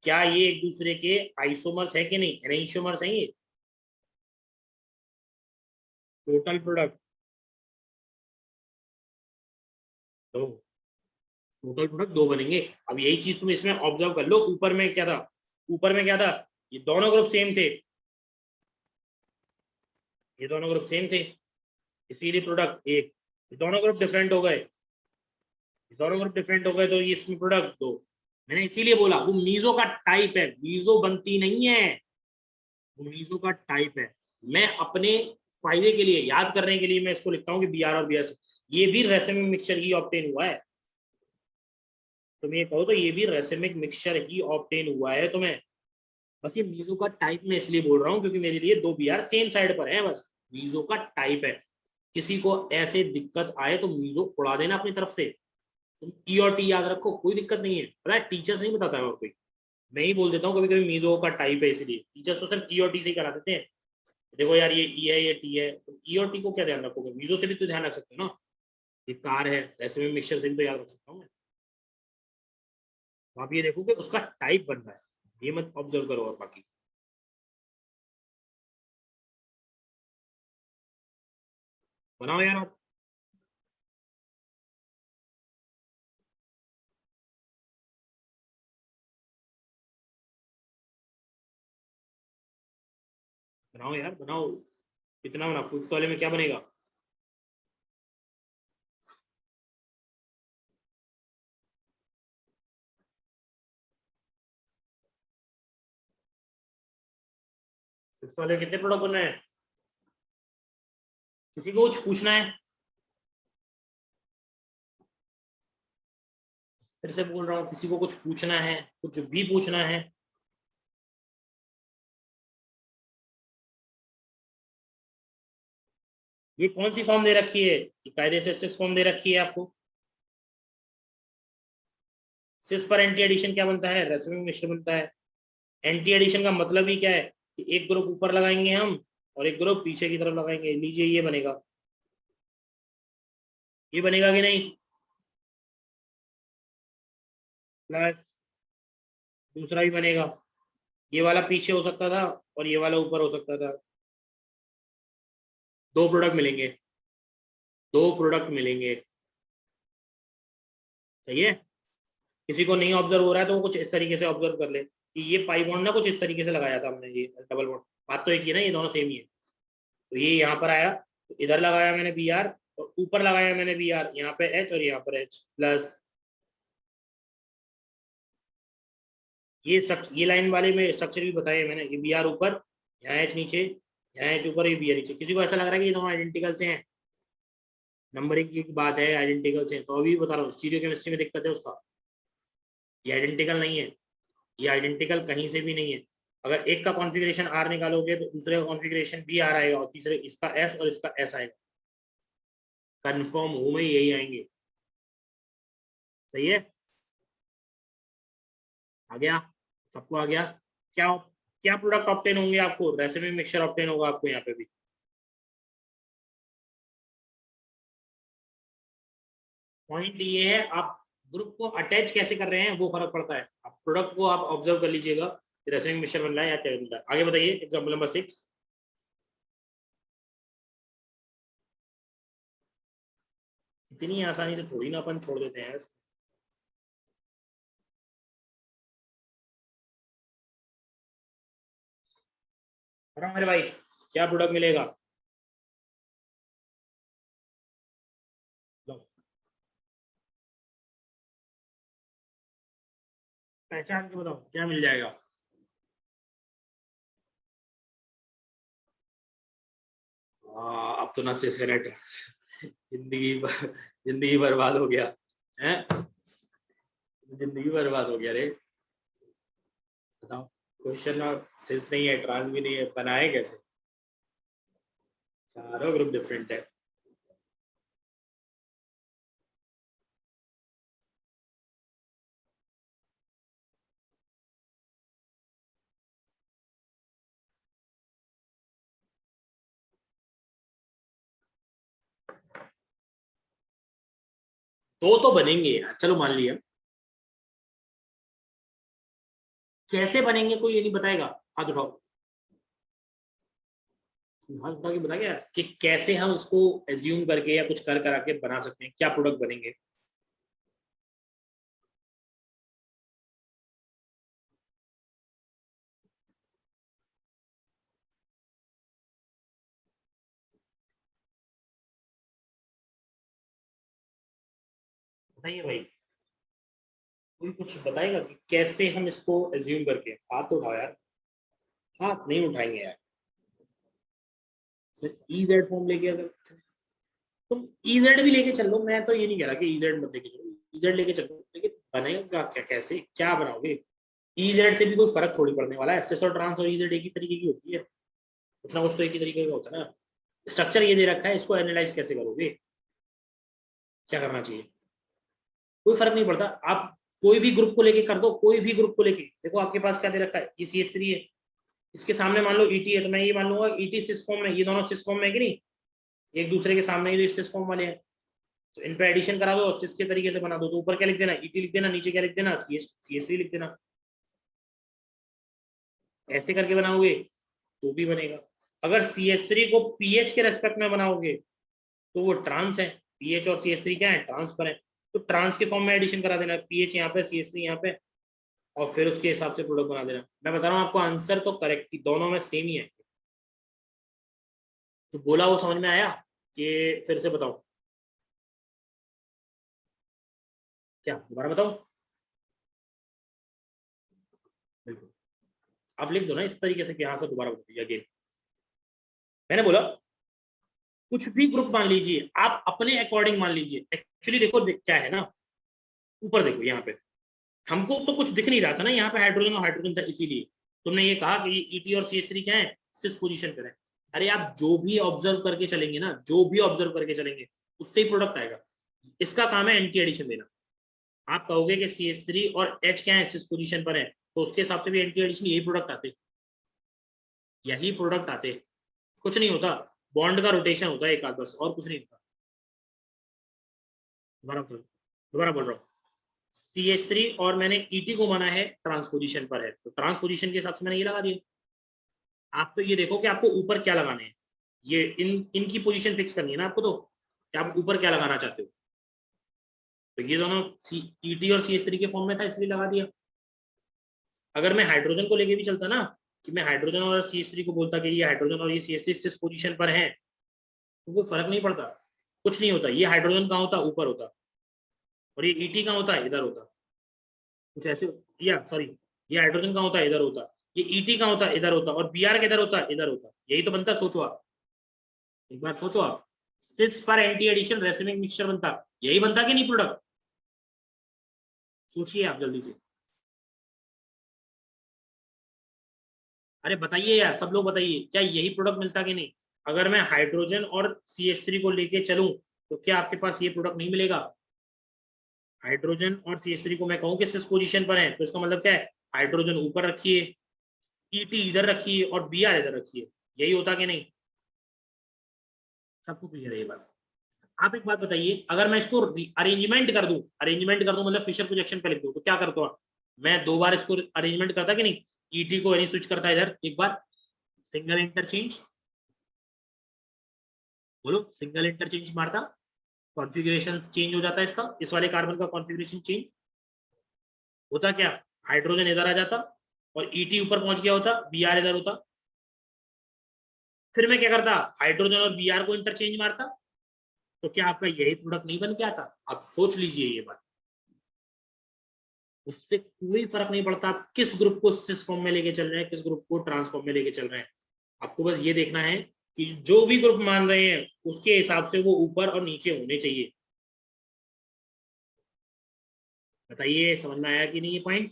[SPEAKER 1] क्या ये एक दूसरे के आइसोमर्स है कि नहीं, एनेंशियोमर्स है ये? टोटल प्रोडक्ट दो, टोटल प्रोडक्ट दो बनेंगे। अब यही चीज तुम इसमें ऑब्जर्व कर लो, ऊपर में क्या था, ऊपर में क्या था, ये दोनों ग्रुप सेम थे, ये दोनों ग्रुप सेम थे, इसीलिए प्रोडक्ट एक। ये दोनों ग्रुप डिफरेंट हो गए, ये दोनों ग्रुप डिफरेंट हो गए, तो ये इसमें प्रोडक्ट दो। मैंने इसीलिए बोला वो मीजो का टाइप है, मीजो बनती नहीं है, वो मीजो का टाइप है। मैं अपने फायदे के लिए, याद करने के लिए मैं इसको लिखता हूँ कि बी आर और बी आर, ये भी रेसिमिक मिक्सचर ही ऑब्टेन हुआ है। तुम ये कहो तो ये भी रेसिमिक मिक्सचर ही ऑब्टेन हुआ है तुम्हें। बस ये मीजो का टाइप मैं इसलिए बोल रहा हूँ क्योंकि मेरे लिए दो बी आर सेम साइड पर है, बस मीजो का टाइप है। किसी को ऐसे दिक्कत आए तो मीजो उड़ा देना अपनी तरफ से, तुम ई और टी याद रखो, कोई दिक्कत नहीं है, पता है टीचर्स नहीं बताता है और कोई, मैं ही बोल देता हूँ कभी कभी मीजो का टाइप है, इसलिए टीचर्स तो सिर्फ ई और टी से ही करा देते हैं। देखो यार ये ई है ये टी है, तो ई और टी को क्या ध्यान रखोगे, मीजो से भी तो ध्यान रख सकते हो ना। ये कार है, ऐसे में मिक्सचर से भी तो याद रख सकता हूँ मैं। तो आप ये देखो कि उसका टाइप बन रहा है, ये मत ऑब्जर्व करो, और बाकी बनाओ यार आप। बनाओ यार बनाओ, कितना बना, फिफ्थ वाले में क्या बनेगा? फिफ्थ वाले में कितने प्रोडक्ट बनना है? किसी को कुछ पूछना है? फिर से बोल रहा हूँ, किसी को कुछ पूछना है, कुछ भी पूछना है? ये कौन सी फॉर्म दे रखी है, ये कायदे से सिस फॉर्म दे रखी है आपको। सिस पर एंटी एडिशन क्या बनता है, रेसिमिक मिश्र बनता है। एंटी एडिशन का मतलब ही क्या है कि एक ग्रुप ऊपर लगाएंगे हम और एक ग्रुप पीछे की तरफ लगाएंगे, लीजिए ये बनेगा, ये बनेगा कि नहीं, प्लस दूसरा भी बनेगा, ये वाला पीछे हो सकता था और ये वाला ऊपर हो सकता था, दो प्रोडक्ट मिलेंगे, दो प्रोडक्ट मिलेंगे। सही है। किसी को नहीं ऑब्जर्व हो रहा है तो वो कुछ इस तरीके से ऑब्जर्व कर ले कि ये पाई बॉन्ड ना कुछ इस तरीके से लगाया था हमने, ये डबल बॉन्ड, बात तो एक ही है ना, ये दोनों सेम ही है। तो ये यहाँ पर आया, तो इधर लगाया मैंने बी आर, और ऊपर लगाया मैंने बी आर, यहाँ पे एच और यहाँ पर एच प्लस, ये स्ट्रक्चर, ये लाइन वाले में स्ट्रक्चर भी बताए मैंने, ये बी आर ऊपर, यहाँ एच नीचे, यहाँ एच ऊपर, ये बी आर नीचे। किसी को ऐसा लग रहा है कि ये दोनों आइडेंटिकल से हैं, नंबरिंग की बात है, आइडेंटिकल से, तो अभी बता रहा हूँ स्टीरियो केमिस्ट्री में दिक्कत है उसका, ये आइडेंटिकल नहीं है, ये आइडेंटिकल कहीं से भी नहीं है। अगर एक का कॉन्फ़िगरेशन आर निकालोगे तो दूसरे का कॉन्फ़िगरेशन भी आर आएगा, और तीसरे इसका एस और इसका एस आएगा, कंफर्म हूं मैं यही आएंगे। सही है, आ गया, सबको आ गया। क्या क्या प्रोडक्ट ऑप्टेन होंगे आपको, रेसिमी मिक्सचर ऑप्टेन होगा आपको यहाँ पे भी। पॉइंट ये है, आप ग्रुप को अटैच कैसे कर रहे हैं वो फर्क पड़ता है, आप प्रोडक्ट को आप ऑब्जर्व कर लीजिएगा, रेसिमी मिक्सचर बन रहा है या क्या बन रहा है। आगे बताइए एग्जाम्पल नंबर 6। इतनी आसानी से थोड़ी ना अपन छोड़ देते हैं। बताओ मेरे भाई, क्या प्रोडक्ट मिलेगा? लो, पहचान के बताओ क्या मिल जाएगा। अब तो ना से सेनेट, जिंदगी बर्बाद हो गया है, जिंदगी बर्बाद हो गया रे। बताओ, क्वेश्चन ना सिस नहीं है, ट्रांस भी नहीं है, बनाए कैसे? चारों ग्रुप डिफरेंट है। तो बनेंगे यार, चलो मान लिया। कैसे बनेंगे कोई ये नहीं बताएगा? हाथ उठाओ, हाथ उठा के बताएगा यार कि कैसे हम इसको एज्यूम करके या कुछ कर करा के बना सकते हैं, क्या प्रोडक्ट बनेंगे। बताइए भाई, कोई कुछ बताएगा कि कैसे हम इसको एज्यूम करके। हाथ तो उठाओ यार, हाथ नहीं उठाएंगे यार। सर EZ फॉर्म लेके अगर तुम EZ भी लेके चल लो, मैं तो ये नहीं कह रहा कि EZ मत लेके चलो, EZ लेके चलो, लेकिन बनेगा क्या, कैसे क्या बनाओगे? EZ से भी कोई फर्क थोड़ी पड़ने वाला है, एसएस और ट्रांस और EZ एक ही तरीके की होती है, कुछ ना कुछ तो एक ही तरीके का होता है ना। स्ट्रक्चर ये दे रखा है, इसको एनालाइज कैसे करोगे, क्या करना चाहिए? कोई फर्क नहीं पड़ता, आप कोई भी ग्रुप को लेके कर दो, कोई भी ग्रुप को लेके। देखो आपके पास क्या दे रखा है, ये CH3 है, इसके सामने मान लो ET है, तो मैं ये मान लूंगा ET सिस फॉर्म में, ये दोनों सिस फॉर्म में है कि नहीं, एक दूसरे के सामने ही सिस फॉर्म वाले हैं, तो इन पे एडिशन करा दो, सिस के तरीके से बना दो, तो ऊपर क्या लिख देना, ET लिख देना, नीचे क्या लिख देना, CH3 लिख देना। ऐसे करके बनाओगे तो भी बनेगा। अगर CH3 को पीएच के रेस्पेक्ट में बनाओगे तो वो ट्रांस है, पीएच और CH3 क्या है, ट्रांसफर है, तो ट्रांस के फॉर्म में एडिशन करा देना, पीएच यहाँ पे CH3 यहाँ पे, और फिर उसके हिसाब से प्रोडक्ट बना देना। मैं बता रहा हूँ आपको, आंसर तो करेक्ट, दोनों में सेम ही है। तो बोला वो समझ में आया कि फिर से बताओ? क्या दोबारा बताओ? बिल्कुल, आप लिख दो ना इस तरीके से कि हाँ सर दोबारा बताइए अगेन। मैंने बोला कुछ भी ग्रुप मान लीजिए, आप अपने अकॉर्डिंग मान लीजिए। एक्चुअली देखो क्या है ना, ऊपर देखो यहाँ पे, हमको तो कुछ दिख नहीं रहा था ना, यहाँ पे हाइड्रोजन और हाइड्रोजन था, इसीलिए तुमने ये कहा कि ET और CH3 क्या है, सिस पोजीशन पर है। अरे आप जो भी ऑब्जर्व करके चलेंगे ना, जो भी ऑब्जर्व करके चलेंगे उससे ही प्रोडक्ट आएगा। इसका काम है एंटी एडिशन देना। आप कहोगे कि CH3 और H क्या है, सिस पोजीशन पर है, तो उसके हिसाब से भी एंटी एडिशन यही प्रोडक्ट आते, यही प्रोडक्ट आते। कुछ नहीं होता, बॉन्ड का रोटेशन होता है एक आध, बस और कुछ नहीं होता। दोबारा बोल रहा हूँ, CH3 और मैंने ET को माना है ट्रांसपोजिशन पर है, तो ट्रांसपोजिशन के हिसाब से मैंने ये लगा दिया। आप तो ये देखो कि आपको ऊपर क्या लगाने हैं, ये इनकी पोजीशन फिक्स करनी है ना आपको, तो कि आप ऊपर क्या लगाना चाहते हो। तो ये दोनों ET और CH3 के फॉर्म में था, इसलिए लगा दिया। अगर मैं हाइड्रोजन को लेके भी चलता ना, कि मैं हाइड्रोजन और CH3 को बोलता कि ये हाइड्रोजन और ये CH3 इस पोजीशन पर है, तो कोई फर्क नहीं पड़ता, कुछ नहीं होता। ये हाइड्रोजन कहाँ होता, ऊपर होता, और ये ET कहाँ होता है, इधर होता, कुछ ऐसे। या सॉरी, ये हाइड्रोजन कहाँ होता है, इधर होता, ये ET कहाँ होता है, इधर होता, और Br किधर होता है, इधर होता। यही तो बनता, सोचो आप, एक बार सोचो आप, सिस पर एंटी एडिशन रेसिमिक मिक्सचर बनता, यही बनता कि नहीं प्रोडक्ट? सोचिए आप जल्दी से। अरे बताइए यार, सब लोग बताइए, क्या यही प्रोडक्ट मिलता कि नहीं? अगर मैं हाइड्रोजन और CH3 को लेके चलूं, तो क्या आपके पास ये प्रोडक्ट नहीं मिलेगा? हाइड्रोजन और CH3 को मैं कहूं कि सिस पोजीशन पर है, तो इसका मतलब क्या है, हाइड्रोजन ऊपर रखिए, ET इधर रखिए, और Br इधर रखिए, यही होता कि नहीं? सबको क्लियर है ये बात? आप एक बात बताइए, अगर मैं इसको अरेंजमेंट कर दूं मतलब फिशर प्रोजेक्शन पे लिख दूं, तो क्या करता हूं मैं? दो बार इसको अरेंजमेंट करता कि नहीं, ET को यानी स्विच करता इधर एक बार, सिंगल इंटरचेंज, बोलो सिंगल इंटरचेंज मारता, कॉन्फ़िगरेशन चेंज हो जाता है इसका, इस वाले कार्बन का कॉन्फ़िगरेशन चेंज होता, क्या हाइड्रोजन इधर आ जाता और ET ऊपर पहुंच गया होता, Br इधर होता। फिर मैं क्या करता, हाइड्रोजन और Br को इंटरचेंज मारता, तो क्या आपका यही प्रोडक्ट नहीं बन के आता? आप सोच लीजिए ये बात, उससे कोई फर्क नहीं पड़ता आप किस ग्रुप को सिस फॉर्म में लेके चल रहे हैं, किस ग्रुप को ट्रांसफॉर्म में लेके चल रहे हैं। आपको बस ये देखना है कि जो भी ग्रुप मान रहे हैं उसके हिसाब से वो ऊपर और नीचे होने चाहिए। बताइए समझ में आया कि नहीं ये पॉइंट?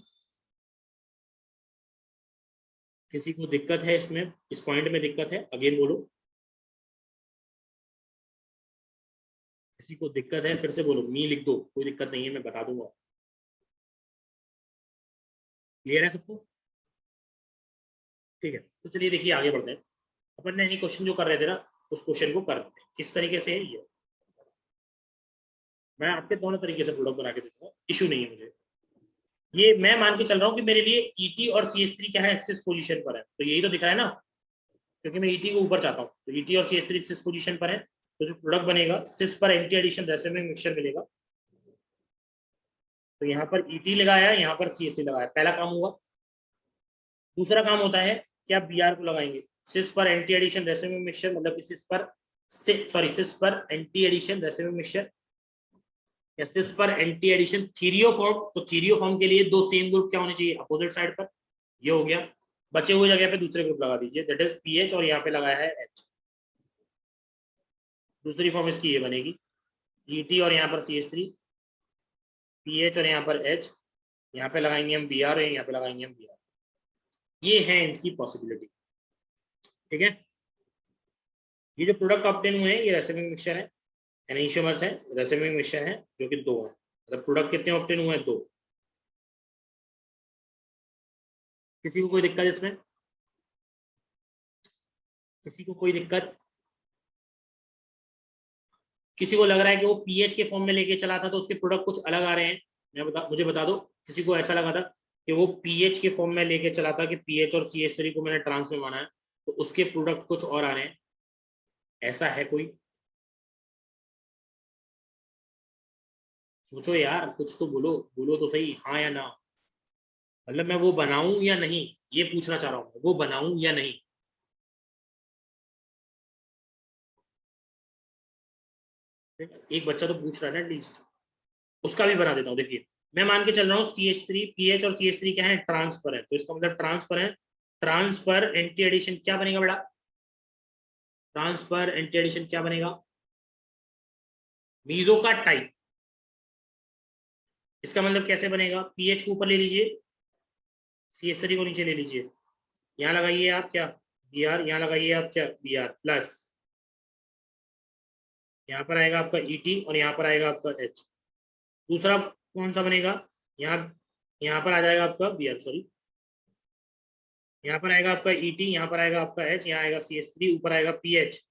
[SPEAKER 1] किसी को दिक्कत है इसमें, इस पॉइंट में दिक्कत है, अगेन बोलो। किसी को दिक्कत है फिर से बोलो, मी लिख दो, कोई दिक्कत नहीं है, मैं बता दूंगा। क्लियर है सबको? ठीक है, तो चलिए देखिए आगे बढ़ते हैं। अपन ने क्वेश्चन जो कर रहे थे ना, उस क्वेश्चन को कर लेते हैं, किस तरीके से है ये। मैं आपके दोनों तरीके से प्रोडक्ट बना के देता हूँ, इशू नहीं है मुझे। ये मैं मान के चल रहा हूँ कि मेरे लिए ईटी और CH3 क्या है, सिस पोजीशन पर है, तो यही तो दिख रहा है ना, क्योंकि मैं ईटी को ऊपर चाहता हूँ, तो ईटी और CH3 सिस पोजीशन पर है, तो जो प्रोडक्ट बनेगा सिस पर एंटी एडिशन रेसिमिक मिक्सचर मिलेगा। तो यहाँ पर ईटी लगाया, यहाँ पर CH3 लगाया, पहला काम हुआ। दूसरा काम होता है कि आप बीआर को लगाएंगे, सिस पर एंटी एडिशन रेसिमिक मिक्सचर, मतलब कि सिस पर सिस पर एंटी एडिशन रेसिमिक मिक्सचर, या सिस पर एंटी एडिशन थीरियो फॉर्म। तो थीरियो फॉर्म के लिए दो सेम ग्रुप क्या होने चाहिए, अपोजिट साइड पर। ये हो गया, बचे हुए जगह पे दूसरे ग्रुप लगा दीजिए, दैट इज पीएच, और यहाँ पे लगाया है एच। दूसरी फॉर्म इसकी ये बनेगी, ईटी और यहाँ पर CH3, पीएच और यहाँ पर एच, यहाँ पे लगाएंगे हम बीआर और यहाँ पे लगाएंगे हम बीआर। ये है इनकी पॉसिबिलिटी, ठीक है। ये जो प्रोडक्ट ऑब्टेन हुए हैं ये रेसिमिक मिक्सचर है, एनीशियमर्स है, रेसिमिक मिक्सचर है, जो कि दो है। मतलब प्रोडक्ट कितने ऑब्टेन हुए हैं, दो। किसी को कोई दिक्कत इसमें, किसी को कोई दिक्कत? किसी को लग रहा है कि वो पीएच के फॉर्म में लेके चला था तो उसके प्रोडक्ट कुछ अलग आ रहे हैं? मुझे बता दो, किसी को ऐसा लगा था कि वो पीएच के फॉर्म में लेके चला था, कि पीएच और CH3 को मैंने ट्रांस में माना है तो उसके प्रोडक्ट कुछ और आ रहे हैं? ऐसा है कोई? सोचो यार, कुछ तो बोलो, बोलो तो सही, हाँ या ना। मतलब मैं वो बनाऊं या नहीं, ये पूछना चाह रहा हूँ, वो बनाऊं या नहीं। एक बच्चा तो पूछ रहा है ना एटलीस्ट, उसका भी बना देता हूँ। देखिए, मैं मान के चल रहा हूँ CH3, पीएच और CH3 क्या है, ट्रांसफर है, तो इसका मतलब ट्रांसफर है। ट्रांसफर एंटी एडिशन क्या बनेगा बेटा, ट्रांसफर एंटी एडिशन क्या बनेगा, मीजो का टाइप। इसका मतलब कैसे बनेगा, पीएच को ऊपर ले लीजिए, CH3 को नीचे ले लीजिए, यहाँ लगाइए आप क्या, बीआर, यहाँ लगाइए आप क्या, बीआर प्लस, यहाँ पर आएगा आपका ईटी और यहाँ पर आएगा आपका एच। दूसरा कौन सा बनेगा, यहाँ यहाँ पर आ जाएगा आपका बीआर, सॉरी, यहाँ पर आएगा आपका ईटी, यहाँ पर आएगा आपका एच, यहाँ आएगा CH3, ऊपर आएगा पीएच,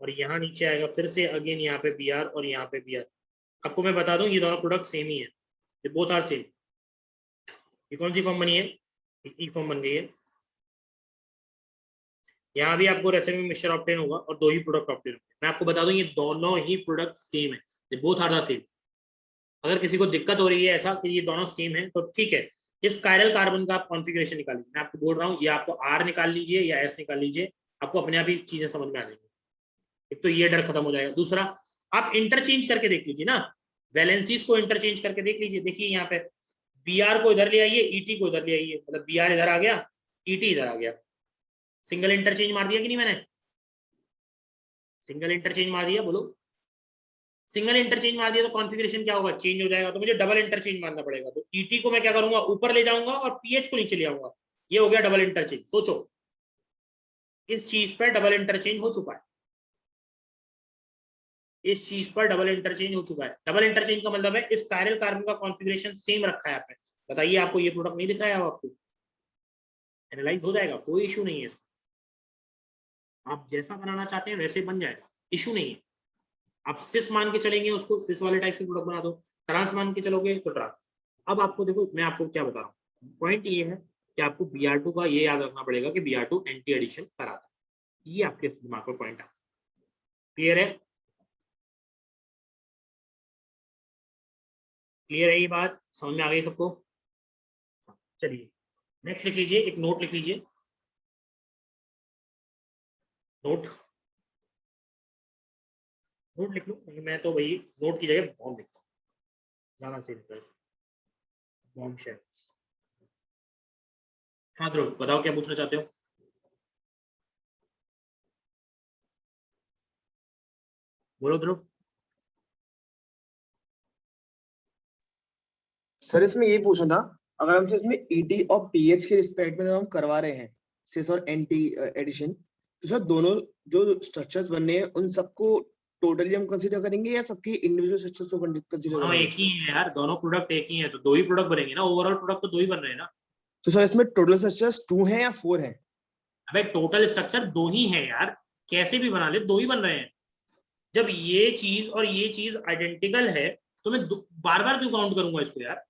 [SPEAKER 1] और यहाँ नीचे आएगा फिर से अगेन यहाँ पे बीआर और यहाँ पे बीआर। आपको मैं बता दूं ये दोनों प्रोडक्ट सेम ही है, ये बोथ आर सेम। ये कौन सी फॉर्म बनी है, ई फॉर्म बन गई है। यहाँ भी आपको रेसिमिक मिक्सचर ऑब्टेन होगा और दो ही प्रोडक्ट ऑब्टेन होंगे। मैं आपको बता दूं ये दोनों ही प्रोडक्ट सेम है, ये बोथ आर द सेम। अगर किसी को दिक्कत हो रही है ऐसा कि ये दोनों सेम है तो ठीक है, इस कायरल कार्बन का आप कॉन्फ़िगरेशन निकालिए। मैं आपको बोल रहा हूँ, ये आपको आर निकाल लीजिए या एस निकाल लीजिए, आपको अपने आप ही चीजें समझ में आ जाएंगी। एक तो ये डर खत्म हो जाएगा। दूसरा, आप इंटरचेंज करके देख लीजिए ना, वैलेंसीज को इंटरचेंज करके देख लीजिए। देखिए यहाँ पे बीआर को इधर ले आइए, ईटी को इधर ले आइए, मतलब बीआर इधर आ गया, ईटी इधर आ गया। सिंगल इंटरचेंज मार दिया कि नहीं मैंने, सिंगल इंटरचेंज मार दिया, बोलो। सिंगल इंटरचेंज मार दिया तो कॉन्फ़िगरेशन क्या होगा, चेंज हो जाएगा, तो मुझे डबल इंटरचेंज मारना पड़ेगा। तो ईटी को मैं क्या करूंगा, ऊपर ले जाऊंगा और पीएच को नीचे ले आऊंगा, ये हो गया डबल इंटरचेंज। सोचो, इस चीज पर डबल इंटरचेंज हो चुका है, इस चीज पर डबल इंटरचेंज हो चुका है। डबल इंटरचेंज का मतलब है इस कायरल कार्बन का कॉन्फ़िगरेशन सेम रखा है आपने। बताइए, आपको ये प्रोडक्ट नहीं दिखाया आपको, एनालाइज हो जाएगा, कोई इशू नहीं है इसको। आप जैसा बनाना चाहते हैं वैसे बन जाएगा, इशू नहीं है। आप सिस मान के चलेंगे, उसको सिस वाले टाइप के प्रोडक्ट बना दो, ट्रांस मान के चलोगे तो ट्रांस। अब आपको देखो, मैं आपको क्या बता रहा हूँ, पॉइंट ये है कि आपको Br2 का ये याद रखना पड़ेगा कि Br2 एंटी एडिशन कराता है। ये आपके दिमाग में पॉइंट है, क्लियर है? क्लियर है ये बात, समझ में आ गई सबको? चलिए नेक्स्ट लिख लीजिए, एक नोट लिख लीजिए, नोट, नोट लिख लो। मैं तो भाई नोट की जगह बॉम्ब लिखता हूँ, ज्यादा सही लगता है, बॉम्ब शेल। हाँ ध्रुव, बताओ क्या पूछना चाहते हो, बोलो ध्रुव।
[SPEAKER 2] सर इसमें ये पूछना था, अगर हम इसमें ईटी और पीएच के रिस्पेक्ट में हम करवा रहे हैं सिस और एंटी एडिशन, तो सर दोनों जो स्ट्रक्चर्स बनने हैं उन सबको टोटली हम कंसीडर करेंगे या सबकी इंडिविजुअल स्ट्रक्चर्स को कंसीडर
[SPEAKER 1] हाँ
[SPEAKER 2] करेंगे?
[SPEAKER 1] एक ही है यार, दोनों प्रोडक्ट एक ही है तो दो ही प्रोडक्ट बनेंगे ना, ओवरऑल प्रोडक्ट तो दो ही बन रहे हैं ना।
[SPEAKER 2] तो सर इसमें टोटल स्ट्रक्चर्स 2 हैं या 4 हैं?
[SPEAKER 1] अबे टोटल स्ट्रक्चर दो ही है यार, कैसे भी बना ले दो ही बन रहे हैं। जब ये चीज और ये चीज आइडेंटिकल है तो मैं बार बार क्यों काउंट करूंगा इसको यार?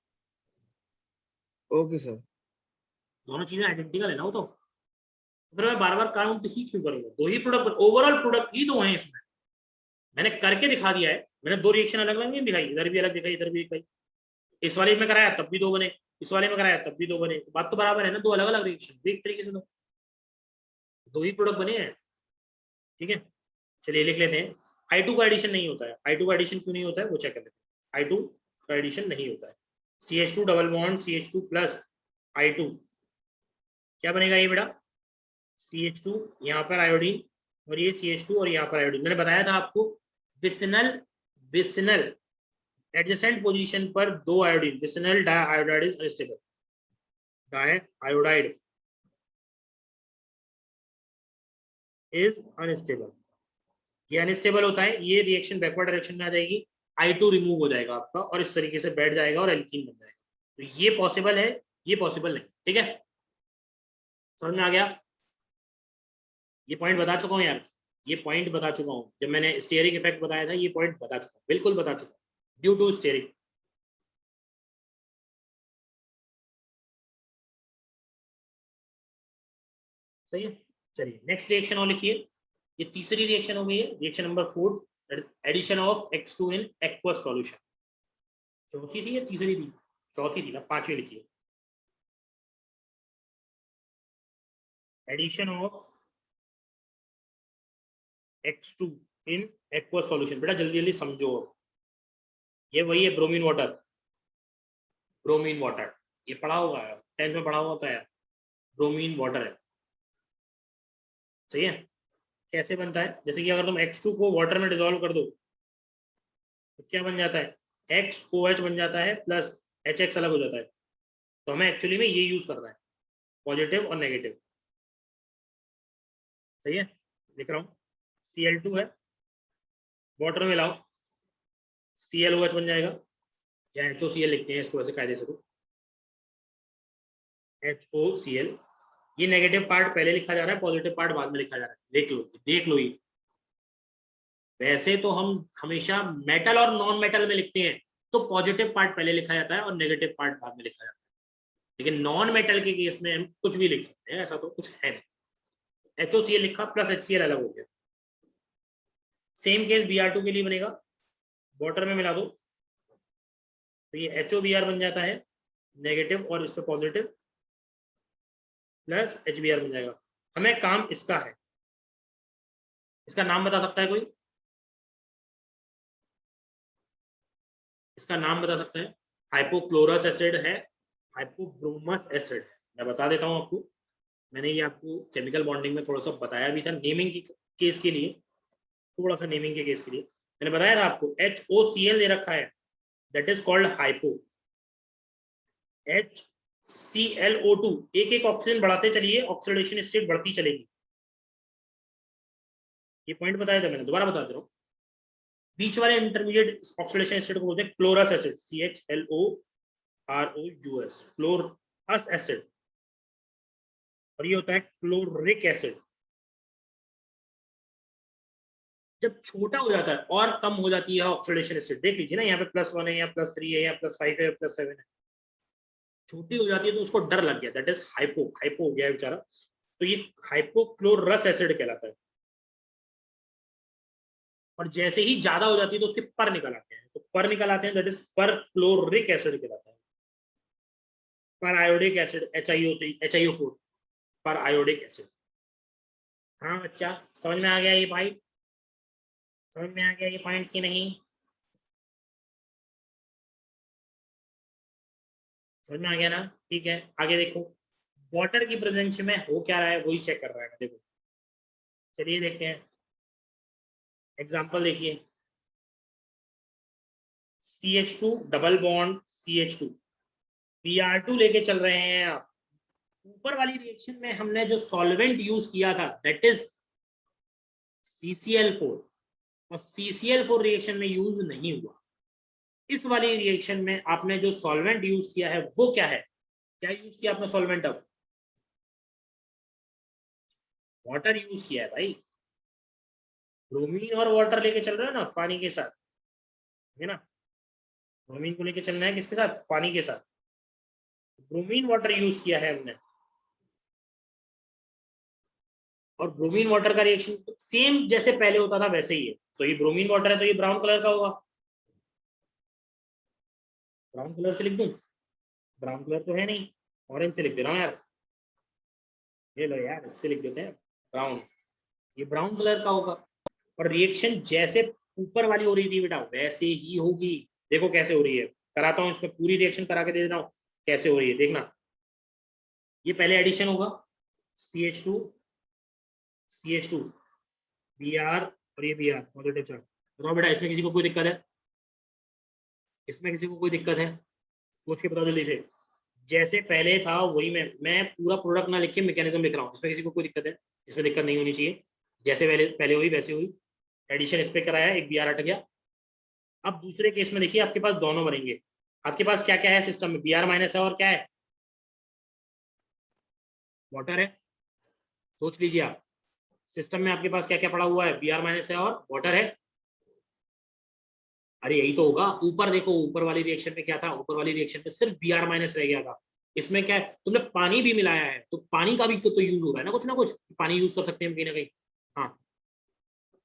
[SPEAKER 2] Okay sir.
[SPEAKER 1] दोनों चीजें आइडेंटिकल है ना वो तो फिर मैं बार बार काउंट ही क्यों करूंगा? दो ही प्रोडक्ट, ओवरऑल प्रोडक्ट ही दो हैं इसमें, मैंने करके दिखा दिया है। मैंने दो रिएक्शन अलग अलग नहीं दिखाई, इधर भी अलग दिखाई, इधर भी दिखाई। इस वाले में कराया तब भी दो बने, इस वाले में कराया तब भी दो बने, बात तो बराबर है ना, दो अलग अलग रिएक्शन एक तरीके से दो ही प्रोडक्ट बने हैं। ठीक है, चलिए लिख लेते हैं। I2 का एडिशन नहीं होता है। I2 का एडिशन क्यों नहीं होता है वो चेक कर लेते हैं। I2 का एडिशन नहीं होता है। CH2 double bond CH2 plus I2 क्या बनेगा ये बेटा? CH2 यहाँ पर आयोडीन और ये CH2 और यहाँ पर आयोडीन। मैंने बताया था आपको विसिनल विसिनल एडजेसेंट पोजीशन पर दो iodine, vicinal diiodide is unstable, diiodide is unstable, ये अनस्टेबल होता है, ये रिएक्शन बैकवर्ड डायरेक्शन में आ जाएगी, I2 रिमूव हो जाएगा आपका और इस तरीके से बैठ जाएगा और एल्कीन बन जाएगा। तो ये पॉसिबल है, ये पॉसिबल नहीं। ठीक है, समझ में आ गया? ये पॉइंट बता चुका हूँ यार, ये पॉइंट बता चुका हूँ। जब मैंने स्टीयरिक इफेक्ट बताया था ये पॉइंट बता चुका हूँ, बिल्कुल बता चुका हूँ, ड्यू टू स्टीयरिक। सही है, चलिए नेक्स्ट रिएक्शन और लिखिए। ये तीसरी रिएक्शन हो गई है, reaction number 4, addition of X2 in aqueous solution. चौथी थी या तीसरी थी? चौथी थी ना, पांचवी लिखिए। Addition of X2 in aqueous solution. बेटा जल्दी जल्दी समझो, ये वही है ब्रोमीन वाटर, ब्रोमीन वाटर, ये पढ़ा होगा, 10th में पढ़ा हुआ होता है, ब्रोमीन वाटर है। सही है, कैसे बनता है? जैसे कि अगर तुम X2 को वाटर में डिजोल्व कर दो तो क्या बन जाता है? XOH बन जाता है प्लस HX अलग हो जाता है। तो हमें एक्चुअली में ये यूज करना है, पॉजिटिव और नेगेटिव। सही है, लिख रहा हूँ। Cl2 है, वाटर में लाओ, ClOH बन जाएगा, या HOCl लिखते हैं इसको वैसे कायदे से, तो HOCl। ये नेगेटिव पार्ट पहले लिखा जा रहा है, पॉजिटिव पार्ट बाद में लिखा जा रहा है, देख लो देख लो। ये वैसे तो हम हमेशा मेटल और नॉन मेटल में लिखते हैं, तो पॉजिटिव पार्ट पहले लिखा जाता है और नेगेटिव पार्ट बाद में लिखा जाता है। लेकिन नॉन मेटल के केस में हम कुछ भी लिख सकते हैं, ऐसा तो कुछ है नहीं। HOCl लिखा प्लस HCl अलग हो गया। सेम केस Br2 के लिए बनेगा, वाटर में मिला दो तो ये HOBr बन जाता है, नेगेटिव और इस पर पॉजिटिव, प्लस HBr बन जाएगा। हमें काम इसका है, इसका नाम बता सकता है कोई? इसका नाम बता सकते हैं? हाइपोक्लोरस एसिड है, हाइपोब्रोमस एसिड है। मैं बता देता हूं आपको, मैंने ये आपको केमिकल बॉन्डिंग में थोड़ा सा बताया भी था, नेमिंग की केस के लिए, थोड़ा सा नेमिंग के केस के लिए मैंने बताया था आपको। HOCl दे रखा है, that is called hypo. HClO2, एक एक ऑक्सीजन बढ़ाते चलिए, ऑक्सीडेशन स्टेट बढ़ती चलेगी। ये पॉइंट बताया था मैंने, दोबारा बता दे रहा हूँ। बीच वाले इंटरमीडिएट ऑक्सीडेशन स्टेट को बोलते हैं chlorous acid, CHLOROUS, chlorous acid. और ये होता है क्लोरिक एसिड। जब छोटा हो जाता है और कम हो जाती है ऑक्सीडेशन स्टेट, देख लीजिए ना, यहाँ पे +1 है या +3 है या +5 है या +7 है, छोटी हो जाती है तो उसको डर लग गया, दैट इज हाइपो, हाइपो हो गया है बेचारा, तो ये हाइपोक्लोरस एसिड कहलाता है। और जैसे ही ज्यादा हो जाती है तो उसके पर निकल आते हैं, तो पर निकल आते हैं, दैट इज पर क्लोरिक एसिड कहलाता है। पर आयोडिक एसिड HiO4, पर आयोडिक एसिड। हाँ बच्चा, समझ में आ गया ये पॉइंट? समझ में आ गया ये पॉइंट की नहीं? समझ में आ गया ना? ठीक है, आगे देखो, वाटर की प्रेजेंस में हो क्या रहा है वही चेक कर रहा है, देखो। चलिए देखते हैं, एग्जांपल देखिए। CH2 double bond CH2, Br2 लेके चल रहे हैं आप। ऊपर वाली रिएक्शन में हमने जो सॉल्वेंट यूज किया था दैट इज CCl4, और CCl4 रिएक्शन में यूज नहीं हुआ। इस वाली रिएक्शन में आपने जो सॉल्वेंट यूज किया है वो क्या है? क्या यूज किया आपने सॉल्वेंट? अब वाटर यूज किया है भाई, ब्रोमीन और वाटर लेके चल रहे हो ना पानी के साथ, है ना? ब्रोमीन को लेके चलना है किसके साथ? पानी के साथ। ब्रोमीन वाटर यूज किया है हमने, और ब्रोमीन वाटर का रिएक्शन सेम जैसे पहले होता था वैसे ही है। तो ये ब्रोमीन वाटर है तो ये ब्राउन कलर का होगा। ब्राउन कलर से लिख दूं? ब्राउन कलर तो है नहीं, ऑरेंज से लिख दे रहा हूँ यार। ये लो यार, इससे लिख देते हैं ब्राउन। ये ब्राउन कलर का होगा। और रिएक्शन जैसे ऊपर वाली हो रही थी बेटा वैसे ही होगी। देखो कैसे हो रही है, कराता हूँ इसमें पूरी रिएक्शन करा के दे रहा हूँ कैसे हो रही है, देखना। ये पहले एडिशन होगा CH2 CH2 Br, और ये Br पॉजिटिव चार्ज। बताओ बेटा इसमें किसी को कोई दिक्कत है? इसमें किसी को कोई दिक्कत है? सोच के बताओ जल्दी से। जैसे पहले था वही मैं पूरा प्रोडक्ट ना लिख के मैकेनिज्म लिख रहा हूँ। इसमें किसी को कोई दिक्कत है? इसमें दिक्कत नहीं होनी चाहिए। जैसे पहले पहले हुई वैसे हुई। एडिशन इस पे कराया, एक Br हट गया। अब दूसरे केस में देखिए आपके पास दोनों बनेंगे। आपके पास क्या क्या है सिस्टम में? Br माइनस है और क्या है? वाटर है। सोच लीजिए आप, सिस्टम में आपके पास क्या क्या पड़ा हुआ है? Br माइनस है और वाटर है। अरे यही तो होगा। ऊपर देखो, ऊपर वाली रिएक्शन में क्या था? ऊपर वाली रिएक्शन में सिर्फ Br माइनस रह गया था। इसमें क्या है? तुमने पानी भी मिलाया है, तो पानी का भी तो यूज हो रहा है ना कुछ पानी यूज कर सकते हैं हम कहीं ना कहीं। हाँ,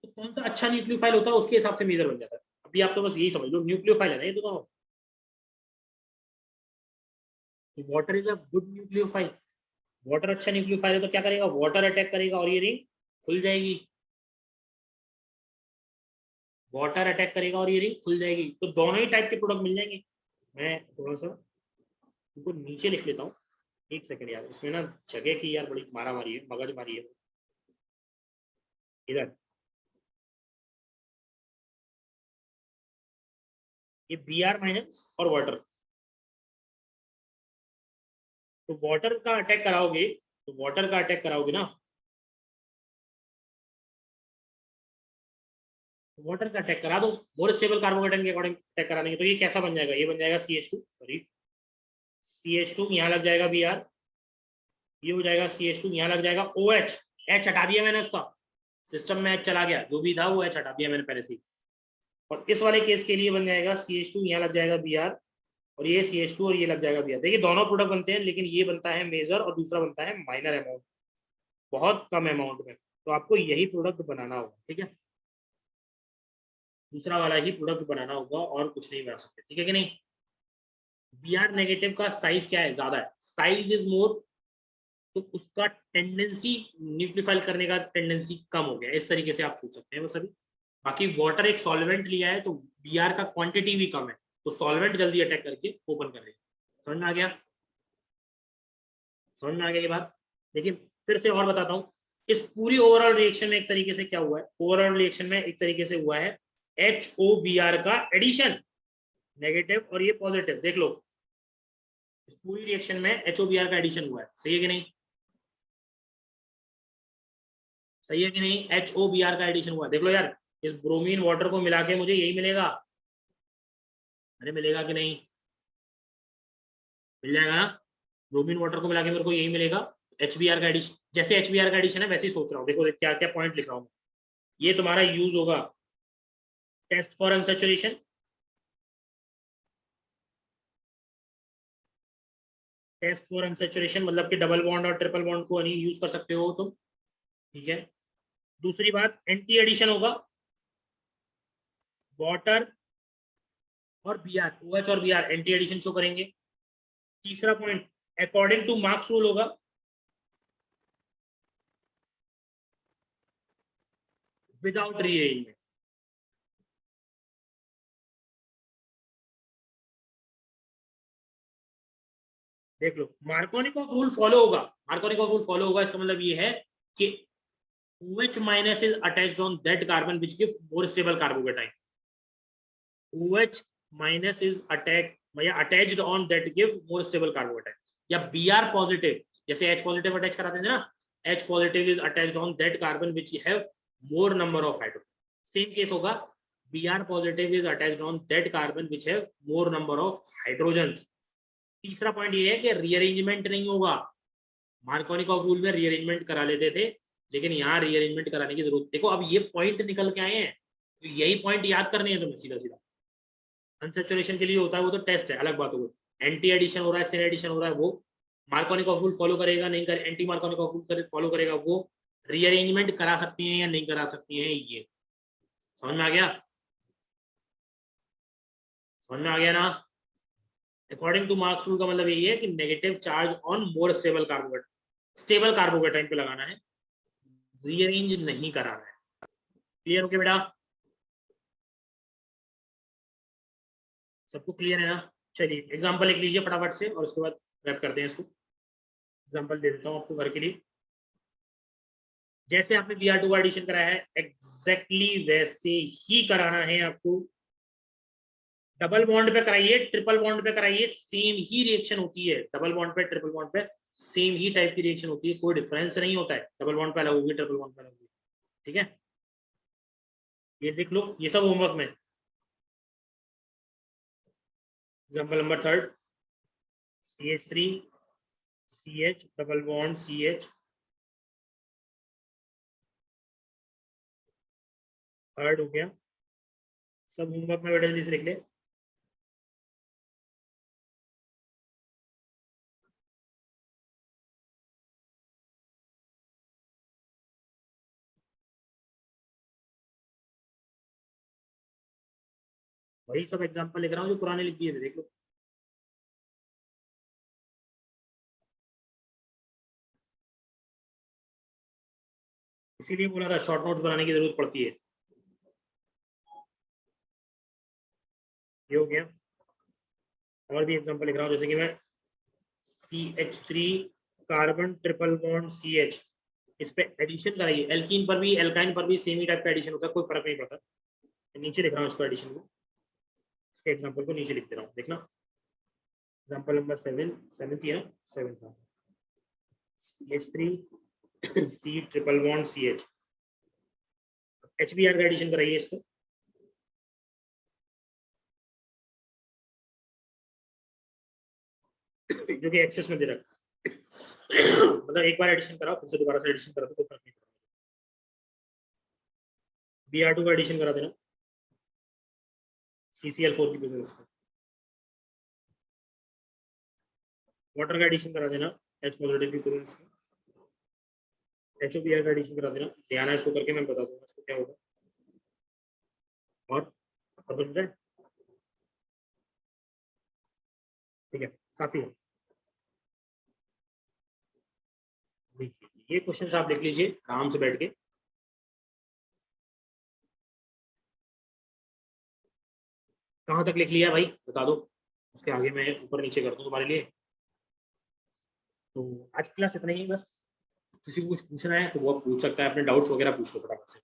[SPEAKER 1] तो कौन सा अच्छा न्यूक्लियोफाइल होता है उसके हिसाब से मेजर बन जाता है। अभी आप तो बस यही समझ लो न्यूक्लियोफाइल है ना ये तो। Water is a good nucleophile. Water अच्छा न्यूक्लियोफाइल है तो क्या करेगा? वाटर अटैक करेगा और ये रिंग खुल जाएगी। वाटर अटैक करेगा और ये रिंग खुल जाएगी, तो दोनों ही टाइप के प्रोडक्ट मिल जाएंगे। मैं थोड़ा सा उनको नीचे लिख लेता हूँ। एक सेकंड यार, इसमें ना जगह की यार बड़ी मारा मारी है, मगज मारी है इधर। ये Br माइनस और वाटर, तो वाटर का अटैक कराओगे, तो वाटर का अटैक कराओगे ना, वाटर का अटैक करा दो मोर स्टेबल कार्बोकेटाइन के अकॉर्डिंग अटैक करा देंगे। तो ये कैसा बन जाएगा? ये बन जाएगा CH2, सॉरी CH2, यहाँ लग जाएगा Br, ये हो जाएगा CH2, यहाँ लग जाएगा OH। H हटा दिया मैंने उसका, सिस्टम में H चला गया, जो भी था वो H हटा दिया मैंने पहले से ही। और इस वाले केस के लिए बन जाएगा CH2, यहाँ लग जाएगा Br, और ये CH2 और ये लग जाएगा Br। देखिए दोनों प्रोडक्ट बनते हैं, लेकिन ये बनता है मेजर और दूसरा बनता है माइनर अमाउंट, बहुत कम अमाउंट में। तो आपको यही प्रोडक्ट बनाना होगा, ठीक है। दूसरा वाला ही प्रोडक्ट बनाना होगा और कुछ नहीं बना सकते, ठीक है कि नहीं। Br नेगेटिव का साइज क्या है? ज्यादा है, साइज इज मोर, तो उसका टेंडेंसी न्यूक्लिफाइल करने का टेंडेंसी कम हो गया। इस तरीके से आप सोच सकते हैं बस अभी। बाकी वाटर एक सॉल्वेंट लिया है तो Br का क्वांटिटी भी कम है, तो सॉल्वेंट जल्दी अटैक करके ओपन कर देगा। समझ में आ गया? समझ में आ गया ये बात? देखिए फिर से और बताता हूँ। इस पूरी ओवरऑल रिएक्शन में एक तरीके से क्या हुआ है? ओवरऑल रिएक्शन में एक तरीके से हुआ है HOBr का एडिशन, नेगेटिव और ये पॉजिटिव। देख लो इस पूरी रिएक्शन में HOBr का एडिशन हुआ है, सही है कि नहीं? सही है कि नहीं? HOBr का एडिशन हुआ है, देख लो यार। इस ब्रोमीन वाटर को मिला के मुझे यही मिलेगा। अरे मिलेगा कि नहीं? मिल जाएगा ना। ब्रोमीन वाटर को मिला के मेरे को यही मिलेगा। HBr का एडिशन, जैसे HBr का एडिशन है वैसे ही सोच रहा हूँ। देखो क्या क्या पॉइंट लिख रहा हूँ। ये तुम्हारा यूज होगा test for unsaturation, test for unsaturation मतलब कि डबल बॉन्ड और ट्रिपल बॉन्ड को नहीं यूज कर सकते हो तुम, ठीक है। दूसरी बात एंटी एडिशन होगा, वाटर और Br, OH और Br एंटी एडिशन शो करेंगे। तीसरा point according two marks rule होगा, विदाउट रीअरेंजमेंट। देख लो मार्कोनिकॉफ रूल फॉलो होगा। मार्कोनिकॉफ रूल फॉलो होगा, इसका मतलब ये है कि OH minus is attached on that carbon which give more stable carbocation. OH minus is attached on that give more stable carbocation. या Br positive, जैसे H positive attach कराते थे ना, H positive is attached on that carbon which have more number of hydrogen. Same case होगा, Br positive is attached on that carbon which have more number of hydrogens. तीसरा पॉइंट ये है कि रीअरेंजमेंट नहीं होगा। मार्कोनिकॉफ रूल में रीअरेंजमेंट करा लेते थे, लेकिन यहाँ रीअरेंजमेंट कराने की जरूरत। देखो अब ये पॉइंट निकल के आए हैं, तो यही पॉइंट याद करने हैं तुम्हें सीधा सीधा। अनसेचुरेशन के लिए होता है, वो तो टेस्ट है, अलग बात हो गई। एंटी एडिशन हो रहा है, सिन एडिशन हो रहा है, वो मार्कोनी का रूल फॉलो करेगा नहीं कर, एंटी मार्कोनी का रूल फॉलो करेगा, वो रीअरेंजमेंट करा सकती हैं या नहीं करा सकती हैं, ये समझ में आ गया? समझ में आ गया ना? अकॉर्डिंग टू मार्क्स रूल का मतलब यही है कि negative charge on more stable carbocation पे लगाना है, रीअरेंज नहीं कराना है। क्लियर हो गया बेटा? सबको क्लियर है ना? चलिए एग्जांपल लिख लीजिए फटाफट से और उसके बाद रैप करते हैं इसको। एग्जांपल दे देता हूँ आपको घर के लिए। जैसे आपने Br2 का एडिशन कराया है, एग्जैक्टली वैसे ही कराना है आपको। डबल बॉन्ड पे कराइए, ट्रिपल बॉन्ड पे कराइए, सेम ही रिएक्शन होती है। डबल बॉन्ड पे, ट्रिपल बॉन्ड पे सेम ही टाइप की रिएक्शन होती है, कोई डिफरेंस नहीं होता है। डबल बॉन्ड पे अलग होगी, ट्रिपल बॉन्ड पे अलग होगी, ठीक है? ये देख लो, ये सब होमवर्क में। Example number 3, CH3 CH double bond CH, third हो गया। सब होमवर्क में बेटा जल्दी से लिख ले। वही सब एग्जांपल लिख रहा हूँ जो पुराने लिख दिए थे, देख लो। इसीलिए बोला था शॉर्ट नोट्स बनाने की जरूरत पड़ती है। ये हो गया। और भी एग्जांपल लिख रहा हूँ, जैसे कि मैं CH3 carbon triple bond CH, इस पे एडिशन कराइए। एल्कीन पर भी, एल्काइन पर भी सेम ही टाइप का एडिशन होता है, कोई फर्क नहीं पड़ता। नीचे लिख रहा हूँ इसको, एडिशन को, इसके एग्जांपल को नीचे लिख दे रहा हूँ, देखना। एग्जांपल नंबर 7 थी ना, 7 था। CH3 C triple bond CH, HBr का एडिशन कराइए इस पे। जो कि एक्सेस में दे रखा है, मतलब एक बार एडिशन कराओ, फिर से दोबारा से एडिशन करा तो कोई फर्क नहीं पड़ता। Br2 का एडिशन करा देना CCl4 की प्रेजेंस में। वाटर का एडिशन करा देना H पॉजिटिव की प्रेजेंस में। HOBr का एडिशन करा देना, ध्यान है इसको करके, मैं बता दूंगा इसको क्या होगा। और कुछ है? ठीक है, काफी है। ये क्वेश्चन आप लिख लीजिए आराम से बैठ के। कहाँ तक लिख लिया भाई बता दो, उसके आगे मैं ऊपर नीचे कर दूं तुम्हारे लिए। तो आज क्लास इतना ही बस। किसी को कुछ पूछना है तो वो पूछ सकता है, अपने डाउट्स वगैरह पूछ लो फटाफट से।